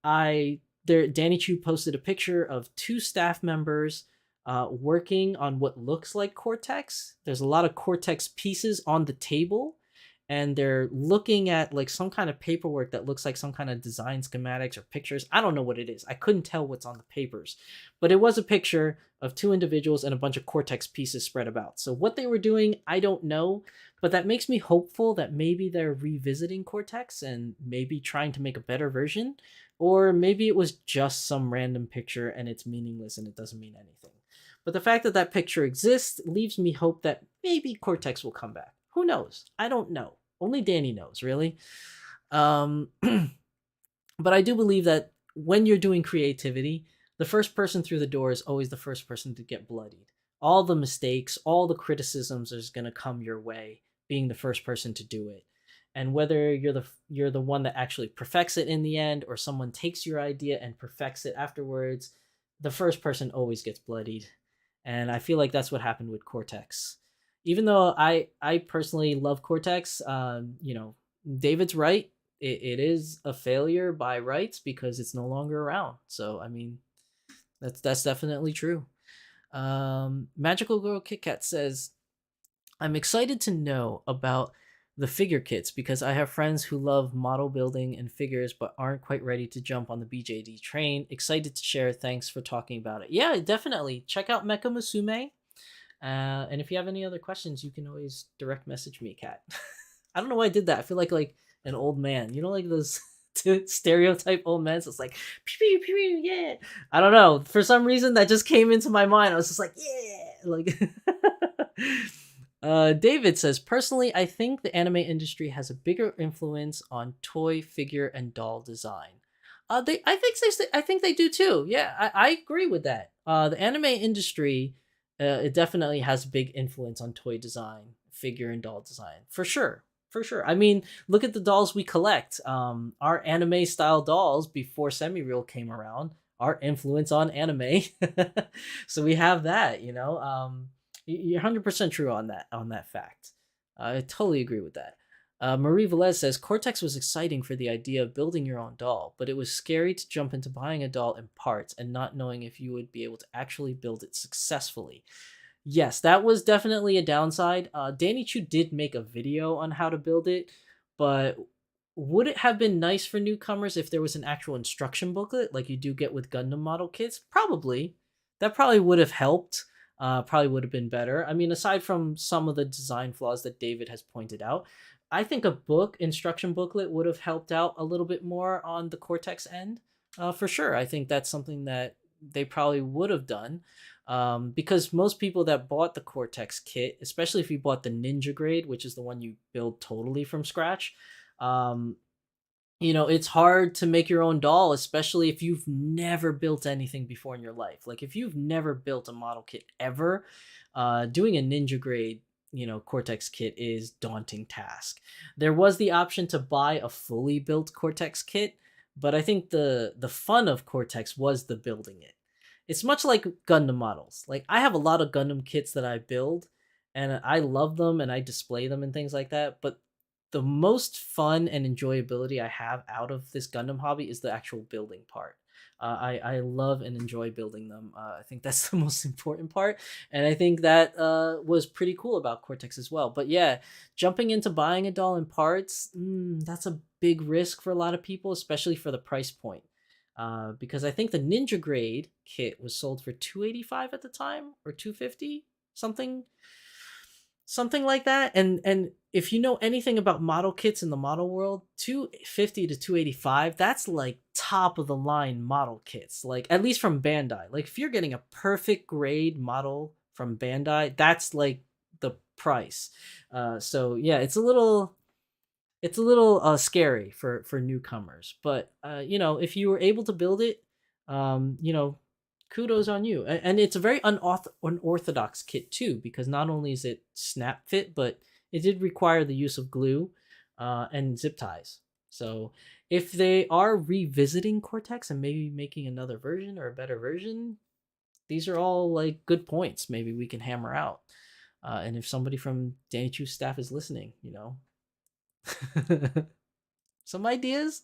B: Danny Choo posted a picture of 2 staff members working on what looks like Cortex. There's a lot of Cortex pieces on the table, and they're looking at like some kind of paperwork that looks like some kind of design schematics or pictures. I don't know what it is. I couldn't tell what's on the papers, but it was a picture of 2 individuals and a bunch of Cortex pieces spread about. So what they were doing, I don't know, but that makes me hopeful that maybe they're revisiting Cortex and maybe trying to make a better version, or maybe it was just some random picture and it's meaningless and it doesn't mean anything. But the fact that that picture exists leaves me hope that maybe Cortex will come back. Who knows? I don't know. Only Danny knows, really. But I do believe that when you're doing creativity, the first person through the door is always the first person to get bloodied. All the mistakes, all the criticisms is going to come your way, being the first person to do it. And whether you're the one that actually perfects it in the end, or someone takes your idea and perfects it afterwards, the first person always gets bloodied. And I feel like that's what happened with Cortex. Even though I personally love Cortex, David's right. It is a failure by rights because it's no longer around. So I mean, that's definitely true. Magical Girl KitKat says, I'm excited to know about the figure kits because I have friends who love model building and figures but aren't quite ready to jump on the BJD train. Excited to share. Thanks for talking about it. Yeah, definitely. Check out Mecha Musume. And if you have any other questions, you can always direct message me, Kat. I don't know why I did that. I feel like an old man. You know, like those stereotype old men. So it's like, pew, pew, pew, yeah. I don't know. For some reason, that just came into my mind. I was just like, yeah. Like, David says, personally, I think the anime industry has a bigger influence on toy, figure, and doll design. I think they do too. Yeah, I agree with that. The anime industry, it definitely has a big influence on toy design, figure, and doll design for sure. For sure. I mean, look at the dolls we collect. Our anime style dolls before semi real came around. Our influence on anime, so we have that. You're 100% true on that fact. I totally agree with that. Marie Velez says Cortex was exciting for the idea of building your own doll, but it was scary to jump into buying a doll in parts and not knowing if you would be able to actually build it successfully. Yes, that was definitely a downside. Danny Choo did make a video on how to build it, but would it have been nice for newcomers if there was an actual instruction booklet like you do get with Gundam model kits? Probably. That probably would have helped. Probably would have been better. I mean, aside from some of the design flaws that David has pointed out, I think a instruction booklet would have helped out a little bit more on the Cortex end. For sure. I think that's something that they probably would have done. Because most people that bought the Cortex kit, especially if you bought the Ninja grade, which is the one you build totally from scratch, um, it's hard to make your own doll, especially if you've never built anything before in your life. Like if you've never built a model kit ever, doing a Ninja grade, Cortex kit is daunting task. There was the option to buy a fully built Cortex kit, but I think the fun of Cortex was the building it. It's much like Gundam models. Like I have a lot of Gundam kits that I build and I love them and I display them and things like that, but the most fun and enjoyability I have out of this Gundam hobby is the actual building part. I love and enjoy building them. I think that's the most important part, and I think that was pretty cool about Cortex as well. But yeah, jumping into buying a doll in parts, that's a big risk for a lot of people, especially for the price point. Because I think the Ninja grade kit was sold for 285 at the time or 250 something like that. And if you know anything about model kits in the model world, 250 to 285, that's like top of the line model kits, like at least from Bandai. Like if you're getting a perfect grade model from Bandai, that's like the price. So yeah, it's a little scary for newcomers, but if you were able to build it, kudos on you. And it's a very unorthodox kit too, because not only is it snap fit, but it did require the use of glue and zip ties. So if they are revisiting Cortex and maybe making another version or a better version, these are all like good points maybe we can hammer out. And if somebody from Danny Choo's staff is listening, some ideas.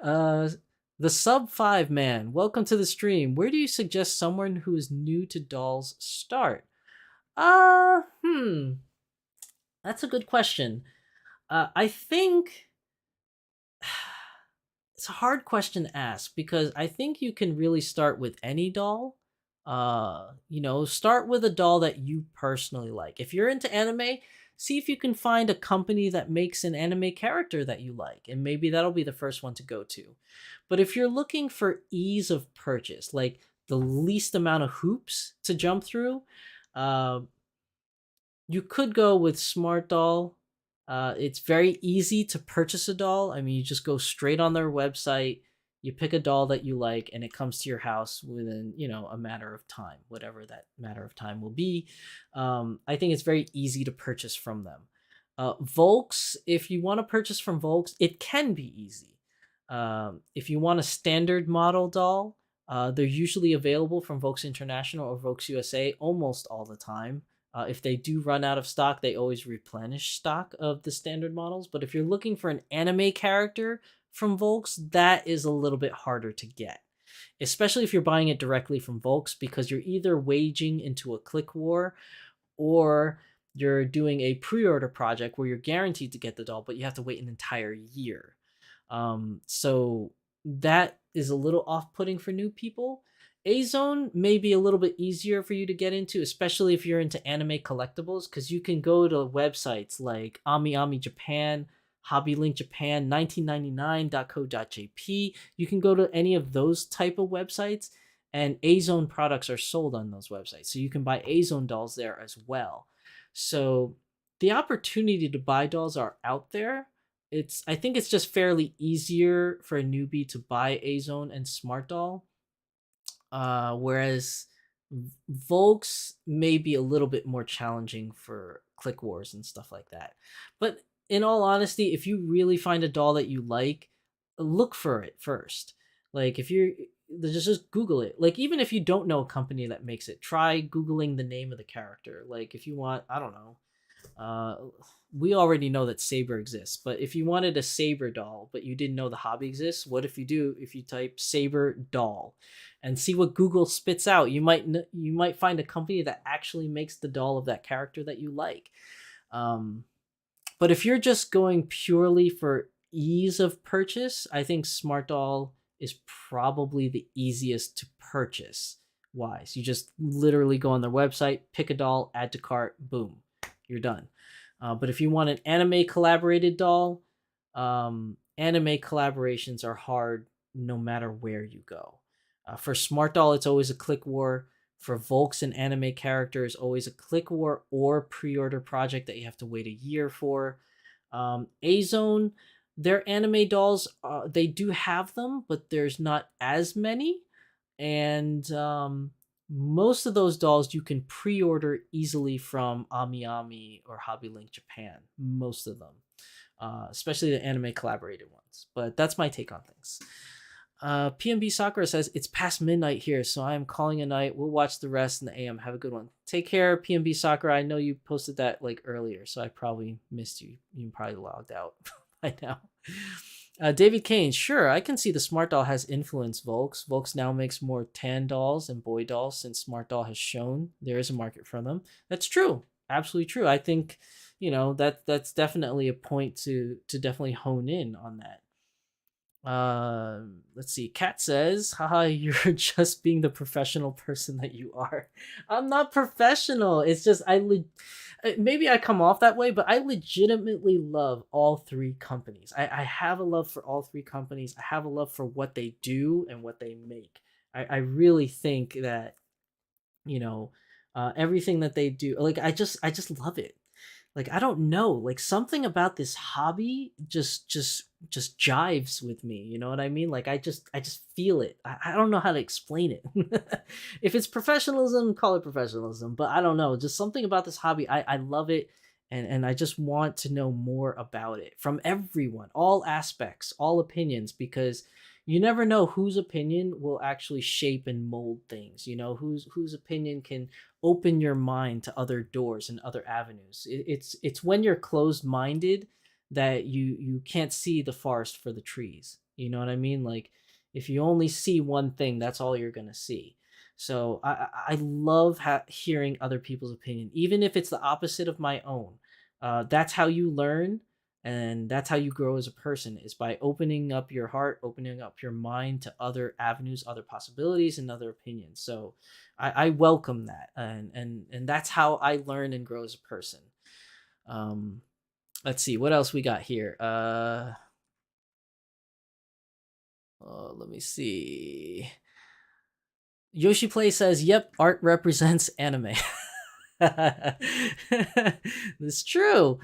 B: Uh, the sub 5 man, welcome to the stream. Where do you suggest someone who is new to dolls start? Uh, hmm, that's a good question. I think it's a hard question to ask because I think you can really start with any doll. Start with a doll that you personally like. If you're into anime, see if you can find a company that makes an anime character that you like, and maybe that'll be the first one to go to. But if you're looking for ease of purchase, like the least amount of hoops to jump through, uh, you could go with Smart Doll. It's very easy to purchase a doll. I mean, you just go straight on their website, you pick a doll that you like, and it comes to your house within, a matter of time, whatever that matter of time will be. I think it's very easy to purchase from them. Volks, if you want to purchase from Volks, it can be easy. If you want a standard model doll, they're usually available from Volks International or Volks USA almost all the time. If they do run out of stock, they always replenish stock of the standard models. But if you're looking for an anime character from Volks, that is a little bit harder to get, especially if you're buying it directly from Volks, because you're either waging into a click war or you're doing a pre-order project where you're guaranteed to get the doll, but you have to wait an entire year. So that is a little off-putting for new people. A Zone may be a little bit easier for you to get into, especially if you're into anime collectibles, because you can go to websites like Ami Ami Japan, Hobby Link Japan, 1999.co.jp. You can go to any of those type of websites, and A Zone products are sold on those websites. So you can buy A Zone dolls there as well. So the opportunity to buy dolls are out there. I think it's just fairly easier for a newbie to buy A Zone and Smart Doll, whereas Volks may be a little bit more challenging for Click Wars and stuff like that. But in all honesty, if you really find a doll that you like, look for it first. Like if you're just Google it. Like even if you don't know a company that makes it, try Googling the name of the character. Like if you want, I don't know, uh, we already know that Saber exists, but if you wanted a Saber doll, but you didn't know the hobby exists, what if you type Saber doll and see what Google spits out? You might find a company that actually makes the doll of that character that you like. But if you're just going purely for ease of purchase, I think Smart Doll is probably the easiest to purchase wise. You just literally go on their website, pick a doll, add to cart, boom, you're done. But if you want an anime collaborated doll, anime collaborations are hard no matter where you go. For Smart Doll, it's always a click war. For Volks and anime characters, always a click war or pre-order project that you have to wait a year for. A Zone, their anime dolls, they do have them, but there's not as many. And most of those dolls you can pre-order easily from Ami Ami or Hobby Link Japan. Most of them, especially the anime collaborated ones. But that's my take on things. PMB Sakura says it's past midnight here, so I am calling a night. We'll watch the rest in the AM. Have a good one. Take care, PMB Sakura. I know you posted that like earlier, so I probably missed you. You probably logged out by now. David Kane, sure, I can see the Smart Doll has influenced Volks. Volks now makes more tan dolls and boy dolls since Smart Doll has shown there is a market for them. That's true. Absolutely true. I think, that's definitely a point to definitely hone in on that. Let's see. Kat says, haha, you're just being the professional person that you are. I'm not professional. It's just maybe I come off that way, but I legitimately love all three companies. I have a love for all three companies. I have a love for what they do and what they make. I really think that, everything that they do, like I just love it. Like I don't know, like something about this hobby just jives with me. You know what I mean? Like I just feel it. I don't know how to explain it. If it's professionalism, call it professionalism. But I don't know, just something about this hobby. I love it, and I just want to know more about it from everyone, all aspects, all opinions, because you never know whose opinion will actually shape and mold things. Whose opinion can open your mind to other doors and other avenues. It's when you're closed minded that you can't see the forest for the trees. You know what I mean? Like if you only see one thing, that's all you're gonna see. So I love hearing other people's opinion, even if it's the opposite of my own. That's how you learn, and that's how you grow as a person, is by opening up your heart, opening up your mind to other avenues, other possibilities, and other opinions. So I welcome that, and that's how I learn and grow as a person. Let's see what else we got here. Let me see. Yoshi Play says, "Yep, art represents anime." That's true.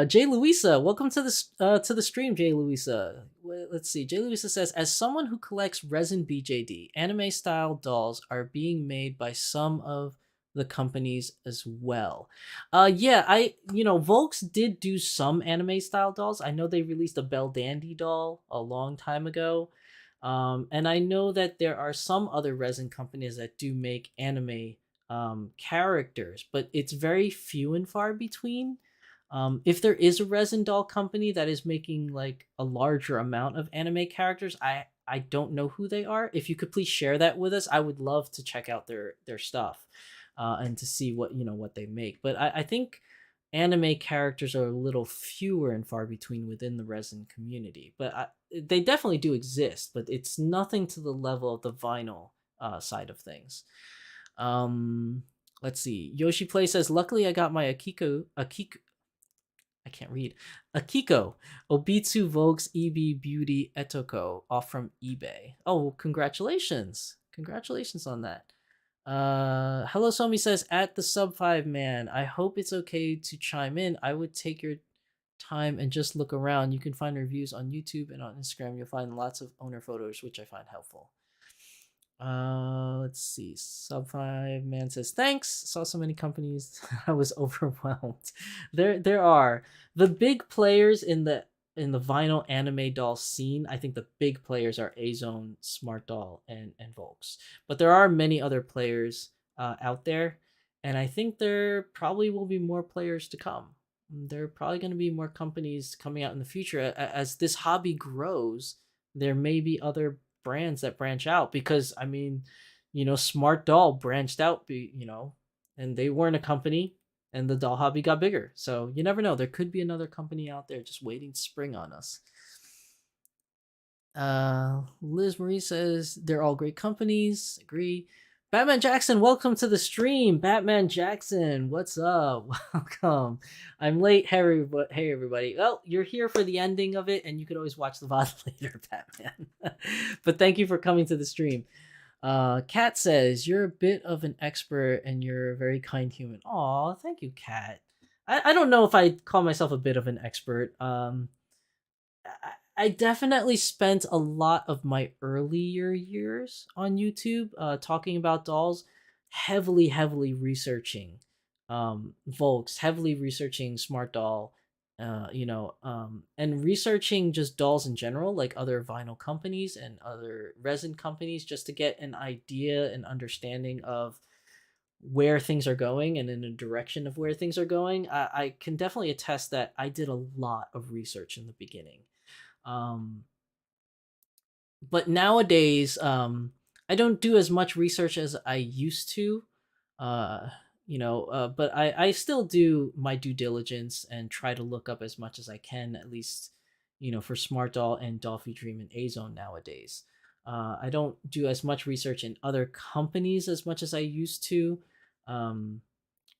B: Jay Louisa, welcome to the stream, Jay Louisa. Let's see. Jay Louisa says, as someone who collects resin BJD, anime style dolls are being made by some of the companies as well. Yeah, Volks did do some anime style dolls. I know they released a Belle Dandy doll a long time ago. And I know that there are some other resin companies that do make anime characters, but it's very few and far between. If there is a resin doll company that is making like a larger amount of anime characters, I don't know who they are. If you could please share that with us, I would love to check out their stuff, and to see what they make. But I think anime characters are a little fewer and far between within the resin community. But they definitely do exist, but it's nothing to the level of the vinyl side of things. Um, let's see. Yoshi Play says, "Luckily, I got my Akiko. I can't read. Akiko Obitsu Vogue's EB Beauty Etoko off from eBay. Oh, congratulations! Congratulations on that." Hello Somi says, "At the sub 5 man, I hope it's okay to chime in. I would take your time and just look around. You can find reviews on YouTube and on Instagram. You'll find lots of owner photos, which I find helpful." Let's see. Sub 5 man says, "Thanks. Saw so many companies. I was overwhelmed." There are the big players in the vinyl anime doll scene. I think the big players are A-Zone, Smart Doll, and Volks. But there are many other players out there, and I think there probably will be more players to come. There are probably going to be more companies coming out in the future as this hobby grows. There may be other brands that branch out because I mean, Smart Doll branched out, and they weren't a company, and the doll hobby got bigger. So you never know. There could be another company out there just waiting to spring on us. Liz Marie says they're all great companies. Agree. Batman Jackson, welcome to the stream. Batman Jackson, what's up? Welcome. I'm late. Hey everybody. Well, you're here for the ending of it, and you could always watch the VOD later, Batman. But thank you for coming to the stream. Kat says you're a bit of an expert and you're a very kind human. Aw, thank you, Kat. I don't know if I'd call myself a bit of an expert. I definitely spent a lot of my earlier years on YouTube talking about dolls, heavily researching Volks, heavily researching Smart Doll, and researching just dolls in general, like other vinyl companies and other resin companies, just to get an idea and understanding of where things are going and in a direction of where things are going. I can definitely attest that I did a lot of research in the beginning. Um, but nowadays, I don't do as much research as I used to. But I still do my due diligence and try to look up as much as I can, at least, for Smart Doll and Dolphy Dream and A-Zone nowadays. I don't do as much research in other companies as much as I used to. Um,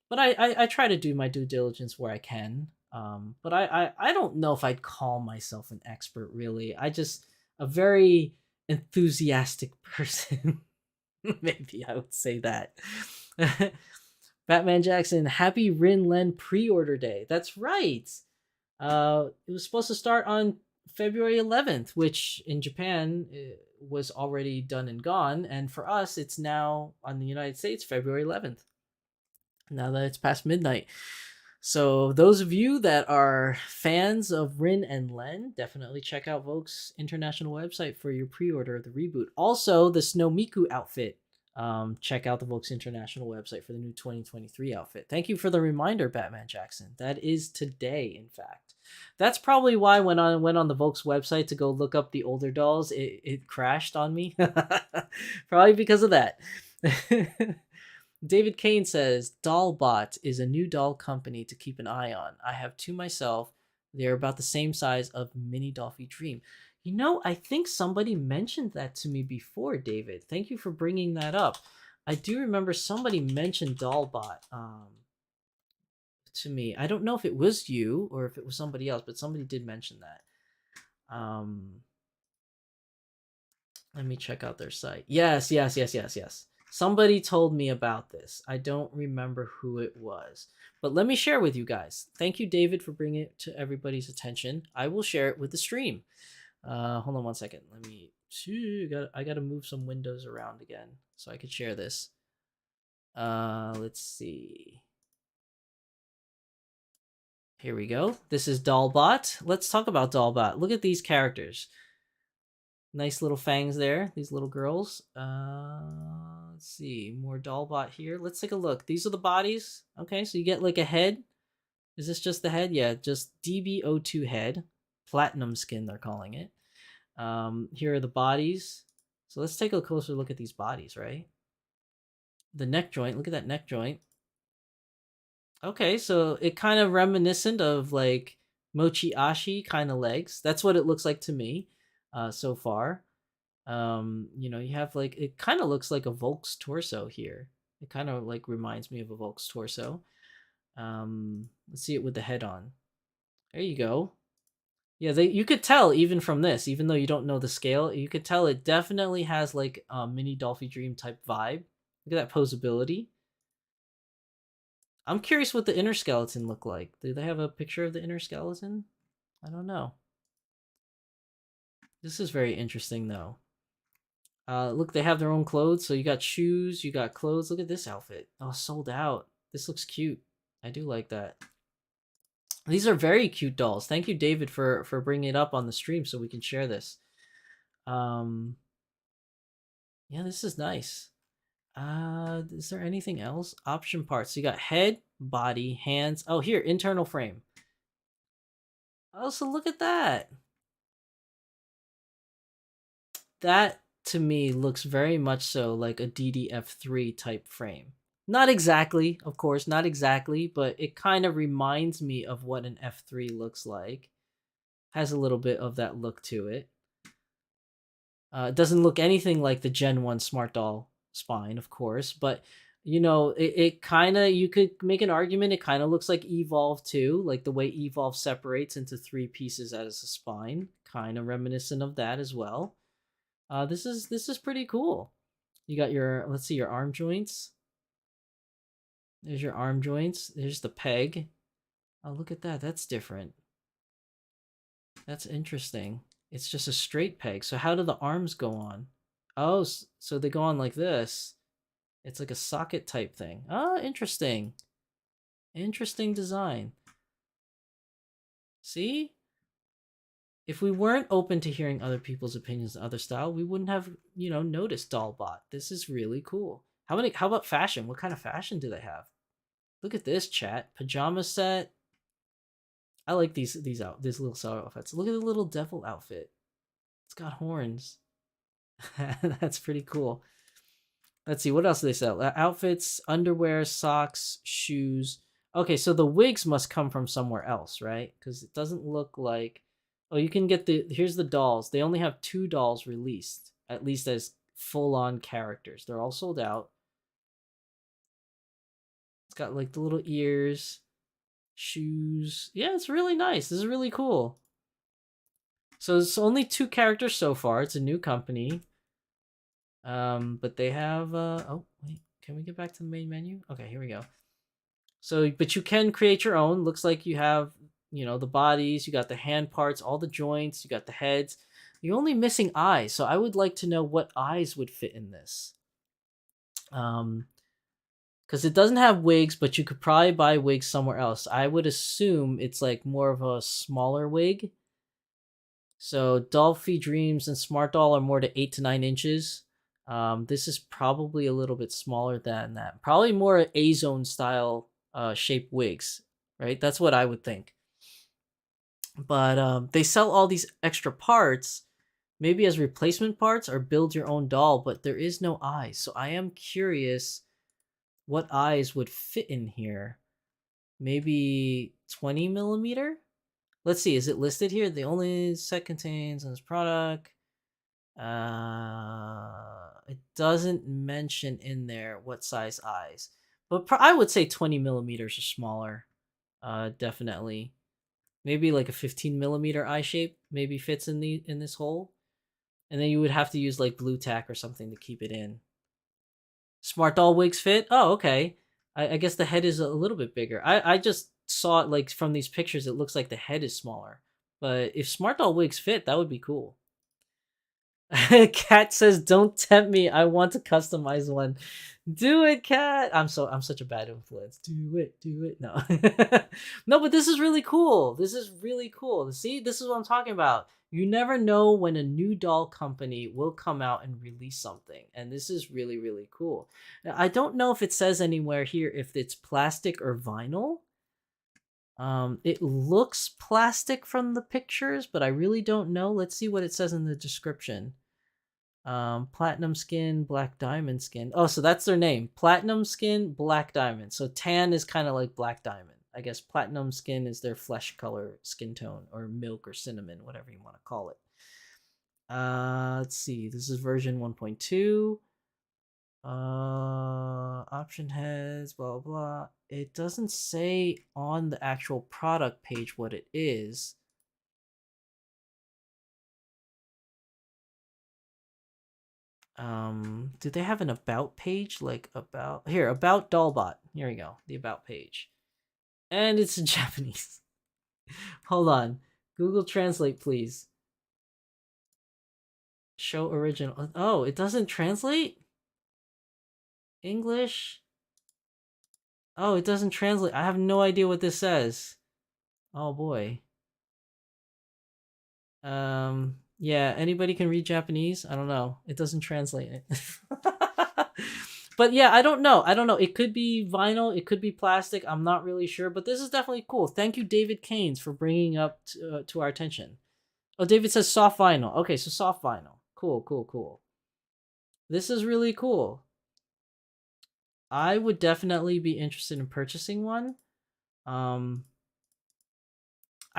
B: but I try to do my due diligence where I can. But I don't know if I'd call myself an expert really. I just a very enthusiastic person. Maybe I would say that. Batman Jackson, happy Rin Len pre-order day. That's right. It was supposed to start on February 11th, which in Japan was already done and gone, and for us, it's now on the United States February 11th. Now that it's past midnight. So those of you that are fans of Rin and Len, definitely check out Vogue's international website for your pre-order of the reboot. Also, the Snow Miku outfit. Check out the Vogue's international website for the new 2023 outfit. Thank you for the reminder, Batman Jackson. That is today, in fact. That's probably why when I went on the Vogue's website to go look up the older dolls, it crashed on me. Probably because of that. David Kane says, Dollbot is a new doll company to keep an eye on. I have two myself. They're about the same size of Mini Dolphy Dream. I think somebody mentioned that to me before, David. Thank you for bringing that up. I do remember somebody mentioned Dollbot to me. I don't know if it was you or if it was somebody else, but somebody did mention that. Let me check out their site. Yes. Somebody told me about this. I don't remember who it was. But let me share with you guys. Thank you, David, for bringing it to everybody's attention. I will share it with the stream. Hold on one second. I gotta move some windows around again so I could share this. Let's see. Here we go. This is Dollbot. Let's talk about Dollbot. Look at these characters. Nice little fangs there. These little girls. Let's see. More Dollbot here. Let's take a look. These are the bodies. Okay, so you get like a head. Is this just the head? Yeah, just DB02 head. Platinum skin, they're calling it. Here are the bodies. So let's take a closer look at these bodies, right? The neck joint. Look at that neck joint. Okay, so it kind of reminiscent of like mochi ashi kind of legs. That's what it looks like to me, so far. You have like it kind of looks like a Volk's torso here. It kind of like reminds me of a Volk's torso. Let's see it with the head on. There you go. Yeah, you could tell even from this, even though you don't know the scale, you could tell it definitely has like a mini Dolphy Dream type vibe. Look at that posability. I'm curious what the inner skeleton look like. Do they have a picture of the inner skeleton? I don't know. This is very interesting though. Look, they have their own clothes. So you got shoes, you got clothes. Look at this outfit. Oh, sold out. This looks cute. I do like that. These are very cute dolls. Thank you, David, for bringing it up on the stream so we can share this. Um, yeah, this is nice. Is there anything else? Option parts. So you got head, body, hands. Oh, here, internal frame. Oh, so look at that. That to me looks very much so like a DDF3 type frame. Not exactly, of course, not exactly, but it kind of reminds me of what an F3 looks like. Has a little bit of that look to it. It doesn't look anything like the Gen 1 Smart Doll spine, of course, but it kind of, you could make an argument, it kind of looks like Evolve too, like the way Evolve separates into three pieces as a spine, kind of reminiscent of that as well. This is pretty cool. You got your, let's see, your arm joints. There's your arm joints. There's the peg. Oh, look at that. That's different. That's interesting. It's just a straight peg. So how do the arms go on? Oh, so they go on like this. It's like a socket type thing. Oh, interesting. Interesting design. See? If we weren't open to hearing other people's opinions on other style, we wouldn't have, noticed Dollbot. This is really cool. How about fashion? What kind of fashion do they have? Look at this, chat. Pajama set. I like these little star outfits. Look at the little devil outfit. It's got horns. That's pretty cool. Let's see, what else do they sell? Outfits, underwear, socks, shoes. Okay, so the wigs must come from somewhere else, right? Because it doesn't look like. Oh, you can get here's the dolls. They only have 2 dolls released, at least as full-on characters. They're all sold out. It's got like the little ears, shoes. Yeah, it's really nice. This is really cool. So it's only 2 characters so far. It's a new company. But they have oh wait, can we get back to the main menu? Okay, here we go. So, but you can create your own. Looks like you have, the bodies, you got the hand parts, all the joints, you got the heads. You're only missing eyes, so I would like to know what eyes would fit in this. Because it doesn't have wigs, but you could probably buy wigs somewhere else. I would assume it's like more of a smaller wig. So Dolphy Dreams and Smart Doll are more to 8 to 9 inches. This is probably a little bit smaller than that. Probably more A-zone style shape wigs, right? That's what I would think. But they sell all these extra parts, maybe as replacement parts or build your own doll, but there is no eyes. So I am curious what eyes would fit in here. Maybe 20 millimeter? Let's see, is it listed here? The only set contains in this product. It doesn't mention in there what size eyes, but I would say 20 millimeters or smaller. Definitely. Maybe like a 15 millimeter eye shape maybe fits in this hole, and then you would have to use like blue tack or something to keep it in. Smart doll wigs fit. Oh, okay. I guess the head is a little bit bigger. I just saw it like from these pictures. It looks like the head is smaller, but if smart doll wigs fit, that would be cool. Cat says, "Don't tempt me. I want to customize one. Do it, Cat." I'm such a bad influence. Do it. No, no, but this is really cool. This is really cool. See, this is what I'm talking about. You never know when a new doll company will come out and release something, and this is really really cool. Now, I don't know if it says anywhere here if it's plastic or vinyl. It looks plastic from the pictures, but I really don't know. Let's see what it says in the description. Platinum skin, black diamond skin. Oh, so that's their name. Platinum skin, black diamond. So tan is kind of like black diamond. I guess platinum skin is their flesh color skin tone, or milk or cinnamon, whatever you want to call it. Let's see. This is version 1.2. Option heads, blah blah blah. It doesn't say on the actual product page what it is. Do they have an about page? Like about here, about Dollbot. Here we go, the about page. And it's in Japanese. Hold on. Google Translate, please. Show original. Oh, it doesn't translate? English? Oh, it doesn't translate. I have no idea what this says. Oh boy. Yeah, anybody can read Japanese? I don't know. It doesn't translate it. But yeah, I don't know. It could be vinyl, it could be plastic. I'm not really sure, but this is definitely cool. Thank you, David Keynes, for bringing up to our attention. Oh, David says soft vinyl. Okay, so soft vinyl. Cool, cool, cool. This is really cool. I would definitely be interested in purchasing one. I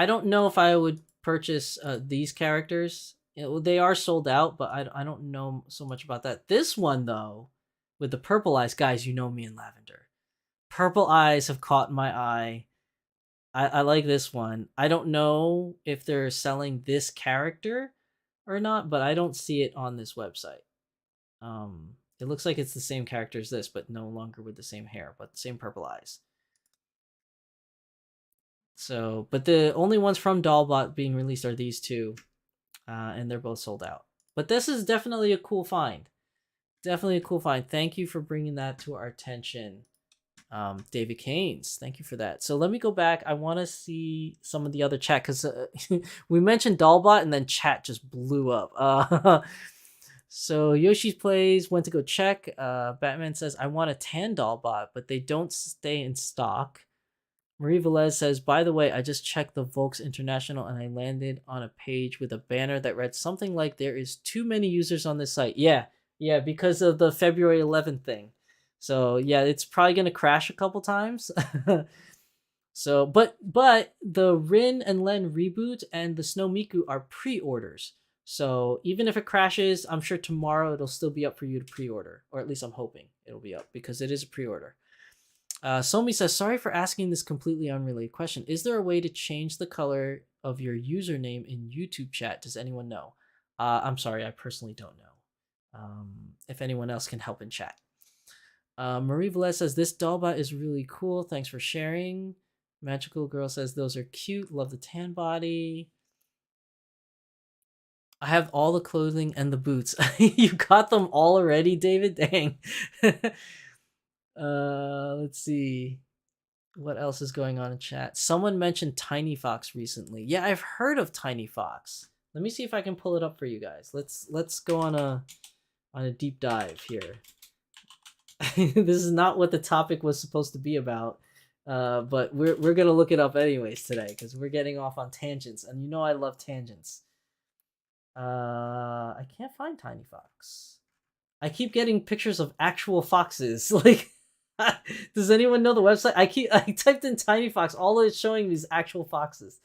B: don't know if I would purchase these characters. They are sold out, but I don't know so much about that. This one though, with the purple eyes, guys, you know me in lavender. Purple eyes have caught my eye. I like this one. I don't know if they're selling this character or not, but I don't see it on this website. It looks like it's the same character as this, but no longer with the same hair, but the same purple eyes. So, but the only ones from Dollbot being released are these two, and they're both sold out. But this is definitely a cool find. Definitely a cool find. Thank you for bringing that to our attention, David Keynes. Thank you for that. So let me go back. I want to see some of the other chat because we mentioned Dollbot and then chat just blew up. So Yoshi's Plays went to go check. Batman says, I want a tan Dollbot, but they don't stay in stock. Marie Velez says, by the way, I just checked the Volks International and I landed on a page with a banner that read something like there is too many users on this site. Yeah, because of the February 11th thing. So yeah, it's probably going to crash a couple times. So, but the Rin and Len reboot and the Snow Miku are pre-orders. So even if it crashes, I'm sure tomorrow it'll still be up for you to pre-order. Or at least I'm hoping it'll be up because it is a pre-order. Somi says, sorry for asking this completely unrelated question. Is there a way to change the color of your username in YouTube chat? Does anyone know? I'm sorry, I personally don't know. If anyone else can help in chat. Marie Velez says, this Dollbot is really cool. Thanks for sharing. Magical Girl says, those are cute. Love the tan body. I have all the clothing and the boots. You got them all already, David? Dang. Let's see. What else is going on in chat? Someone mentioned Tiny Fox recently. Yeah, I've heard of Tiny Fox. Let me see if I can pull it up for you guys. Let's go on a deep dive here. This is not what the topic was supposed to be about. But we're gonna look it up anyways today because we're getting off on tangents, and you know I love tangents. I can't find Tiny Fox. I keep getting pictures of actual foxes. Like, does anyone know the website? I typed in Tiny Fox. All it's showing me is actual foxes.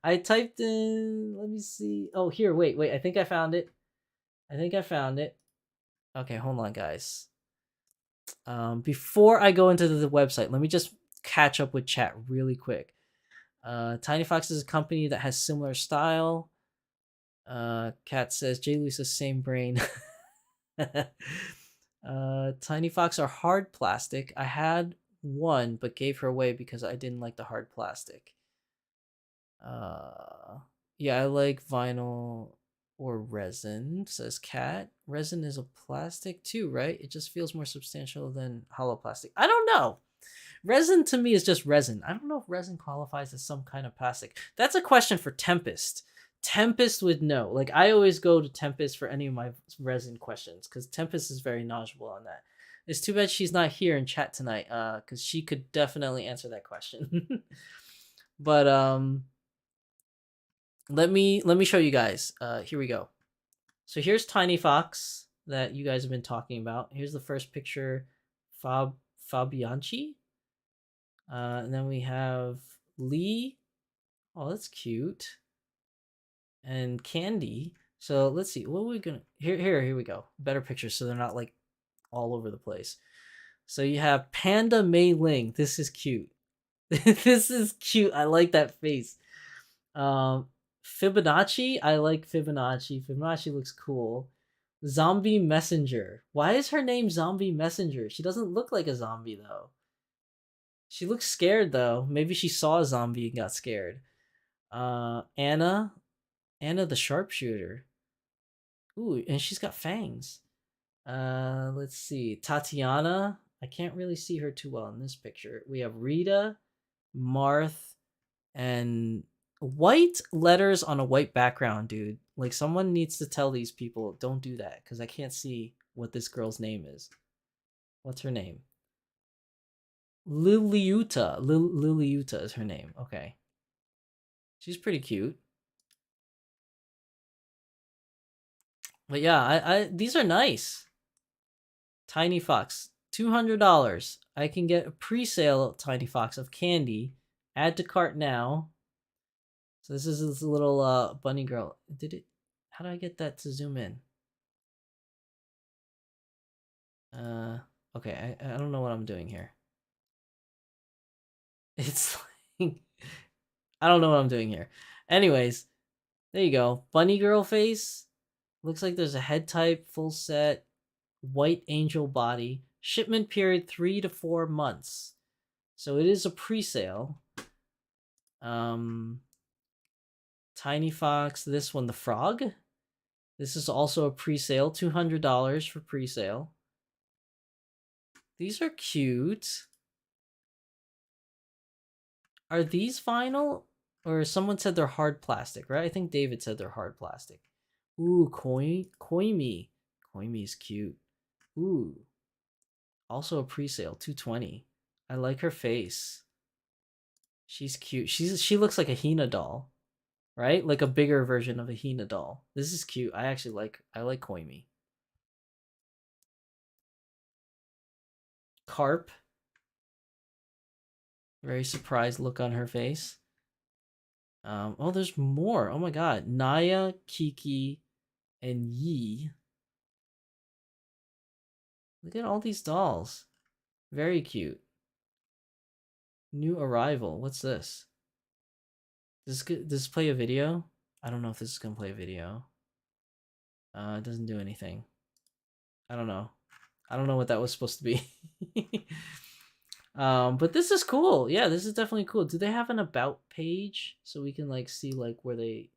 B: I typed in. Let me see. Oh, here. Wait. I think I found it. Okay, hold on, guys. Before I go into the website, let me just catch up with chat really quick. Tiny Fox is a company that has similar style. Kat says, J. Luisa, same brain. Tiny Fox are hard plastic. I had one, but gave her away because I didn't like the hard plastic. Yeah, I like vinyl or resin, says Kat. Resin is a plastic too, right? It just feels more substantial than hollow plastic. I don't know. Resin to me is just resin. I don't know if resin qualifies as some kind of plastic. That's a question for Tempest. Tempest would know. Like, I always go to Tempest for any of my resin questions because Tempest is very knowledgeable on that. It's too bad she's not here in chat tonight because she could definitely answer that question. But let me show you guys. Here we go. So here's Tiny Fox. that you guys have been talking about. Here's the first picture, Fabianchi. And then we have Lee. Oh, that's cute. And Candy. So let's see. What are we gonna here we go. Better pictures so they're not like all over the place. So you have Panda Mei Ling. This is cute. This is cute. I like that face. Fibonacci. I like Fibonacci. Fibonacci looks cool. Zombie Messenger. Why is her name Zombie Messenger? She doesn't look like a zombie though. She looks scared though. Maybe she saw a zombie and got scared. Anna the sharpshooter. Ooh, and she's got fangs. Let's see. Tatiana. I can't really see her too well in this picture. We have Rita, Marth, and white letters on a white background, dude. Like someone needs to tell these people don't do that because I can't see what this girl's name is. What's her name? Liliuta. Liliuta is her name. Okay. She's pretty cute. But yeah, I these are nice. Tiny Fox, $200. I can get a pre-sale Tiny Fox of candy. Add to cart now. So this is this little bunny girl. Did it? How do I get that to zoom in? Okay, I don't know what I'm doing here. It's like I don't know what I'm doing here. Anyways, there you go. Bunny girl face. Looks like there's a head type, full set, white angel body. Shipment period 3 to 4 months. So it is a pre-sale. Tiny Fox, this one, the frog. This is also a pre-sale, $200 for pre-sale. These are cute. Are these vinyl? Or someone said they're hard plastic, right? I think David said they're hard plastic. Ooh, Koimi. Koimi is cute. Ooh. Also a pre-sale, $220. I like her face. She's cute. She looks like a Hina doll, right? Like a bigger version of a Hina doll. This is cute. I like Koimi. Carp. Very surprised look on her face. Oh, there's more. Oh my god. Naya, Kiki, and Yi. Look at all these dolls. Very cute. New arrival. What's this? Does this play a video? I don't know if this is gonna play a video. It doesn't do anything. I don't know. I don't know what that was supposed to be. But this is cool. Yeah, this is definitely cool. Do they have an about page so we can like see like where they,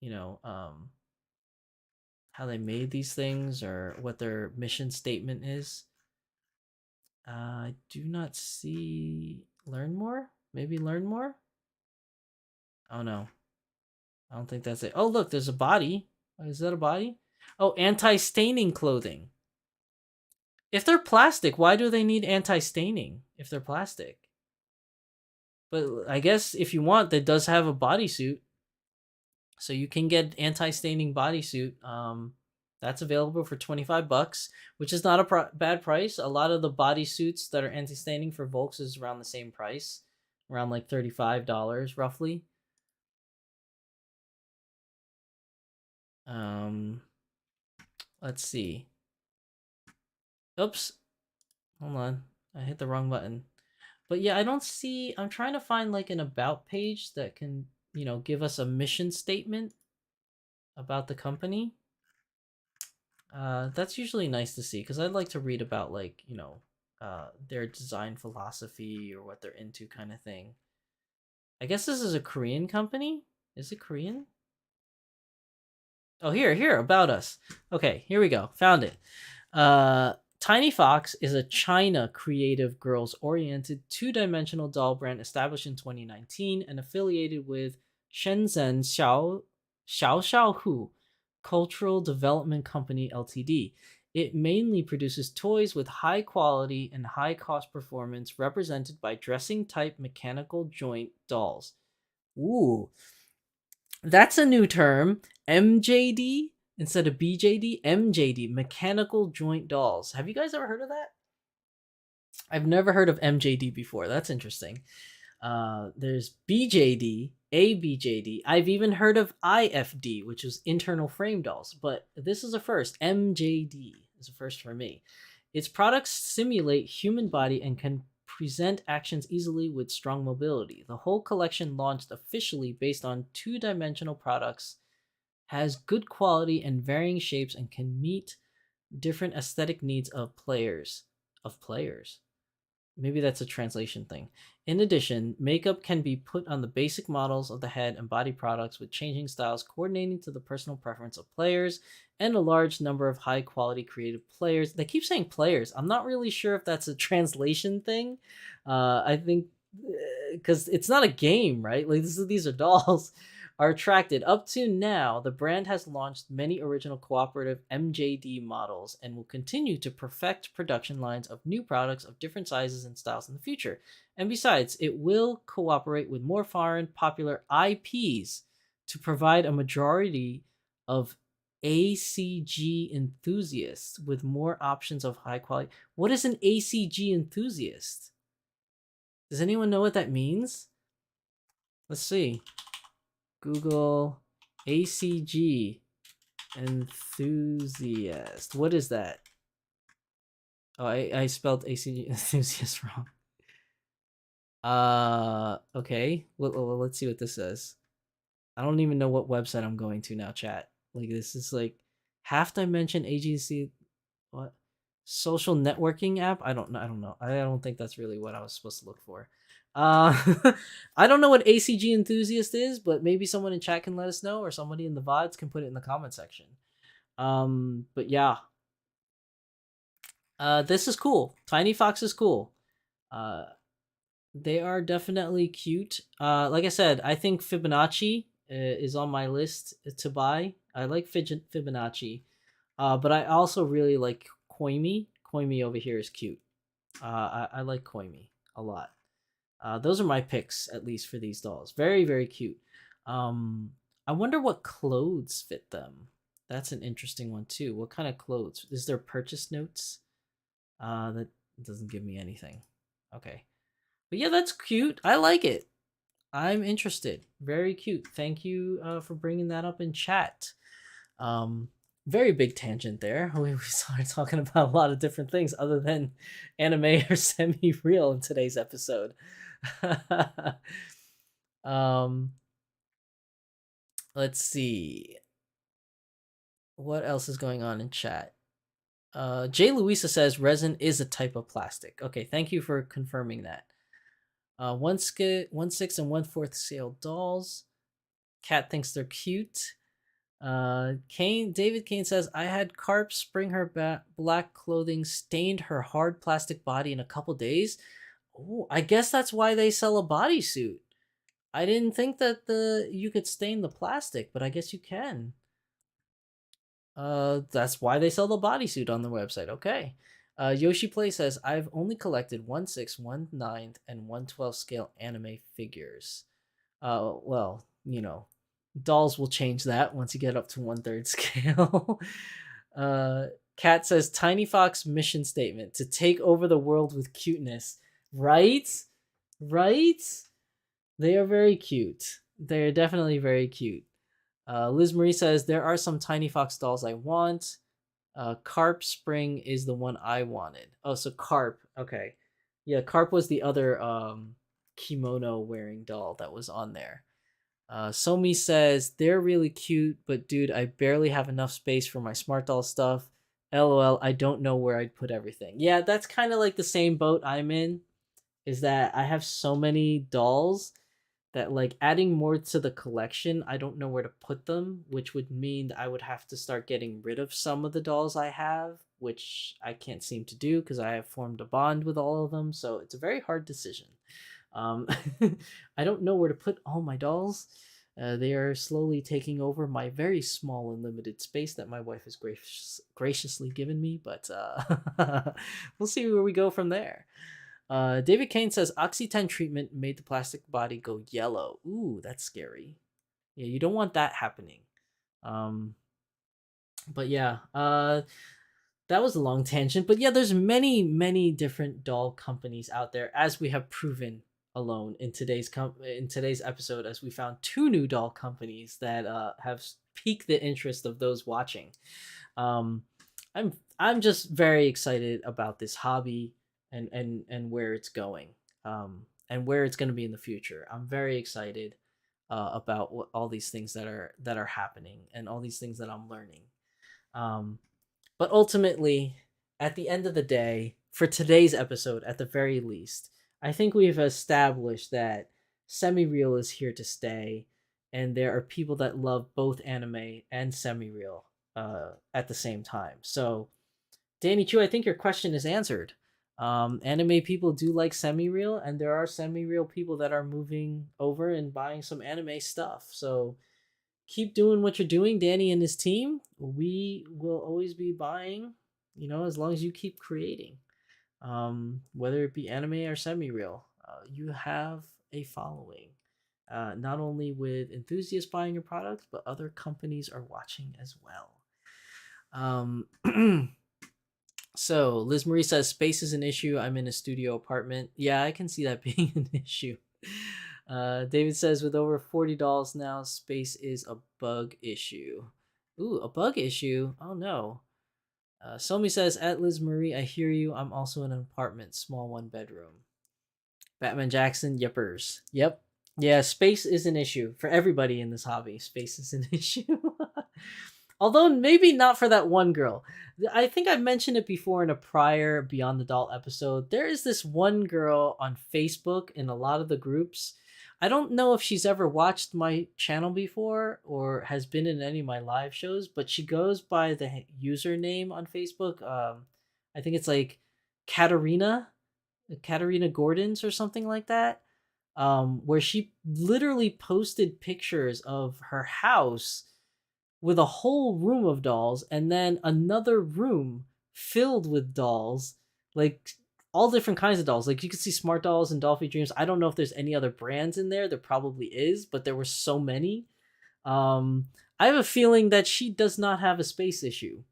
B: you know, how they made these things or what their mission statement is? I do not see. Learn more? Maybe learn more? Oh no. I don't think that's it. Oh, look, there's a body. Is that a body? Oh, anti-staining clothing. If they're plastic, why do they need anti-staining if they're plastic? But I guess if you want, that does have a bodysuit. So you can get anti-staining bodysuit. That's available for $25, which is not a bad price. A lot of the bodysuits that are anti-staining for Volks is around the same price, around like $35 roughly. Let's see. Oops. Hold on. I hit the wrong button. But yeah, I don't see. I'm trying to find like an about page that can, you know, give us a mission statement about the company. That's usually nice to see because I'd like to read about like, you know, their design philosophy or what they're into kind of thing. I guess this is a Korean company. Is it Korean? Oh, here, about us. Okay, here we go. Found it. Tiny Fox is a China creative girls-oriented two-dimensional doll brand established in 2019 and affiliated with Shenzhen Xiaoxiaohu Cultural Development Company Ltd. It mainly produces toys with high quality and high cost performance represented by dressing type mechanical joint dolls. Ooh, that's a new term. MJD? instead of BJD, MJD, mechanical joint dolls. Have you guys ever heard of that? I've never heard of MJD before. That's interesting. There's BJD, ABJD. I've even heard of IFD, which is internal frame dolls, but this is a first. MJD is a first for me. Its products simulate human body and can present actions easily with strong mobility. The whole collection launched officially based on two-dimensional products, has good quality and varying shapes, and can meet different aesthetic needs of players. Of players. Maybe that's a translation thing. In addition, makeup can be put on the basic models of the head and body products with changing styles coordinating to the personal preference of players and a large number of high quality creative players. They keep saying players. I'm not really sure if that's a translation thing. I think because it's not a game, right? Like these are dolls. Are attracted. Up to now, the brand has launched many original cooperative MJD models and will continue to perfect production lines of new products of different sizes and styles in the future. And besides, it will cooperate with more foreign popular IPs to provide a majority of ACG enthusiasts with more options of high quality. What is an ACG enthusiast? Does anyone know what that means? Let's see. Google ACG enthusiast. What is that? Oh, I spelled ACG enthusiast wrong. Okay. Let's see what this says. I don't even know what website I'm going to now, chat. Like this is like half dimension AGC what? Social networking app? I don't know. I don't think that's really what I was supposed to look for. Uh I don't know what ACG enthusiast is, but maybe someone in chat can let us know, or somebody in the VODs can put it in the comment section. But yeah. This is cool. Tiny Fox is cool. They are definitely cute. Like I said, I think Fibonacci is on my list to buy. I like Fibonacci. But I also really like Koimi. Koimi over here is cute. I like Koimi a lot. Those are my picks, at least for these dolls. Very, very cute. I wonder what clothes fit them. That's an interesting one too. What kind of clothes? Is there purchase notes? That doesn't give me anything. Okay. But yeah, that's cute. I like it. I'm interested. Very cute. Thank you for bringing that up in chat. Very big tangent there. We started talking about a lot of different things other than anime or semi-real in today's episode. Let's see. What else is going on in chat? Jay Louisa says resin is a type of plastic. Okay, thank you for confirming that. 1/6 and 1/4 scale dolls. Cat thinks they're cute. David Kane says, I had Carp spring her black clothing stained her hard plastic body in a couple days. Oh, I guess that's why they sell a bodysuit. I didn't think that you could stain the plastic, but I guess you can. That's why they sell the bodysuit on the website. Okay. Yoshi Play says, I've only collected 1/6, 1/9, and 1/12 scale anime figures. Well, dolls will change that once you get up to 1/3 scale. Kat says, Tiny Fox mission statement to take over the world with cuteness. Right? Right? They are very cute. They're definitely very cute. Liz Marie says, there are some Tiny Fox dolls I want. Carp Spring is the one I wanted. Oh, so Carp. Okay. Yeah, Carp was the other kimono wearing doll that was on there. Somi says, they're really cute, but dude, I barely have enough space for my smart doll stuff. LOL, I don't know where I'd put everything. Yeah, that's kind of like the same boat I'm in, is that I have so many dolls that like adding more to the collection, I don't know where to put them, which would mean I would have to start getting rid of some of the dolls I have, which I can't seem to do because I have formed a bond with all of them. So it's a very hard decision. I don't know where to put all my dolls. They are slowly taking over my very small and limited space that my wife has graciously given me, but we'll see where we go from there. David Kane says Oxy-10 treatment made the plastic body go yellow. Ooh, that's scary. Yeah, you don't want that happening. But yeah, that was a long tangent. But yeah, there's many different doll companies out there, as we have proven alone in today's episode, as we found two new doll companies that have piqued the interest of those watching. Um, I'm just very excited about this hobby and where it's going, and where it's going to be in the future. I'm very excited about all these things that are happening and all these things that I'm learning. Um, but ultimately, at the end of the day, for today's episode, at the very least, I think we've established that semi real is here to stay, and there are people that love both anime and semi real at the same time. So, Danny Chu, I think your question is answered. Anime people do like semi real, and there are semi real people that are moving over and buying some anime stuff. So, keep doing what you're doing, Danny and his team. We will always be buying, as long as you keep creating. Whether it be anime or semi-real, you have a following. Not only with enthusiasts buying your products, but other companies are watching as well. So Liz Marie says space is an issue. I'm in a studio apartment. Yeah, I can see that being an issue. David says with over $40 now, space is a bug issue. Ooh, a bug issue? Oh no. Somi says at Liz Marie, I hear you. I'm also in an apartment, small one bedroom. Batman Jackson, yippers. Yep. Yeah, space is an issue for everybody in this hobby. Space is an issue. Although maybe not for that one girl. I think I've mentioned it before in a prior Beyond the Doll episode. There is this one girl on Facebook in a lot of the groups. I don't know if she's ever watched my channel before or has been in any of my live shows, but she goes by the username on Facebook. I think it's like Katarina, Katarina Gordons or something like that. Where she literally posted pictures of her house with a whole room of dolls and then another room filled with dolls, like all different kinds of dolls. Like you could see Smart Dolls and Dolphy Dreams. I don't know if there's any other brands in there. There probably is, but there were so many. I have a feeling that she does not have a space issue.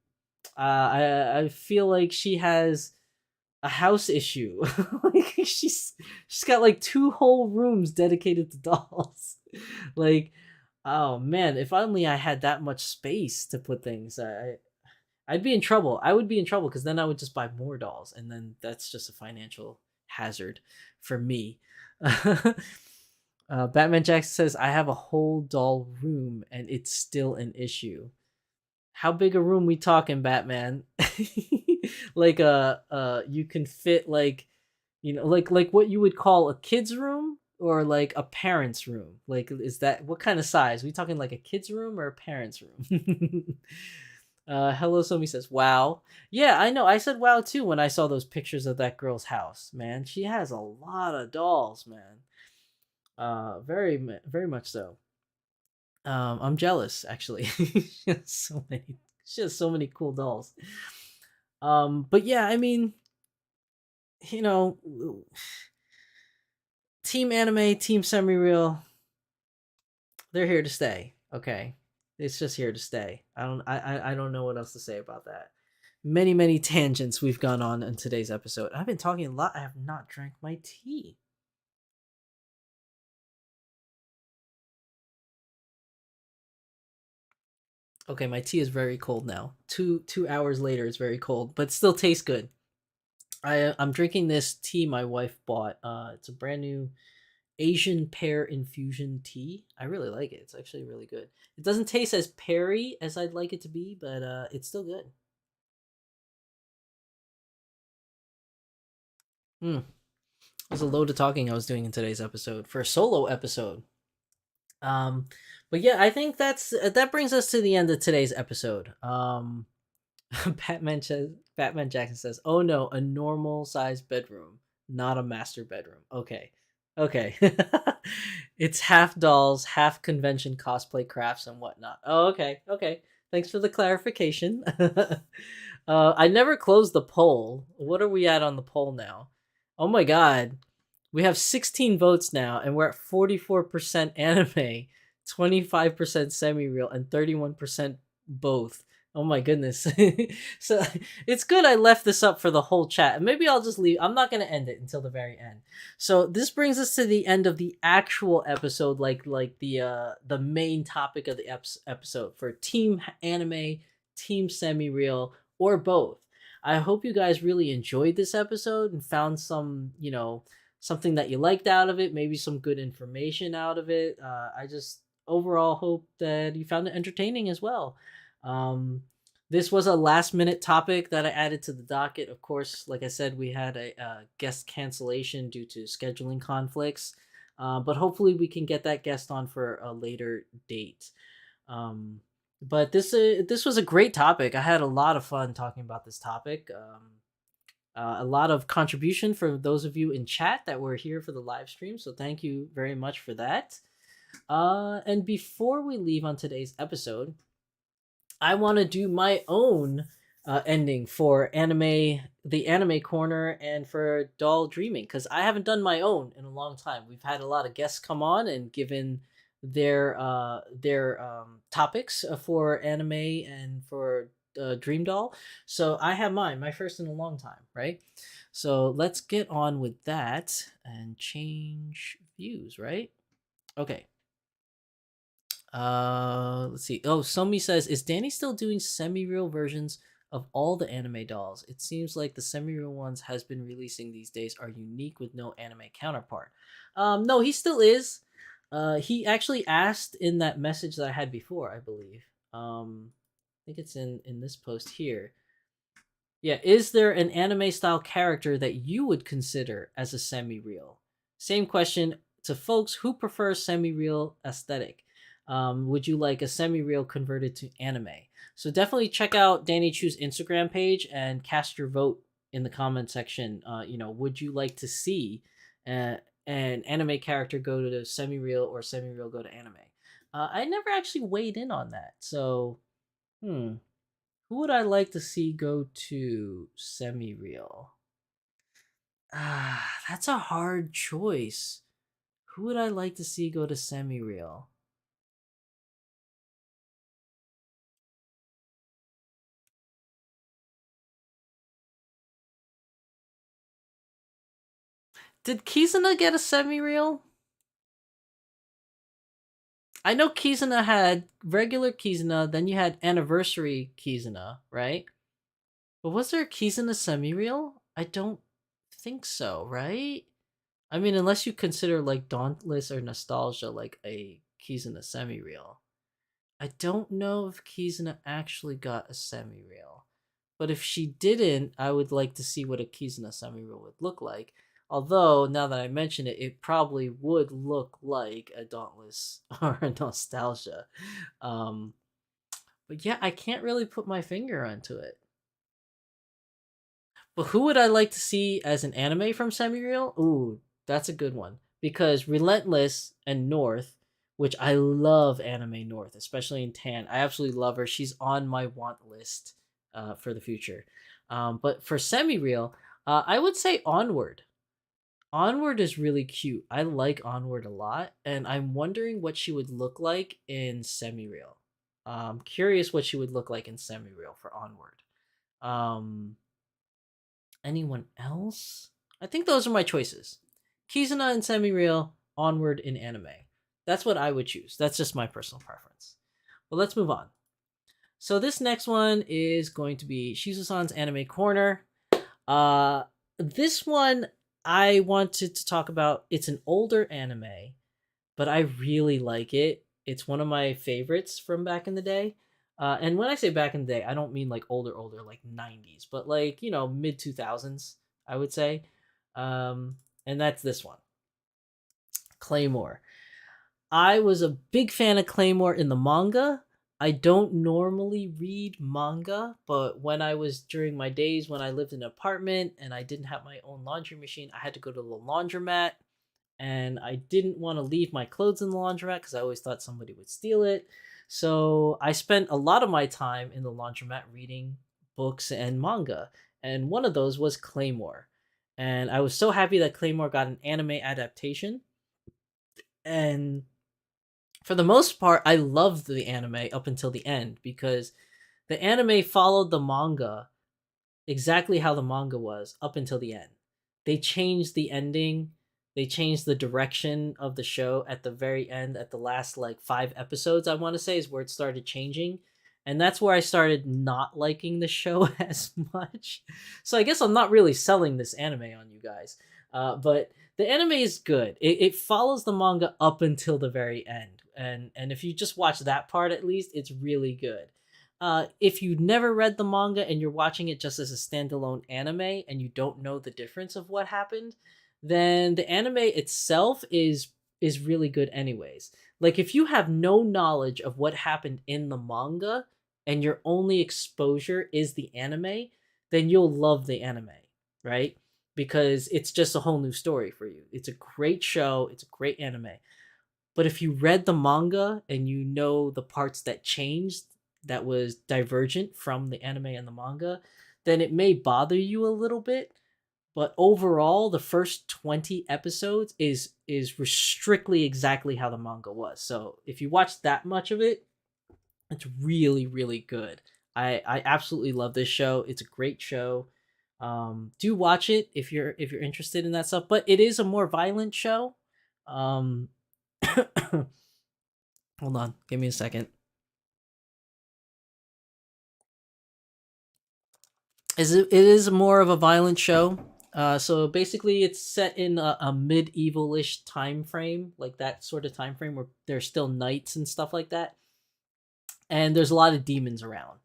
B: I feel like she has a house issue. Like she's got like two whole rooms dedicated to dolls. Like, oh man, if only I had that much space to put things. I'd be in trouble. I would be in trouble because then I would just buy more dolls, and then that's just a financial hazard for me. Batman Jackson says I have a whole doll room and it's still an issue. How big a room we talking, Batman? Like you can fit like, like what you would call a kid's room or like a parent's room. Like is that what kind of size? We talking like a kid's room or a parent's room? Hello, somebody says, wow. Yeah, I know. I said wow too when I saw those pictures of that girl's house. Man, she has a lot of dolls, man. Very much so. I'm jealous actually. She has so many. She has so many cool dolls. But yeah, I mean, you know, Team Anime, Team Semi Real, they're here to stay. Okay, it's just here to stay. I don't know what else to say about that. Many tangents we've gone on in today's episode. I've been talking a lot. I have not drank my tea. Okay, my tea is very cold now. 2 hours later, it's very cold, but still tastes good. I'm drinking this tea my wife bought. It's a brand new Asian pear infusion tea. I really like it. It's actually really good. It doesn't taste as peary as I'd like it to be, but it's still good. Hmm. There's a load of talking I was doing in today's episode for a solo episode. Um, but yeah, I think that brings us to the end of today's episode. Batman Jackson says, "Oh no, a normal sized bedroom, not a master bedroom." Okay, okay. It's half dolls, half convention cosplay crafts and whatnot. Oh, okay, okay. Thanks for the clarification. I never closed the poll. What are we at on the poll now? Oh my god, we have 16 votes now, and we're at 44% anime, 25% semi real, and 31% both. Oh my goodness. So it's good I left this up for the whole chat. Maybe I'll just leave. I'm not going to end it until the very end. So this brings us to the end of the actual episode, like the main topic of the episode for team anime, team semi real, or both. I hope you guys really enjoyed this episode and found some, something that you liked out of it, maybe some good information out of it. I just overall hope that you found it entertaining as well. This was a last minute topic that I added to the docket. Of course, like I said, we had a guest cancellation due to scheduling conflicts, but hopefully we can get that guest on for a later date. Um, but this was a great topic. I had a lot of fun talking about this topic. A lot of contribution for those of you in chat that were here for the live stream. So thank you very much for that. And before we leave on today's episode, I want to do my own ending for the anime corner, and for doll dreaming, because I haven't done my own in a long time. We've had a lot of guests come on and given their topics for anime and for Dream Doll. So I have mine, my first in a long time, right? So let's get on with that and change views, right? Okay. Let's see. Oh, Somi says, is Danny still doing semi-real versions of all the anime dolls? It seems like the semi-real ones has been releasing these days are unique with no anime counterpart. No, he still is. He actually asked in that message that I had before, I believe. I think it's in this post here. Yeah, is there an anime style character that you would consider as a semi-real? Same question to folks who prefer semi-real aesthetic. Would you like a semi-real converted to anime? So definitely check out Danny Choo's Instagram page and cast your vote in the comment section. Would you like to see an anime character go to semi-real or semi-real go to anime? I never actually weighed in on that. So, who would I like to see go to semi-real? That's a hard choice. Who would I like to see go to semi-real? Did Kizuna get a semi-real? I know Kizuna had regular Kizuna, then you had anniversary Kizuna, right? But was there a Kizuna semi-real? I don't think so, right? I mean, unless you consider like Dauntless or Nostalgia like a Kizuna semi-real. I don't know if Kizuna actually got a semi-real. But if she didn't, I would like to see what a Kizuna semi-real would look like. Although, now that I mention it, it probably would look like a Dauntless or a Nostalgia. Um, but yeah, I can't really put my finger onto it. But who would I like to see as an anime from semi-real? Ooh, that's a good one. Because Relentless and North, which I love anime North, especially in Tan. I absolutely love her. She's on my want list for the future. But for semi-real, I would say Onward. Onward is really cute. I like Onward a lot, and I'm wondering what she would look like in semi-real. Curious what she would look like in semi-real for Onward. Um, Anyone else? I think those are my choices. Kizuna in semi-real, Onward in anime. That's what I would choose. That's just my personal preference. But let's move on. So this next one is going to be Shizusan's Anime Corner. This one I wanted to talk about. It's an older anime, but I really like it. It's one of my favorites from back in the day. And when I say back in the day, I don't mean like older, like 90s, but like, mid 2000s, I would say. And that's this one, Claymore. I was a big fan of Claymore in the manga. I don't normally read manga, but when I was during my days when I lived in an apartment and I didn't have my own laundry machine, I had to go to the laundromat, and I didn't want to leave my clothes in the laundromat because I always thought somebody would steal it. So I spent a lot of my time in the laundromat reading books and manga, and one of those was Claymore. And I was so happy that Claymore got an anime adaptation. And for the most part, I loved the anime up until the end because The anime followed the manga exactly how the manga was up until the end. They changed the ending. They changed the direction of the show at the very end, at the last like 5 episodes, I want to say, is where it started changing. And that's where I started not liking the show as much. So I guess I'm not really selling this anime on you guys. But the anime is good. It follows the manga up until the very end. And if you just watch that part at least, it's really good. If you never read the manga and you're watching it just as a standalone anime and you don't know the difference of what happened, then the anime itself is really good anyways. Like if you have no knowledge of what happened in the manga and your only exposure is the anime, then you'll love the anime, right? Because it's just a whole new story for you. It's a great show, it's a great anime. But if you read the manga and you know the parts that changed, that was divergent from the anime and the manga, then it may bother you a little bit. But overall, the first 20 episodes is strictly exactly how the manga was. So if you watch that much of it, it's really really good. I absolutely love this show. It's a great show. Do watch it if you're interested in that stuff. But it is a more violent show. Um, hold on, give me a second. It is more of a violent show. So basically, it's set in a medieval-ish time frame, like that sort of time frame where there's still knights and stuff like that, and there's a lot of demons around.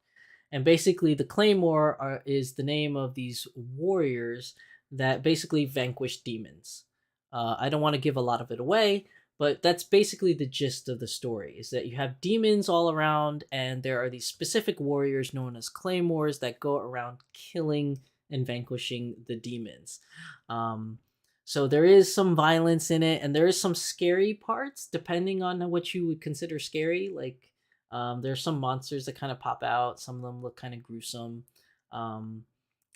B: And basically, the Claymore is the name of these warriors that basically vanquish demons. I don't want to give a lot of it away, but that's basically the gist of the story: is that you have demons all around, and there are these specific warriors known as Claymores that go around killing and vanquishing the demons. Um, so there is some violence in it, and there is some scary parts, depending on what you would consider scary. Like there's some monsters that kind of pop out. Some of them look kind of gruesome. Um,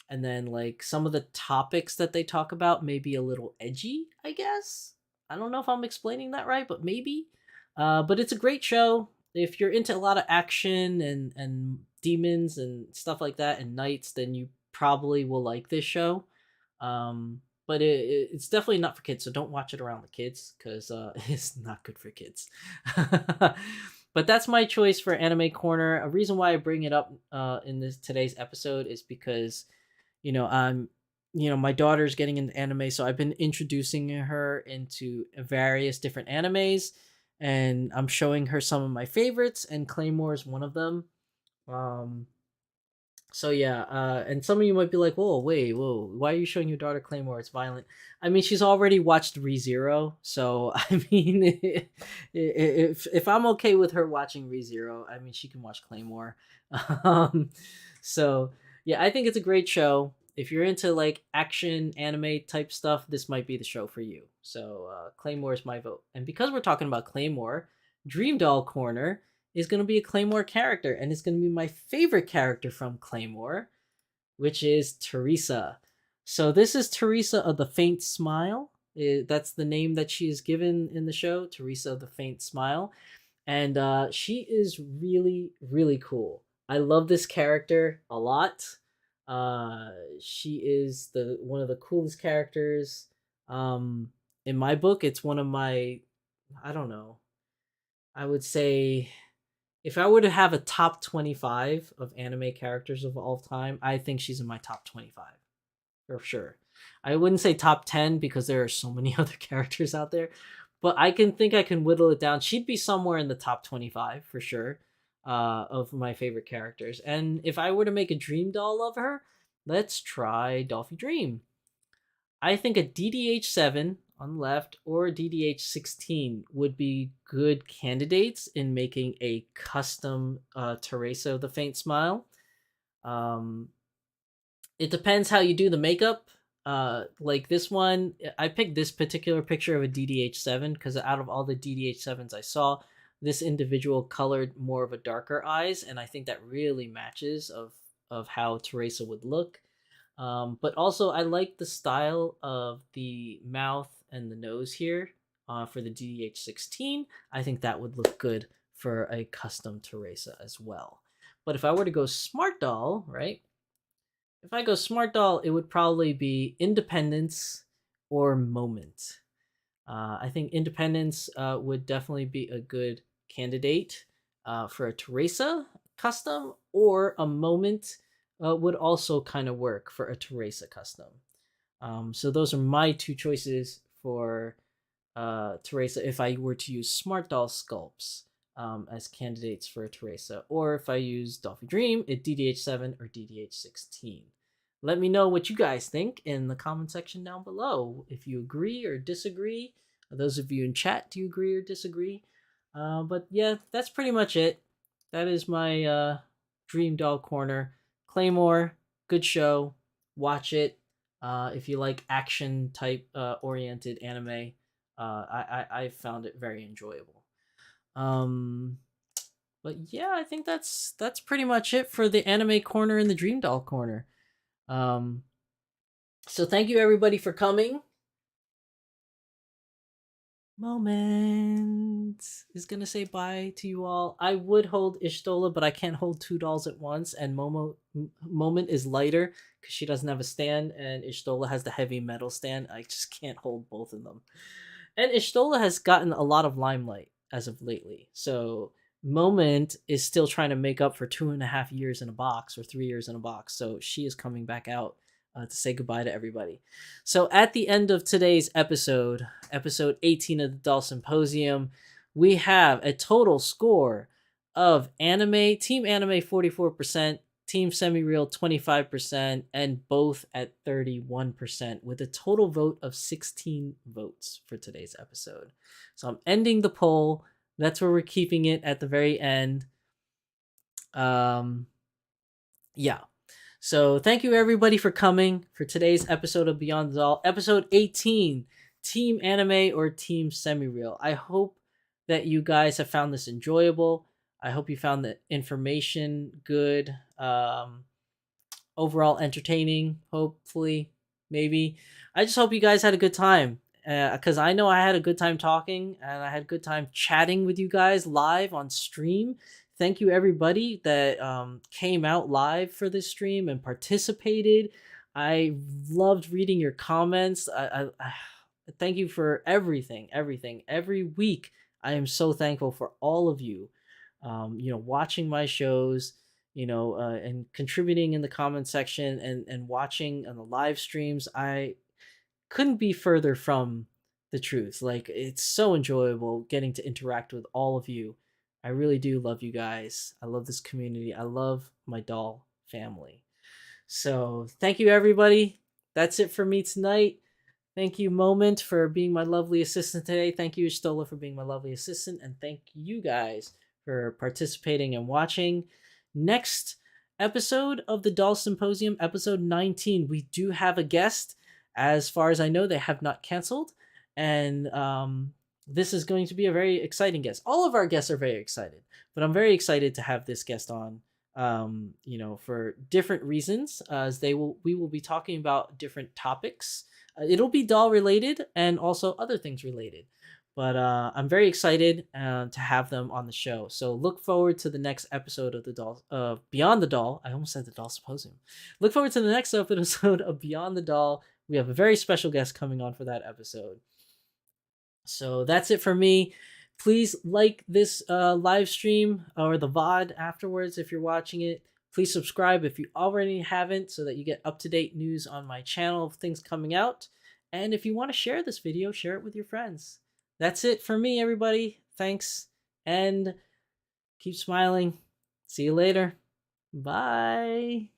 B: and then like some of the topics that they talk about may be a little edgy, I guess. I don't know if I'm explaining that right, but maybe. But it's a great show. If you're into a lot of action and demons and stuff like that and knights, then you probably will like this show. But it's definitely not for kids, so don't watch it around the kids because it's not good for kids. But that's my choice for anime corner. A reason why I bring it up in this today's episode is because I'm my daughter's getting into anime, so I've been introducing her into various different animes, and I'm showing her some of my favorites, and Claymore is one of them. Um, so yeah, and some of you might be like, "Whoa, wait, whoa, why are you showing your daughter Claymore? It's violent." I mean, she's already watched ReZero, so I mean, if I'm okay with her watching ReZero, I mean, she can watch Claymore. Um, so yeah, I think it's a great show. If you're into like action anime type stuff, this might be the show for you. So Claymore is my vote, and because we're talking about Claymore, Dream Doll Corner is going to be a Claymore character, and it's going to be my favorite character from Claymore, which is Teresa. So this is Teresa of the Faint Smile. That's the name that she is given in the show, Teresa of the Faint Smile. And she is really, really cool. I love this character a lot. She is the one of the coolest characters. Um, in my book, it's one of my, I don't know, I would say if I were to have a top 25 of anime characters of all time, I think she's in my top 25 for sure. I wouldn't say top 10 because there are so many other characters out there, but I can whittle it down. She'd be somewhere in the top 25 for sure of my favorite characters. And if I were to make a dream doll of her, let's try Dolphy Dream. I think a DDH7 on the left or DDH16 would be good candidates in making a custom Teresa of the Faint Smile. Um, it depends how you do the makeup. Like this one, I picked this particular picture of a DDH7 because out of all the DDH7s I saw, this individual colored more of a darker eyes, and I think that really matches of how Teresa would look. But also, I like the style of the mouth and the nose here for the DDH16. I think that would look good for a custom Teresa as well. But if I were to go smart doll, right? If I go smart doll, it would probably be Independence or Moment. I think Independence would definitely be a good candidate for a Teresa custom, or a Moment would also kind of work for a Teresa custom. So those are my two choices for Teresa if I were to use Smart Doll sculpts as candidates for a Teresa, or if I use Dolphy Dream at DDH7 or DDH16. Let me know what you guys think in the comment section down below. If you agree or disagree. Those of you in chat, do you agree or disagree? But yeah, that's pretty much it. That is my Dream Doll Corner. Claymore, good show. Watch it. If you like action type oriented anime, I found it very enjoyable. Um, but yeah, I think that's pretty much it for the anime corner and the Dream Doll Corner. Um, so thank you everybody for coming. Moment is gonna say bye to you all. I would hold Ishtola, but I can't hold two dolls at once. And Moment is lighter because she doesn't have a stand, and Ishtola has the heavy metal stand. I just can't hold both of them. And Ishtola has gotten a lot of limelight as of lately. So Moment is still trying to make up for 2.5 years in a box or 3 years in a box. So she is coming back out to say goodbye to everybody. So at the end of today's episode 18 of the Doll Symposium, we have a total score of Team Anime 44%, Team Semi-Real 25%, and both at 31%, with a total vote of 16 votes for today's episode. So I'm ending the poll. That's where we're keeping it at the very end. Yeah. So thank you everybody for coming for today's episode of Beyond the Doll, episode 18, Team Anime or Team Semi-Real. I hope that you guys have found this enjoyable. I hope you found the information good, overall entertaining, hopefully, maybe. I just hope you guys had a good time, because I know I had a good time talking, and I had a good time chatting with you guys live on stream. Thank you everybody that came out live for this stream and participated. I loved reading your comments. I thank you for everything. Every week, I am so thankful for all of you. Watching my shows, and contributing in the comment section, and watching on the live streams. I couldn't be further from the truth. Like, it's so enjoyable getting to interact with all of you. I really do love you guys. I love this community. I love my doll family. So thank you everybody. That's it for me tonight. Thank you, Moment, for being my lovely assistant today. Thank you, Stola, for being my lovely assistant. And thank you guys for participating and watching. Next episode of the Doll Symposium, episode 19, we do have a guest. As far as I know, they have not canceled. And this is going to be a very exciting guest. All of our guests are very excited, but I'm very excited to have this guest on. For different reasons, as we will be talking about different topics. It'll be doll related and also other things related, but I'm very excited to have them on the show. So look forward to the next episode of the Doll Beyond the Doll. I almost said the Doll Symposium. Look forward to the next episode of Beyond the Doll. We have a very special guest coming on for that episode. So that's it for me. Please like this live stream or the VOD afterwards if you're watching it. Please subscribe if you already haven't, so that you get up-to-date news on my channel of things coming out. And if you want to share this video, share it with your friends. That's it for me, everybody. Thanks, and keep smiling. See you later. Bye.